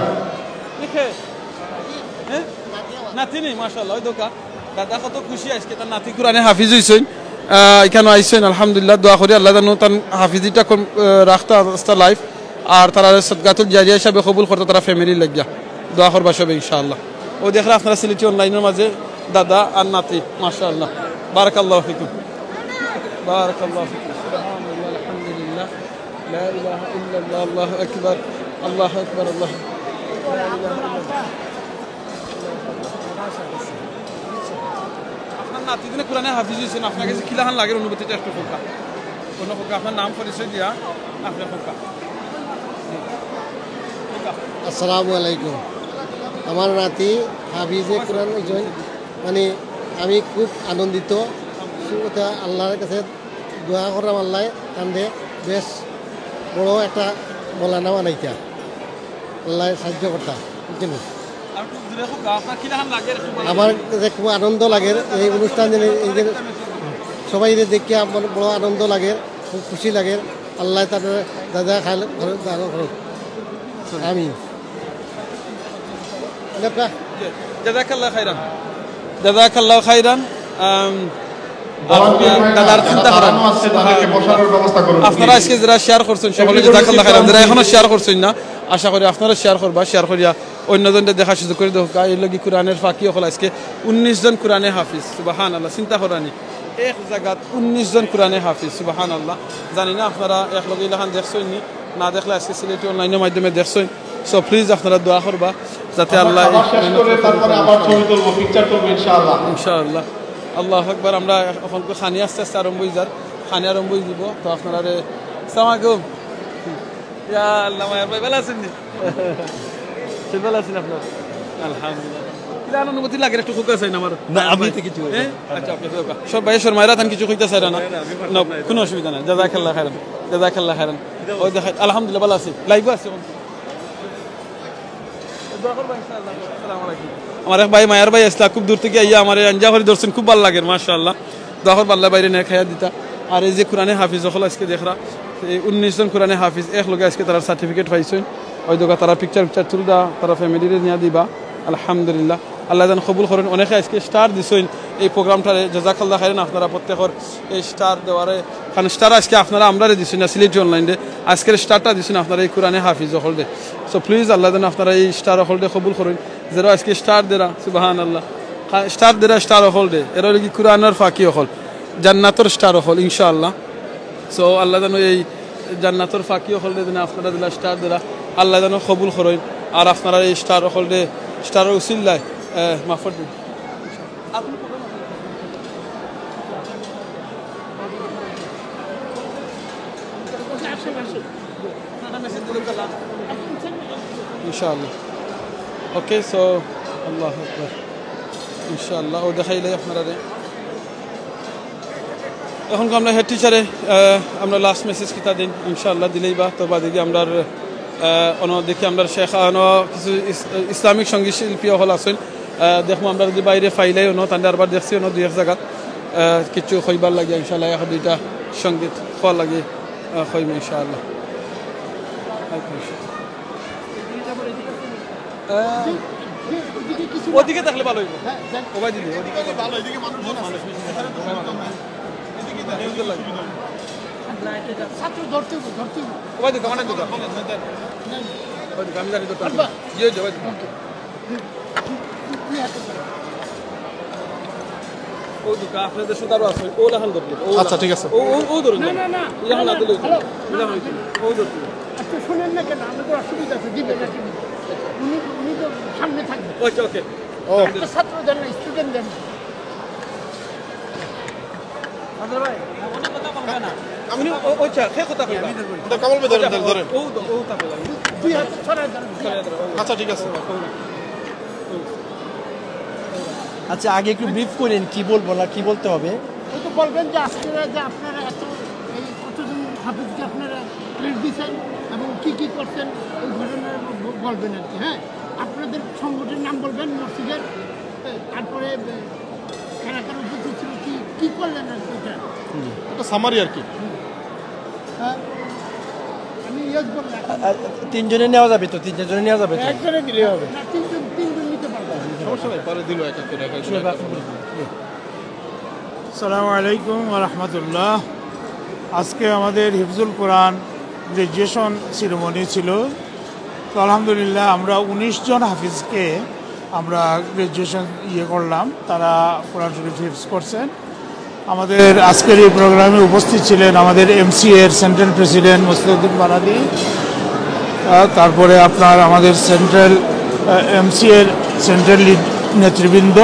নাতিনি মাশাআল্লাহ ওই দোকা দাদা কত খুশি আজকে তার নাতি কোরআনে হাফিজ হইছেন এখানে আইছেন আলহামদুলিল্লাহ দোয়া করি আল্লাহ যেন তার হাফিজিটা রাখতে আস্তা লাইফ আর তারা সদকাতুল জারিয়া হিসাবে কবুল করতে তারা ফ্যামিলি লাগিয়া দোয়া করবা সবে ইনশাআল্লাহ ও দেখলে আপনারা সিলেটি অনলাইনের মাঝে দাদা আর নাতি মাশাআল্লাহ বারাকাল্লাহু ফিকুম বারাকাল্লাহু ফিকুম সুবহানাল্লাহ আলহামদুলিল্লাহ লা ইলাহা ইল্লাল্লাহ আল্লাহু আকবার আল্লাহু আকবার আল্লাহ লা ইলাহা ইল্লাল্লাহ নাতিদিনে কোরআনে হাফিজ হয়েছেন আপনার কাছে কিলাহান লাগে অনুভূতিটা একটু ফোকা কোনো ফোকা আপনার নাম পরিচয় দিয়া আপনার ফোকা আসসালামু আলাইকুম আমার নাতি হাফিজে কোরআন একজন মানে আমি খুব আনন্দিত আল্লাহর কাছে দোয়া করলাম আল্লাহ কান্দে বেশ বড় একটা মৌলানা বানাইতা আল্লাহ সাহায্য করতা বুঝছেন আমার কাছে খুব আনন্দ লাগে এই অনুষ্ঠান সবাই দেখে আমার বড় আনন্দ লাগে খুব খুশি লাগে আল্লাহ তাদের দাদা খাইলে আমি জাযাকাল্লাহু খাইরান জাযাকাল্লাহু খাইরান দাদার চিন্তা করেন আপনারা আজকে যারা শেয়ার করছেন সকলে জাযাকাল্লাহু খাইরান যারা এখনো শেয়ার করছেন না আশা করি আপনারা শেয়ার করবা শেয়ার করিয়া অন্যজনদের দেখা সুযোগ করে দেখ এই লগি কোরআনের ফাঁকি হল আজকে 19 জন কোরআনে হাফিজ সুবহানাল্লাহ চিন্তা করানি এক জায়গাত 19 জন কোরআনে হাফিজ সুবহানাল্লাহ জানি না আপনারা এক লগে ইলাহান দেখছেন না দেখলে আজকে সিলেটি অনলাইনের মাধ্যমে দেখছেন সো প্লিজ আপনারা দোয়া করবা যাতে আল্লাহ তারপরে আবার ছবি তুলবো পিকচার তুলবো ইনশাআল্লাহ ইনশাআল্লাহ আল্লাহু আকবার আমরা এখন খানি আস্তে আস্তে আরম্ভ হই যার খানি আরম্ভ হই দিব তো আপনারা আসসালামু আলাইকুম ইয়া আল্লাহ মায়ের ভাই ভালো আছেন নি ভালো আছেন আপনারা আলহামদুলিল্লাহ কিলা অনুমতি লাগে একটু খুকা চাই না আমার না আমি তো কিছু আচ্ছা আপনি তো সব ভাই শর্মাইরা থান কিছু কইতা চাই না কোনো অসুবিধা নাই জাযাকাল্লাহু খাইরান জাযাকাল্লাহু খাইরান ও দেখ আলহামদুলিল্লাহ ভালো আছি লাইভ আছে আমার এক ভাই মায়ের ভাই আসলা খুব দূর থেকে আইয়া আমার আঞ্জাহরি দর্শন খুব ভালো লাগে মাশাআল্লাহ দোয়া কর আল্লাহ বাইরে নিয়ে খাইয়া দিতা আর এই যে কোরআনে হাফিজ হল আজকে দেখরা 19 জন কোরআনে হাফিজ এক লগে আজকে তারা সার্টিফিকেট পাইছেন ওই দোকা তারা পিকচার তুলদা তারা ফ্যামিলিরে নিয়ে দিবা আলহামদুলিল্লাহ আল্লাহ যেন কবুল করেন অনেকে আজকে স্টার দিছেন এই প্রোগ্রামটারে জাযাকাল্লাহু খাইরান আপনারা প্রত্যেকের এই স্টার দেওয়ারে কারণ স্টার আজকে আপনারা আমরারে দিছেন না সিলেটি অনলাইনে আজকের স্টারটা দিছেন আপনারা এই কোরআনে হাফিজ হল দে সো প্লিজ আল্লাহ যেন আপনারা এই স্টার হল দে কবুল করেন যারা আজকে স্টার দেরা সুবহানাল্লাহ স্টার দেরা স্টার হল দে এর কি কোরআনের ফাঁকি হল জান্নাতের স্টার হল ইনশাআল্লাহ সো আল্লাহ যেন এই জান্নাতের ফাঁকি হল দে যেন আপনারা দিলা স্টার দেরা আল্লাহ যেন কবুল করেন আর আপনারা এই স্টার হল দে স্টারের উসিলায় মাফর দিন ইনশাআল্লাহ ওকে সো আল্লাহু আকবার ইনশাআল্লাহ ও দেখাইলে আপনারা এখন আমরা হেড টিচারে আমরা লাস্ট মেসেজ কিতা দিন ইনশাআল্লাহ দিলেই বা তো বাদিকে আমরা দেখি আমরা শেখ কিছু ইসলামিক সঙ্গীত শিল্পী হল আছেন দেখবো আমরা যদি বাইরে ফাইলাই তাদের আবার দেখছি দুই এক জায়গাত কিছু খইবার লাগে ইনশাআল্লাহ এখন দুইটা সঙ্গীত খোয়া লাগে খইম ইনশাআল্লাহ ওদিকে থাকলে ভালো হইব ওবাই দিদি ওদিকে ভালো এদিকে মানুষ ছাত্র ধরতে ওবাই দিদি কামানে দিদি ওই আমি জানি তো ইয়ে যাবে ও দুকা আপনাদের সুতারও আছে ও লাহান ধরবে আচ্ছা ঠিক আছে ও ধরুন না না না লাহান না দিলে ও ধরবে আচ্ছা শুনেন না কেন আমাদের অসুবিধা আছে দিবে না উনি তো সামনে থাকবে ওকে ওকে একটা ছাত্র দেন না স্টুডেন্ট দেন আদর ভাই অনেক কথা বলবে না আমি ওই চা কে কথা কইবা তো কামাল ভাই ধরেন ধরেন ও তা বলা দুই হাত ছড়ায় দেন আচ্ছা ঠিক আছে আচ্ছা আগে একটু ব্রিফ করেন কি বলবো না কি বলতে হবে এই তো বলবেন যে আজকে যে আপনারা এত এই কতজন হাফিজকে আপনারা ট্রেড দিচ্ছেন এবং কি করছেন এই ঘটনা বলবেন আর কি হ্যাঁ আপনাদের সংগঠনের নাম বলবেন মসজিদের তারপরে কারা কারা উপস্থিত ছিল কি করলেন আর কি এটা সামারি আর কি আমি ইয়েস বললাম তিনজনে নেওয়া যাবে তো তিনজনে নেওয়া যাবে তো একজনে দিলে হবে না তিনজন নিতে পারবেন সমস্যা নাই পরে দিল এক এক করে আসসালামু আলাইকুম ওয়া রাহমাতুল্লাহ আজকে আমাদের হিফজুল কোরআন গ্রাজুয়েশন সেরেমনি ছিল তো আলহামদুলিল্লাহ আমরা 19 জন হাফিজকে আমরা গ্রাজুয়েশন করলাম তারা কোরআন শরীফ হিফজ করছেন আমাদের আজকের এই প্রোগ্রামে উপস্থিত ছিলেন আমাদের এমসিএ এর সেন্ট্রাল প্রেসিডেন্ট মুসলিউদ্দিন বারাদি তারপরে আপনার আমাদের সেন্ট্রাল এমসিএ এর সেন্ট্রাল নেতৃবৃন্দ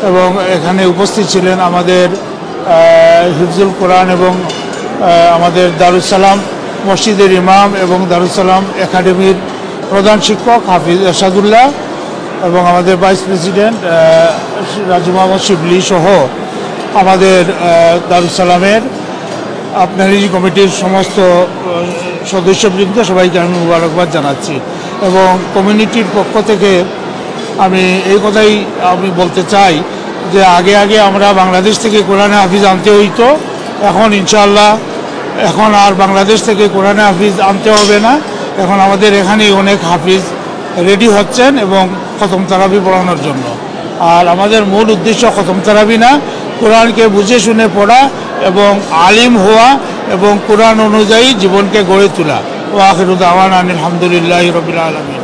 এবং এখানে উপস্থিত ছিলেন আমাদের হিফজুল কোরআন এবং আমাদের দারুস সালাম মসজিদের ইমাম এবং দারুস সালাম একাডেমির প্রধান শিক্ষক হাফিজ এরশাদুল্লাহ এবং আমাদের ভাইস প্রেসিডেন্ট রাজু মোহাম্মদ শিবলি সহ আমাদের দারুস সালামের আপনারই কমিটির সমস্ত সদস্যবৃন্দ সবাইকে আমি মুবারকবাদ জানাচ্ছি এবং কমিউনিটির পক্ষ থেকে আমি এই কথাই আমি বলতে চাই যে আগে আমরা বাংলাদেশ থেকে কোরআনে হাফিজ আনতে হইতো এখন ইনশাআল্লাহ এখন আর বাংলাদেশ থেকে কোরআনে হাফিজ আনতে হবে না এখন আমাদের এখানেই অনেক হাফিজ রেডি হচ্ছেন এবং খতম তারাবি পড়ানোর জন্য আর আমাদের মূল উদ্দেশ্য খতম তারাবি না কোরআনকে বুঝে শুনে পড়া এবং আলিম হওয়া এবং কোরআন অনুযায়ী জীবনকে গড়ে তোলা ও আখিরু দাওয়ানা আলহামদুলিল্লাহি রাব্বিল আলামিন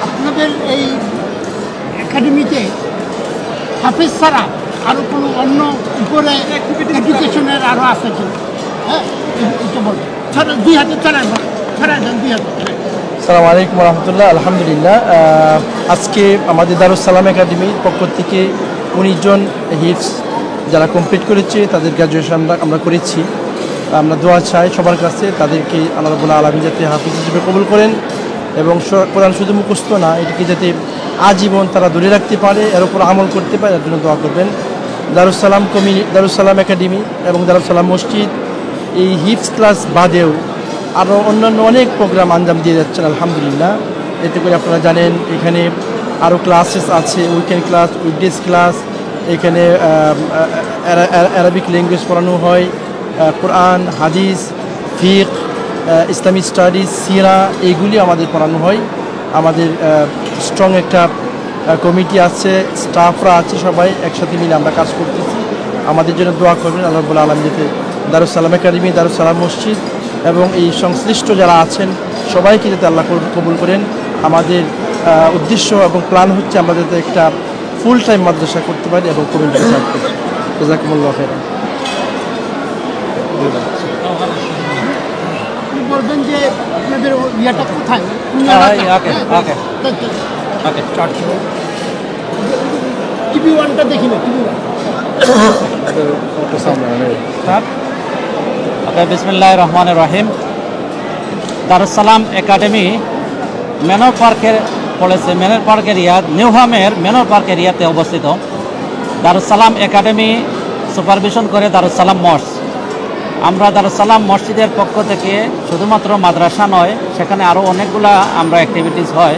আপনাদের এই একাডেমিতে হাফিজ ছাড়া আরো কোনো অন্য উপরে এডুকেশনের আরো আছে কি হ্যাঁ এটা বলুন ছাড়া দুই হাতে ছাড়াই দেন দুই হাতে আসসালামু আলাইকুম রহমতুল্লাহ আলহামদুলিল্লাহ আজকে আমাদের দারুস সালাম একাডেমির পক্ষ থেকে 19 জন হিফজ যারা কমপ্লিট করেছে তাদের গ্র্যাজুয়েশন আমরা করেছি আমরা দোয়া চাই সবার কাছে তাদেরকে আল্লাহ রাব্বুল আলামিন যাতে হাফিজ হিসেবে কবুল করেন এবং কোরআন শুধু মুখস্থ না এটিকে যাতে আজীবন তারা ধরে রাখতে পারে এর উপর আমল করতে পারে তার জন্য দোয়া করবেন দারুস সালাম একাডেমি এবং দারুস সালাম মসজিদ এই হিফজ ক্লাস বাদেও আরও অন্যান্য অনেক প্রোগ্রাম আঞ্জাম দিয়ে যাচ্ছেন আলহামদুলিল্লাহ এতে করে আপনারা জানেন এখানে আরও ক্লাসেস আছে উইকেন্ড ক্লাস উইকডেজ ক্লাস এখানে অ্যারাবিক ল্যাঙ্গুয়েজ পড়ানো হয় কোরআন হাদিস ফিক ইসলামিক স্টাডিজ সিরা এইগুলি আমাদের পড়ানো হয় আমাদের স্ট্রং একটা কমিটি আছে স্টাফরা আছে সবাই একসাথে মিলে আমরা কাজ করতেছি আমাদের জন্য দোয়া করবেন আল্লাহ রাব্বুল আলামিন যাতে দারুস সালাম একাডেমি দারুস সালাম মসজিদ এবং এই সংশ্লিষ্ট যারা আছেন সবাইকে যাতে আল্লাহ কবুল করেন আমাদের উদ্দেশ্য এবং প্ল্যান হচ্ছে আমরা যাতে একটা ফুল টাইম মাদ্রাসা করতে পারি এবং কমিউনিটি সার্ভ করতে পারি জাযাকুমুল্লাহ খাইরান বলবেন যে আপনাদের ইয়েটা কোথায় টিভি ওয়ানটা দেখি না টিভি ওয়ান বিসমিল্লাহির রহমানির রহিম দারুস সালাম একাডেমি ম্যানর পার্কের পড়েছে ম্যানর পার্ক এরিয়া নিউহামের ম্যানর পার্ক এরিয়াতে অবস্থিত দারুস সালাম একাডেমি সুপারভিশন করে দারুস সালাম মসজিদ আমরা দারুস সালাম মসজিদের পক্ষ থেকে শুধুমাত্র মাদ্রাসা নয় সেখানে আরও অনেকগুলা আমরা অ্যাক্টিভিটিস হয়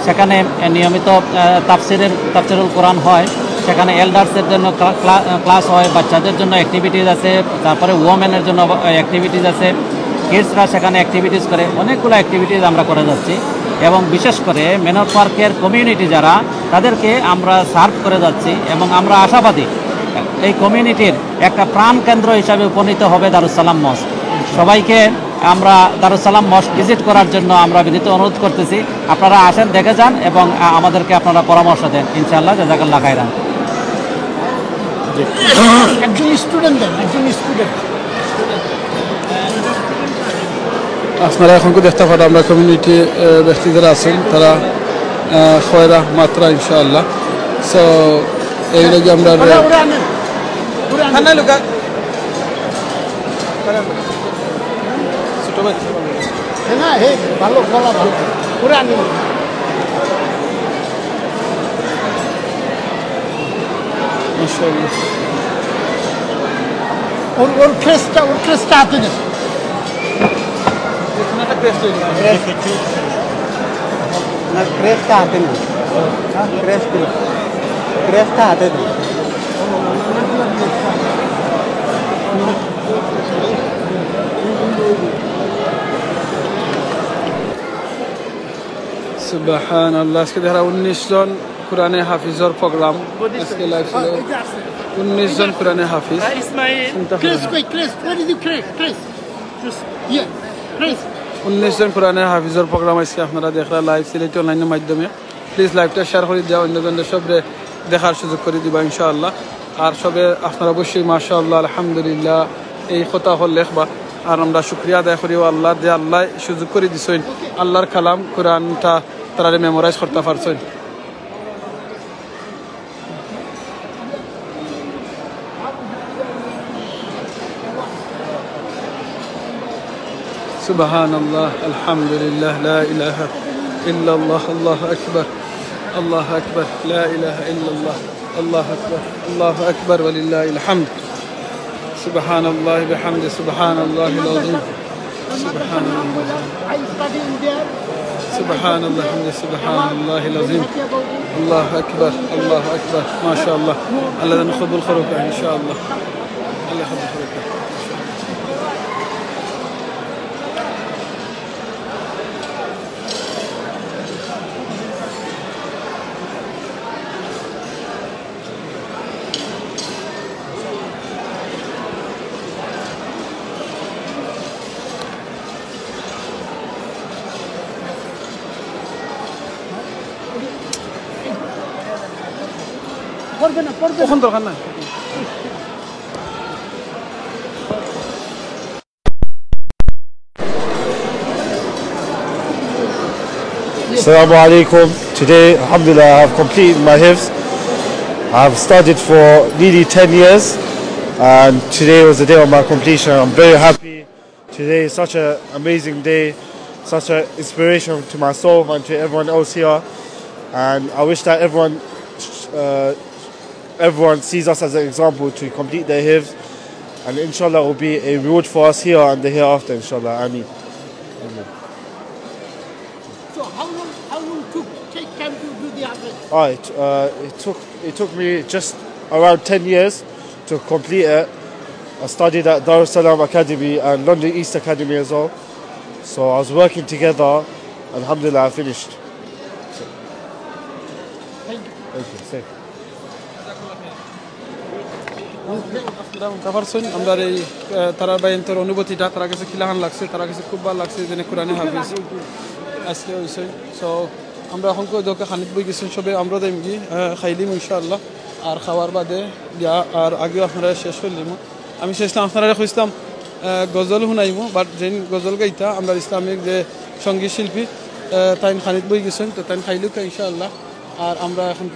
সেখানে নিয়মিত তাফসিরুল কোরআন হয় সেখানে এল্ডার্সের জন্য ক্লাস হয় বাচ্চাদের জন্য অ্যাক্টিভিটিস আছে তারপরে ওমেনের জন্য অ্যাক্টিভিটিস আছে কিডসরা সেখানে অ্যাক্টিভিটিস করে, অনেকগুলো অ্যাক্টিভিটিস আমরা করে যাচ্ছি এবং বিশেষ করে ম্যানর পার্কের কমিউনিটি যারা তাদেরকে আমরা সার্ভ করে যাচ্ছি এবং আমরা আশাবাদী এই কমিউনিটির একটা প্রাণ কেন্দ্র হিসাবে উপনীত হবে দারুস সালাম মস্ক। সবাইকে আমরা দারুস সালাম মস্ক ভিজিট করার জন্য আমরা বিনীত অনুরোধ করতেছি, আপনারা আসেন, দেখে যান এবং আমাদেরকে আপনারা পরামর্শ দেন ইনশাআল্লাহ। জাযাকাল্লাহ খাইরান। একজন স্টুডেন্ট দেন, একজন স্টুডেন্ট। আপনারা এখন দেখতে পারেন আমরা কমিউনিটি ব্যক্তি যারা আছেন তারা খয়রা মাত্রা ইনশাআল্লাহ। সো এই লগে আমরা হ্যাঁ হে ভালো গলা ভালো পুরা আনি ওর ক্রেসটা হাতে দেন। ক্রেসটা হাতে নেই, ক্রেসটা হাতে নেই। সুবহানাল্লাহ। আজকে দেখা 19 জন কোরআনে হাফিজের প্রোগ্রাম আজকে লাইভ ছিল। 19 জন কোরআনে হাফিজ। ক্রেস 19 জন কোরআনে হাফিজের প্রোগ্রাম আজকে আপনারা দেখরা লাইভ সিলেট অনলাইনের মাধ্যমে। প্লিজ লাইভটা শেয়ার করে দেওয়া, অন্যজনদের সবরে দেখার সুযোগ করে দিবা ইনশাআল্লাহ। আর সবে আপনারা অবশ্যই মাশাআল্লাহ আলহামদুলিল্লাহ এই কথা হল লেখবা। আর আমরা শুক্রিয়া আদায় করি আল্লাহ যে আল্লাহ সুযোগ করে দিছেন আল্লাহর কালাম কোরআনটা তারা মেমোরাইজ করতে পারছেন। সুবহানাল্লাহ আলহামদুলিল্লাহ লা ইলাহা ইল্লাল্লাহ আল্লাহু আকবার আল্লাহু আকবার লা ইলাহা ইল্লাল্লাহ আল্লাহু আকবার আল্লাহু আকবার ওয়ালিল্লাহিল হামদ। সুবহানাল্লাহ বিহামদি সুবহানাল্লাহিল আযীম সুবহানাল্লাহ সুবহানাল্লাহ হামদি সুবহানাল্লাহিল আযীম আল্লাহু আকবার আল্লাহু আকবার মাশাআল্লাহ। আল্লাহ যেন কবুল করুক ইনশাআল্লাহ। আল্লাহ কবুল করুক। কখন দরকার নাই। Assalamu alaikum. Today, alhamdulillah, I have completed my hifz. I have studied for nearly 10 years and today was the day of my completion. I'm very happy. Today is such an amazing day, such an inspiration to myself and to everyone else here, and I wish that everyone sees us as an example to complete their hifz, and inshallah it will be a reward for us here and the hereafter, inshallah. Ameen. Amen. So how long take time to do the hifz? It took me just around 10 years to complete it. I studied at Darus Salam Academy and London East Academy as well. So I was working together. Alhamdulillah, I finished. Thank you. Thank you. Safe. আমরা এই তারা বাইন্তর অনুভূতিটা তারা কাছে খিলাহান লাগছে, তারা কাছে খুব ভালো লাগছে যে কোরআনে হাফিজ আজকে হয়েছে। সো আমরা এখন দোকে খানিক বই গেছেন সবে আমরা দেম কি খাইলিম ইনশাআল্লাহ। আর খাওয়ার বাদে দিয়া আর আগেও আপনারা শেষ করলিম। আমি শেষলাম আপনারা খুঁজতাম গজল শুনাইমু, বাট যেন গজল গাইতা আমরা ইসলামিক যে সঙ্গীত শিল্পী তাইন খানিক বই গেছেন, তো তাইন খাইলুক ইনশাআল্লাহ। আর আমরা এখন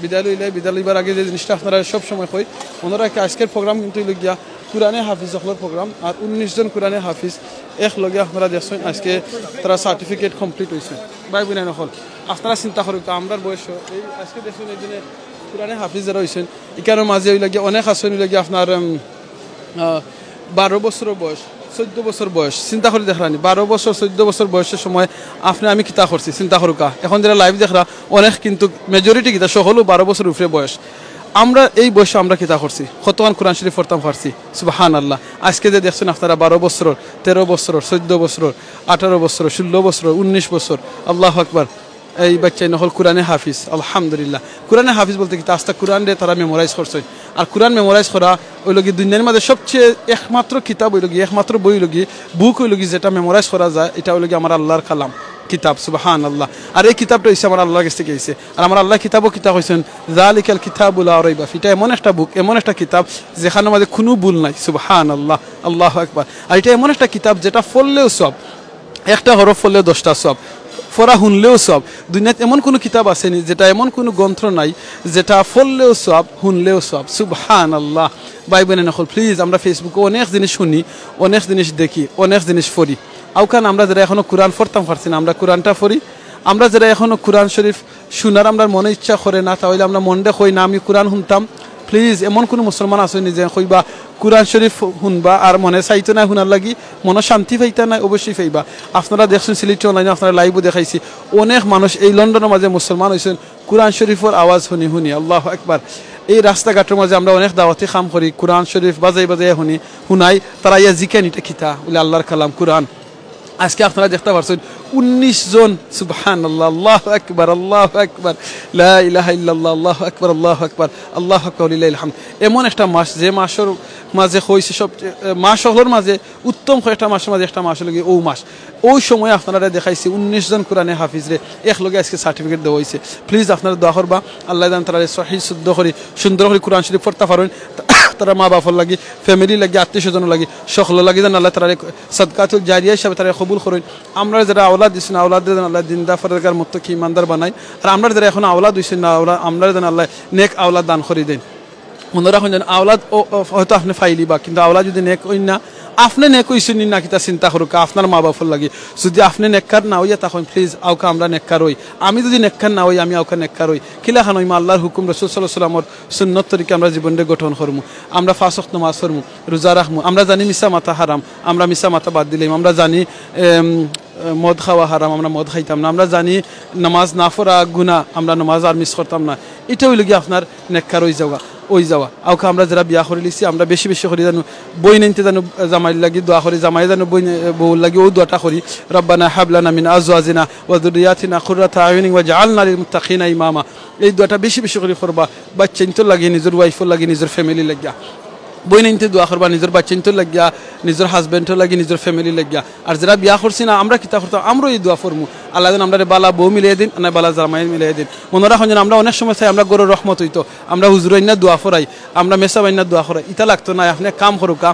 বিদ্যালয় লইবার আগে যে জিনিসটা আপনারা সব সময় কই ওনারা আজকের প্রোগ্রাম কিন্তু গিয়া কোরআনে হাফিজ হলের প্রোগ্রাম। আর 19 জন কোরআনে হাফিজ একলগে আপনারা দেখছেন আজকে তারা সার্টিফিকেট কমপ্লিট হয়েছে। ভাই বোন হল আপনারা চিন্তা করুক আমরার বয়স এই আজকে দেখছেন এই দিনে কোরআনে হাফিজ যারা হয়েছেন এখানে মাঝে ওইলাগে অনেক আসন ওইলাগে আপনার 12 বছরের বয়স 14 বছর বয়স চিন্তা করে দেখলানি 12 বছর 14 বছর বয়সের সময় আপনি আমি কিতা করছি চিন্তা করুকা। এখন যারা লাইভ দেখরা অনেক কিন্তু মেজরিটি কিতা সকলও 12 বছর উপরে বয়স। আমরা এই বয়সে আমরা কিতা করছি কতক্ষণ কোরআন শরীফ পড়তাম পারছি সুবহানাল্লাহ আজকে যে দেখছেন আপনারা 12 বছর 13 বছর 14 বছর 18 বছর 16 বছর 19 বছর আল্লাহু আকবার এই বাচ্চা নহল কোরআনে হাফিজ আলহামদুলিল্লাহ কোরআনে হাফিজ বলতে কি আস্তা কোরআন রে তারা মেমোরাইজ করছে আর কোরআন মেমোরাইজ করা ওই লগি দুনিয়ার মধ্যে সবচেয়ে একমাত্র কিতাব ওই লগি একমাত্র বই লগি বুক ওই লগি যেটা মেমোরাইজ করা যায় এটা ওই লগি আমার আল্লাহর কালাম কিতাব সুবহানাল্লাহ আর এই কিতাবটা হইছে আমার আল্লাহর কাছ থেকে আইছে আর আমার আল্লাহ কিতাবও কিতাব হইছেন যালিকাল কিতাবুল লা রাইবা ফি এটা এমন একটা বুক এমন একটা কিতাব যেখানে মধ্যে কোনো ভুল নাই সুবহানাল্লাহ আল্লাহু আকবার আর এটা এমন একটা কিতাব যেটা পড়লেও সব একটা হরফ পড়লেও 10টা সব পড়া শুনলেও সব দুনিয়াতে এমন কোনো কিতাব আসেনি যেটা এমন কোনো গ্রন্থ নাই যেটা পড়লেও সব শুনলেও সব সুবহানাল্লাহ ভাই বোনেরা নকল প্লিজ আমরা ফেসবুকে অনেক জিনিস শুনি অনেক জিনিস দেখি অনেক জিনিস পড়ি আউকান আমরা যারা এখনো কোরআন পড়তাম পারছি না আমরা কোরআনটা পড়ি আমরা যারা এখনো কোরআন শরীফ শোনার আমরা মনে ইচ্ছা করে না তাহলে আমরা মনটা কই না আমি কোরআন শুনতাম প্লিজ এমন কোনো মুসলমান আসেনি যে কইবা কোরআন শরীফ শুনবা আর মনে চাইতো না শুনার লাগি মনে শান্তি পাইতা না অবশ্যই পাইবা আপনারা দেখছেন সিলেট অনলাইনে আপনারা লাইভও দেখাইছি অনেক মানুষ এই লন্ডনের মাঝে মুসলমান হয়েছেন কোরআন শরীফের আওয়াজ শুনি শুনি আল্লাহু আকবার এই রাস্তাঘাটের মাঝে আমরা অনেক দাওয়াতি কাম করি কোরআন শরীফ বাজাই বাজাই শুনাই তারা ইয়া জিকেন এটা কিতা বলে আল্লাহর কালাম কোরআন আজকে আপনারা দেখতে পাচ্ছেন 19 জন সুবহানাল্লাহ আল্লাহু আকবার লা ইলাহা ইল্লাল্লাহ আল্লাহু আকবার আল্লাহু আকবার লিল্লাহিল হামদ এমন একটা মাস যে মাসের মাঝে হইছে সব মাসগুলোর মাঝে উত্তম কয়েকটা মাসের মাঝে একটা মাস লাগে ও মাস ওই সময় আপনারা দেখাইছি 19 জন কোরআনে হাফিজরে একলগে আজকে সার্টিফিকেট দেওয়া হয়েছে প্লিজ আপনারা দোয়া করবা আল্লাহ জান তারা সহিহ শুদ্ধ করে সুন্দর করে কোরআন শরীফ পড়তে পারেন তারা মা বাবার লাগি ফ্যামিলি লাগি আত্মীয় স্বজন লাগি সকল লাগি যেন আল্লাহ তারা সদকাতুল জারিয়া হিসাবে তারা কবুল করেন আমরা যারা আওলাদ দিচ্ছেন আওলাদ যেন আল্লাহ দিনদার ফরজগার মুত্তাকি ইমানদার বানাই আর আমরা যারা এখন আওলাদ হইছেন না আমরা যেন আল্লাহ নেক আওলাদ দান করে দেন মনে রাখুন যেন আওলাদ হয়তো আপনি ফাইলি বা কিন্তু আওলাদ যদি নেক হই না আপনি নেক হইছেন না কিতা চিন্তা করুক আপনার মা বাবার লাগি যদি আপনি নেককার না হইয়া তখন প্লিজ আউকা আমরা নেককার হই আমি যদি নেককার না হই আমি আউকা নেককার হই কিলা খান হইমা আল্লাহর হুকুম রাসূল সাল্লাল্লাহু আলাইহি ওয়াসাল্লামের সুন্নত তরিকা আমরা জীবনে গঠন করমু আমরা 5 ওয়াক্ত নামাজ পড়মু রোজা রাখমু আমরা জানি মিছা মাথা হারাম আমরা মিছা মাথা বাদ দিলাম আমরা জানি মদ খাওয়া হারাম আমরা মদ খাইতাম না আমরা জানি নামাজ না পড়া গুনাহ আমরা নামাজ আর মিস করতাম না এটা হইল কি আপনার নেককার হই যাওয়া আউকা আমরা যারা বিয়া করে লিছি আমরা বেশি বেশি করে জানো বই নিতে জানো জামাই লাগি দোয়া করি জামাই জানো বউ লাগি ও দোয়াটা করি রব্বানা হাবলানা মিন আজওয়াজিনা ওয়া যুররিয়াতিনা কুররাতা আয়ুনিন ওয়াজআলনা লিল মুত্তাকিনা ইমামা এই দোয়াটা বেশি বেশি করে করবা বাচ্চা নিতে লাগি নিজের ওয়াইফর লাগি নিজের ফ্যামিলি লাগিয়া বই নিতে দোয়া করবা নিজের বাচ্চা নিতে লাগিয়া নিজের হাজবেন্ডর লাগি নিজের ফ্যামিলি লাগিয়া আর যারা বিয়া করছি না আমরা কিতা করতাম আমরা এই দোয়া করমু আল্লাহ যেন আমরা বালা বউ মিলিয়ে দিন না বালা জামাই মিলিয়ে দিন মনে রাখুন যেন আমরা অনেক সময় চাই আমরা গরুর রহমত হইতো আমরা হুজুর আইনা দোয়া ফরাই আমরা মেসা বাইনা দোয়া ফরাই ইটা লাগতো না আপনি কাম করুকা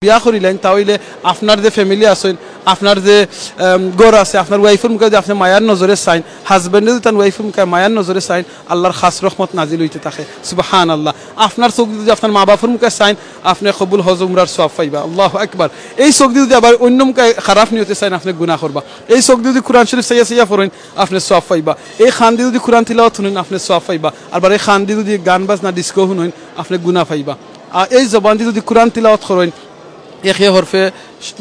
বিয়া করিলেন তাহলে আপনার যে ফ্যামিলি আছেন আপনার যে গড় আছে আপনার ওয়াইফের মুখে যদি আপনি মায়ার নজরে চাইন হাজবেন্ডে যদি তার ওয়াইফের মুখে মায়ার নজরে চাইন আল্লাহর খাস রহমত নাজিল হইতে থাকে সুবহানাল্লাহ আপনার চোখ যদি আপনার মা বাপের মুখে চাইন আপনি কবুল হজ উমরার সওয়াব পাইবা আল্লাহু আকবার এই চোখ যদি আবার অন্য মুখে খারাপ নিয়তে চাইন আপনি গুনাহ করবা এই চোখ যদি কোরআন শরীফ চাইয়া পড়েন আপনি সওয়াব পাইবা এই খান দিয়ে যদি কোরআন তিলাওয়াত শুনেন আপনি সওয়াব পাইবা আর এই খান দিয়ে যদি গান বাজনা ডিস্কো শুনেন আপনি গুনাহ পাইবা আর এই জবান দিয়ে যদি কোরআন তিলাওয়াত করেন একে হরফে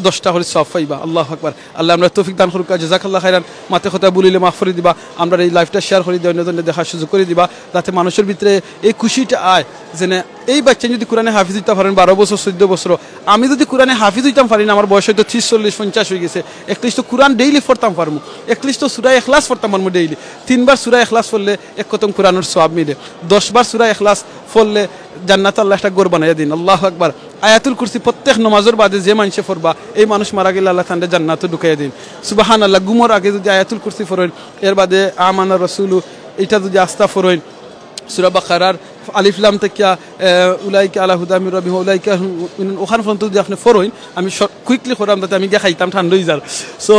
10টা করে সওয়াব পাইবা আল্লাহু আকবার আল্লাহ আমরা তৌফিক দান করুক জাযাকাল্লাহু খাইরান মাতে কথা বলিলে মাফ করে দিবা আমরা এই লাইভটা শেয়ার করে দিও অন্যজনকে দেখার সুযোগ করে দিবা যাতে মানুষের ভিতরে এই খুশিটা আয় যে এই বাচ্চা যদি কোরআনে হাফিজ হইতে পারেন 12 বছর 14 বছর আমি যদি কোরআনে হাফিজ হইতাম পারি না আমার বয়স হয়তো 30 40 50 হয়ে গেছে একলিশ তো কোরআন ডেইলি পড়তাম পারমু একলিশ তো সূরা ইখলাস পড়তাম পারমু ডেইলি 3 বার সূরা ইখলাস পড়লে এক খতম কোরআনের সওয়াব মিলে 10 বার সূরা ইখলাস পড়লে জান্নাত আল্লাহ একটা ঘর বানাইয়া দিন আল্লাহু আকবার আয়াতুল কুরসি প্রত্যেক নামাজের বাদে যে মানুষে পড়বা এই মানুষ মারা গেলে আল্লাহ তাআলা জান্নাতে ঢুকাইয়া দিন সুবহানাল্লাহ গুমর আগে যদি আয়াতুল কুরসি পড়েন এর বাদে আমানা রাসূলু এটা যদি আস্তা পড়েন সূরা বাকারার আলিফ লাম থেকে উলাইকা আলা হুদা মির রাব্বিহিম উলাইকা ওখান পর্যন্ত যদি আপনি পড়েন আমি কুইকলি করাম যাতে আমি খাইতাম ঠান্ডা হয়ে যার সো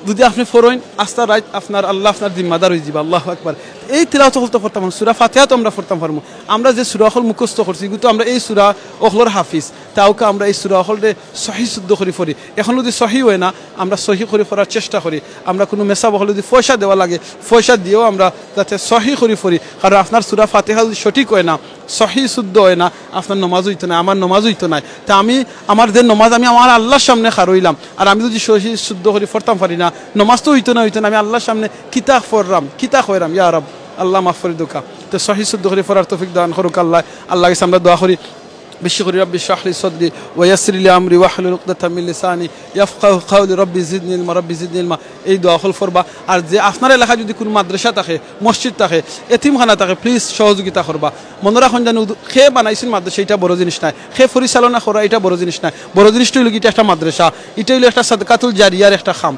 যদি আপনি পড়েন আস্তা রাইট আপনার আল্লাহ আপনার জিম্মাদার হয়ে যাবে আল্লাহু আকবার এই তিলাওয়াত হলতে পড়তাম সূরা ফাতিহা তো আমরা পড়তাম পারমু আমরা যে সূরা হল মুখস্থ করছি কিন্তু আমরা এই সূরা ওখলর হাফিজ তাওকে আমরা এই সূরা হলরে সহিহ শুদ্ধ করে পড়ি এখন যদি সহিহ হয় না আমরা সহিহ করে পড়ার চেষ্টা করি আমরা কোনো মেসা বহল যদি পয়সা দেওয়া লাগে পয়সা দিয়েও আমরা যাতে সহিহ করে পড়ি কারণ আপনার সূরা ফাতিহা যদি সঠিক হয় না সহিহ শুদ্ধ হয় না আপনার নামাজ হইতো না আমার নামাজ হইতো না তা আমি আমার যে নামাজ আমি আমার আল্লাহর সামনে খারইলাম আর আমি যদি সহিহ শুদ্ধ করে পড়তাম পারি না নামাজ তো হইতো না আমি আল্লাহর সামনে কিতা পড়লাম কিতা কইরাম ইয়া রব আল্লাহ মাফ করে দুকা মধ্যে সহি শুদ্ধ করে পড়ার তৌফিক দান করুক আল্লাহ। আল্লাহর কাছে আমরা দোয়া করি বেশি করে রব্বি ইশরাহ লি সাদরি ওয়া ইয়াসসির লি আমরি ওয়াহলুল উকদাতাম মিন লিসানি ইয়াফকাহু কাওলি রব্বি জিদনি ইলমা রব্বি জিদনি ইলমা। এই দোয়া হল করবা। আর যে আপনার এলাকায় যদি কোনো মাদ্রাসা থাকে, মসজিদ থাকে, এতিমখানা থাকে, প্লিজ সহযোগিতা করবা। মনে রাখুন যেন খে বানাইছেন মাদ্রাসা এটা বড় জিনিস নাই, খে পরিচালনা করা এটা বড় জিনিস নাই। বড় জিনিসটা হইল এটা একটা মাদ্রাসা, এটা হইল একটা সাদকাতুল জারিয়ার একটা খাম,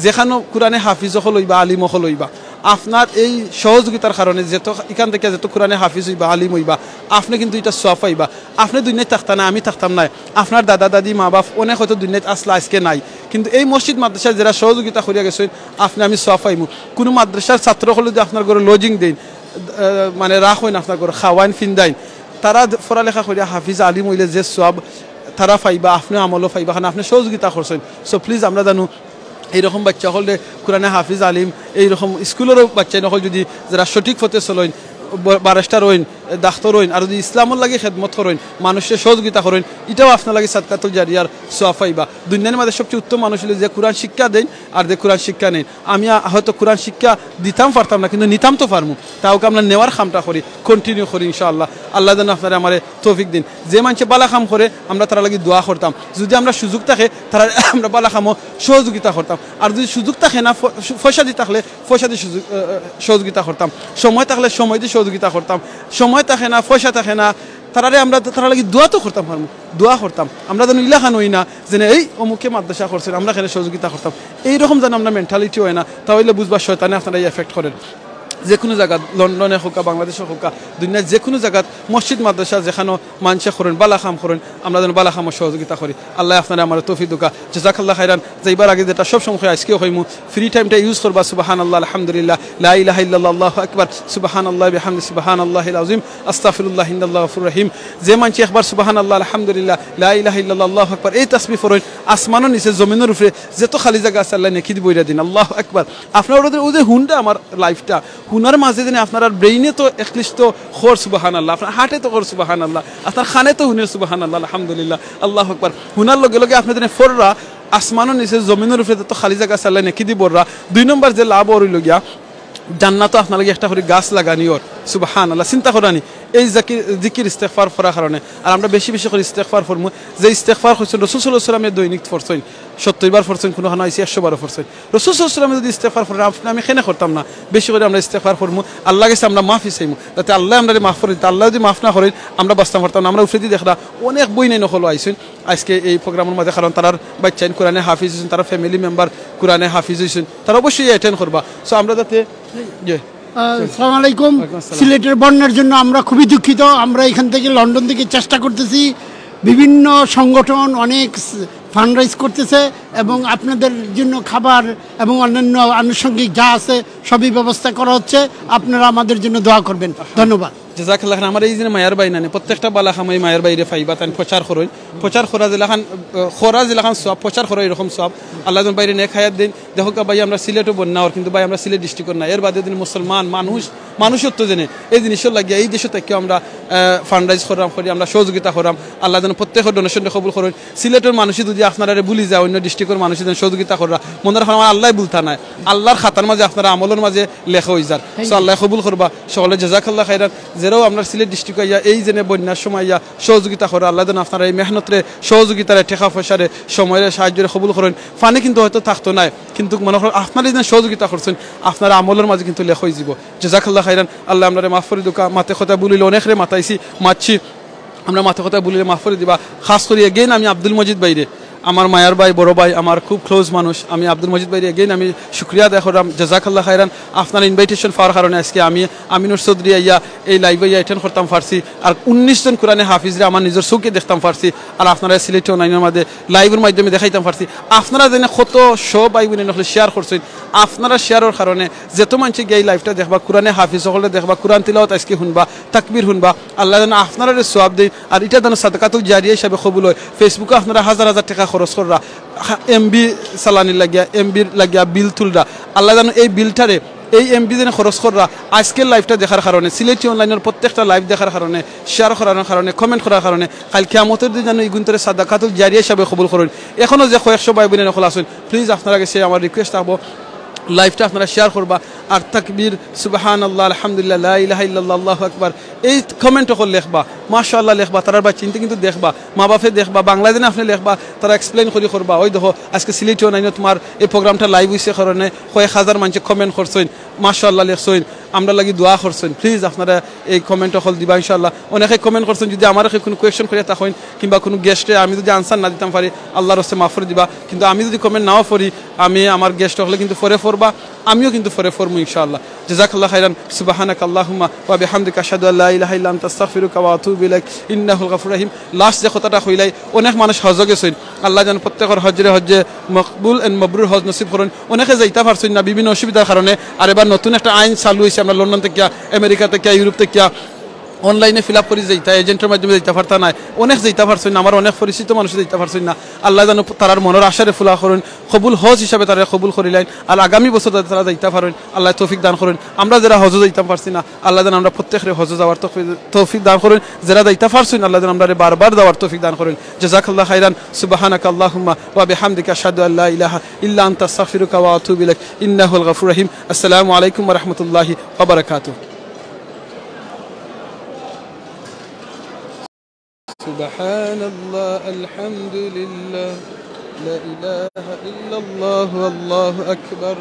যেখানে কোরআনে হাফিজ হলইবা, আলিম হলইবা। আপনার এই সহযোগিতার কারণে যেত এখান থেকে যেত কোরআনে হাফিজ হইবা, আলিম হইবা, আপনি কিন্তু এটা সোয়াব পাইবা। আপনি দুনিয়ায় থাকতা না, আমি থাকতাম নাই, আপনার দাদা দাদি মা বাপ অনেক হয়তো দুনিয়ায় আসলে আজকে নাই, কিন্তু এই মসজিদ মাদ্রাসায় যারা সহযোগিতা করিয়া গেছেন আপনি আমি সোয়াব পাইমু। কোনো মাদ্রাসার ছাত্র হলে যে আপনার ঘরে লজিং দেন, মানে রাখ হইন আপনার ঘরে খাওয়াইন ফিন্দাইন, তারা পড়ালেখা করিয়া হাফিজ আলিম হইলে যে সোয়াব তারা পাইবা, আপনি আমলও পাইবা, কারণ আপনি সহযোগিতা করছেন। সো প্লিজ আমরা জানো এইরকম বাচ্চা হলে কোরআনে হাফিজ আলিম, এইরকম স্কুলেরও বাচ্চা নকল যদি যারা সঠিক পথে চলেন, বারেস্টার হইন, ডাক্তার হইন, আর যদি ইসলামের লাগে খেদমত করেন, মানুষের সহযোগিতা করেন, এটাও আপনার লাগে সাদকাতুল জারিয়ার সোয়াব পাইবা। দুনিয়ার মধ্যে সবচেয়ে উত্তম মানুষ হলে যে কোরআন শিক্ষা দেন আর যে কোরআন শিক্ষা নেন। আমি হয়তো কোরআন শিক্ষা দিতাম পারতাম না, কিন্তু নিতাম তো পারমু, তাওকে আমরা নেওয়ার খামটা করি, কন্টিনিউ করি ইনশাআল্লাহ। আল্লাহ যেন আপনারা আমার তৌফিক দিন। যে মানুষে বালা খাম করে আমরা তারা লাগে দোয়া করতাম, যদি আমরা সুযোগ থাকে তারা আমরা বালা খামও সহযোগিতা করতাম, আর যদি সুযোগ থাকে না, পয়সা দিয়ে থাকলে পয়সা দিয়ে সহযোগিতা করতাম, সময় থাকলে সময় দিয়ে সহযোগিতা করতাম, সময় থাকে না, পয়সা থাকে না, তারারে আমরা তারা লাগি দোয়া তো করতাম, দোয়া করতাম। আমরা যেন ইলাখান হই না যে এই অমুকে মাদ্রাসা করছেন আমরা এখানে সহযোগিতা করতাম, এইরকম যেন আমরা মেন্টালিটি হয় না, তাহলে বুঝবার শয়তানে আপনারা এই এফেক্ট করেন। যে কোনো জায়গাত, লন্ডনে হোক, বাংলাদেশে হোক, দুনিয়ার যে কোনো জায়গাত মসজিদ মাদ্রাসা যেখানে মানুষে করেন, বালাখাম করেন, আমরা যেন বালাখামও সহযোগিতা করি। আল্লাহ আপনারা আমার তৌফিক দুকা, জাযাকাল্লাহ খাইরান। যাইবার আগে যেটা সব সময় আজকেও হইমু, ফ্রি টাইমটা ইউজ করবা। সুবহানাল্লাহ, আলহামদুলিল্লাহ, লা ইলাহা ইল্লাল্লাহ, আল্লাহু আকবার, সুবহানাল্লাহ বিহামদি, সুবহানাল্লাহিল আযীম, আস্তাগফিরুল্লাহ, ইন্নাল্লাহু গফুরুর রহিম। যে মানুষ একবার সুবহানাল্লাহ, আলহামদুলিল্লাহ, লা ইলাহা ইল্লাল্লাহ, আল্লাহু আকবার এই তাসবিহ পড়েন, আসমানের নিচে জমিনের উপরে যত খালি জায়গা আছে আল্লাহ নেকি বইরা দিন। আল্লাহু আকবার। আপনারা ওই যে হুনটা আমার লাইফটা হুনার মাঝে দিনে আপনার ব্রেইনে তো একলিস্ট তো খোর সুবহানাল্লাহ, আপনার হার্টে তো খোর সুবহানাল্লাহ, আপনার খানে তো হুনের সুবহানাল্লাহ, আলহামদুলিল্লাহ, আল্লাহু আকবার। হুনার লগে লগে আপনার দিনে ফররা আসমানের নিচে জমিনের উপরে তো খালি জায়গা আছে আল্লাহ নেকি দিবরা। 2 নম্বর যে লাভ ওর লগিয়া জান্নাতও আপনার লাগে একটা করে গাছ লাগানি ওর, সুবহানাল্লাহ। চিন্তা করানি এই জিকির ইস্তেগফার করার কারণে। আর আমরা বেশি বেশি করে ইস্তেগফার করবো, যে ইস্তেগফার করছেন রাসূল সাল্লাল্লাহু আলাইহি ওয়াসাল্লামের দৈনিক পড়ছেন, 70 বার পড়ছেন, কোনো হানা আইসি 100 বার পড়ছেন। রাসূল সাল্লাল্লাহু আলাইহি ওয়াসাল্লাম যদি ইস্তেগফার করেন আমি কেন করতাম না? বেশি করে আমরা ইস্তেগফার করবো, আল্লাহ কাছে আমরা মাফি চাইবো, যাতে আল্লাহ আমরা মাফ করে দিতে। আল্লাহ যদি মাফ না করেন আমরা বাঁচতে পারতাম না। আমরা উঠে দিয়ে দেখলাম অনেক বই নেই নকল আইসেন আজকে এই প্রোগ্রামের মধ্যে, কারণ তার বাচ্চাইন কোরআনে হাফিজ হয়েছেন, তারা ফ্যামিলি মেম্বার কোরআনে হাফিজ হয়েছেন, তারা অবশ্যই অ্যাটেন্ড করবা। সো আমরা যাতে আসসালামু আলাইকুম। সিলেটের বন্যার জন্য আমরা খুবই দুঃখিত। আমরা এখান থেকে লন্ডন থেকে চেষ্টা করতেছি, বিভিন্ন সংগঠন অনেক ফান্ডরাইজ করতেছে এবং আপনাদের জন্য খাবার এবং অন্যান্য আনুষঙ্গিক যা আছে সবই ব্যবস্থা করা হচ্ছে। আপনারা আমাদের জন্য দোয়া করবেন। ধন্যবাদ। জাযাকাল্লাহ। আমার এই যে মায়ের বাই নানে প্রত্যেকটা বালা খামাই মায়ের বাইরে ফাইবা তাই প্রচার করুন, প্রচার করা জেলাখান সব প্রচার করা এরকম সব আল্লাহ বাইরে নেক হায়াত দিন। দেখো ভাই আমরা সিলেটও বন্যা ওর, কিন্তু ভাই আমরা সিলেট ডিস্ট্রিক্টর না, এর বাদে দিন মুসলমান মানুষত্ব জেনে এই জিনিসের লাগিয়ে এই দেশে থেকেও আমরা ফান্ডরাইজ করি, আমরা সহযোগিতা করাম। আল্লাহ যেন প্রত্যেকের ডোনেশনটা কবুল করেন। সিলেটের মানুষই যদি আপনারা ভুলি যায় অন্য ডিস্ট্রিক্টের মানুষের যেন সহযোগিতা করা, মনে রাখেন আমার আল্লাহ ভুলতা নাই, আল্লাহর খাতার মাঝে আপনারা আমলের মাঝে লেখা হয়ে যার। সো আল্লাহ কবুল করবা সকলে, জাযাকাল্লাহ খাইরান। যেরাও আমরা সিলেট ডিস্ট্রিক্ট ইয়া এই যে বন্যার সময় ইয়া সহযোগিতা করে, আল্লাহ যেন আপনারা এই মেহনতরে সহযোগিতারে টেকা পয়সারে সময়ের সাহায্যের কবুল করেন। ফানি কিন্তু হয়তো থাকতো নাই, কিন্তু মনে করেন আপনারা যেন সহযোগিতা করছেন আপনারা আমলের মাঝে কিন্তু লেখা হয়ে যাব। জাযাকাল্লাহ খাইরান। আল্লাহ আমরা মাফ করে দুকা, মাথে কথা বলিলে অনেক রে মাতাইছি মাতছি, আমরা মাথে কথা বলিলে মাফ করে দিবা। খাস করে এগেইন আমি আব্দুল মজিদ বাইরে, আমার মায়ার ভাই, বড় ভাই, আমার খুব ক্লোজ মানুষ, আমি আব্দুল মজিদ ভাই এগেইন আমি শুক্রিয়া আদায় করলাম। জাযাকাল্লাহ খাইরান। আপনার ইনভাইটেশন পাওয়ার কারণে আজকে আমি আমিনুর চৌধুরী ইয়া এই লাইভে ইয়া অ্যাটেন্ড করতাম পারছি, আর 19 জন কোরআনে হাফিজরা আমার নিজের চোখে দেখতাম পারছি, আর আপনারা সিলেট অনলাইনের মাঝে লাইভের মাধ্যমে দেখাইতাম পারছি। আপনারা যেন কত শো বাই বোনে নকলে শেয়ার করছেন, আপনারা শেয়ারের কারণে যেত মানুষে গিয়ে এই লাইভটা দেখবা, কোরআনে হাফিজ সকলে দেখবা, কোরআন তিলাওয়াত আজকে শুনবা, তাকবীর শুনবা, আল্লাহ যেন আপনারা সওয়াব দেয়, আর এটা যেন সাদকাতুল জারিয়া হিসাবে কবুল হয়। ফেসবুকে আপনারা হাজার হাজার টাকা খরচ করা, এমবি চালানি লাগিয়া, এমবির লাগিয়া বিল তুলরা, আল্লাহ যেন এই বিলটারে এই এমবি যেন খরচ করা আজকের লাইভটা দেখার কারণে, সিলেটি অনলাইনের প্রত্যেকটা লাইভ দেখার কারণে, শেয়ার করার কারণে, কমেন্ট করার কারণে, কাল কিয়ামতের দিন যেন এই গুণতরে সাদাকাতুল জারিয়া হিসাবে কবুল করেন। এখনও যে কয়েকশো ভাই বোনের নকল আসুন, প্লিজ আপনারা কাছে আমার রিকোয়েস্ট থাকবো লাইভটা আপনারা শেয়ার করবা, আর তাকবীর সুবহানাল্লাহ আলহামদুলিল্লাহ লা ইলাহা ইল্লাল্লাহ আল্লাহু আকবার এই কমেন্ট হল লেখবা মাশাআল্লাহ লেখবা তারার বা চিন্তা কিন্তু দেখবা মা বাপে দেখবা বাংলাদেশে আপনি লেখবা তারা এক্সপ্লেইন করি করবা ওই দেখো আজকে সিলেটও নাই তোমার এই প্রোগ্রামটা লাইভ হইছে কারণে কয়েক হাজার মানুষ কমেন্ট করছেন মাশাআল্লাহ লেখছেন আমরা লাগি দোয়া করছেন প্লিজ আপনারা এই কমেন্ট হল দিবা ইনশাআল্লাহ অনেকে কমেন্ট করছেন যদি আমার কোনো কোয়েশ্চন করিয়া থাকেন কিংবা কোনো গেস্টে আমি যদি আনসার না দিতাম পারি আল্লাহর রাস্তায় মাফ করে দিবা কিন্তু আমি যদি কমেন্ট নাও করি আমি আমার গেস্ট হলে কিন্তু ফরে ফরবা আমিও কিন্তু ফরে ফরমু ইনশাআল্লাহ জাযাকাল্লাহু খাইরান সুবহানাকাল্লাহুম্মা ওয়া বিহামদিকা আশহাদু আল্লা ইলাহা ইল্লা আনতা আস্তাগফিরুকা ওয়া আতুবু ইলাইক ইন্নাহুল গফুরুর রহিম লাস্ট যে কথাটা কইলাই অনেক মানুষ হজ গেছেন আল্লাহ যেন প্রত্যেকের হজে মকবুল এন্ড মাবরুর হজ নসিব করেন অনেকে যাইতা পারছেন না বিভিন্ন অসুবিধার কারণে আর এবার নতুন একটা আইন চালু হয়েছে আমরা লন্ডন থেকে আমেরিকা থেকে ইউরোপ থেকে অনলাইনে ফিল আপ করে যাইতা এজেন্টের মাধ্যমে যাইতে পারতা না অনেক যাইতে পারছেন না আমার অনেক পরিচিত মানুষ যাইতে পারছেন না আল্লাহ যেন তার মনের আশারে ফুলা করেন কবুল হজ হিসাবে তারা কবুল করিলেন আর আগামী বছর তারা যাইতে পারেন আল্লাহ তৌফিক দান করেন আমরা যারা হজ যাইতে পারছি না আল্লাহ যেন আমরা প্রত্যেকের হজ যাওয়ার তৌফিক দান করেন যারা যাইতে পারছেন আল্লাহ যেন আমরা বারবার যাওয়ার তৌফিক দান করেন জাযাকাল্লাহু খাইরান সুবহানাকাল্লাহুম্মা ওয়া বিহামদিকা আশহাদু আল্লা ইলাহা ইল্লা আনতা আস্তাগফিরুকা ওয়া আতুবু ইলাইক ইন্নাহুল গফুরুর রহিম আসসালামু আলাইকুম ওয়া রাহমাতুল্লাহি ওয়া বারাকাতুহু سبحان الله الحمد لله لا إله إلا الله والله أكبر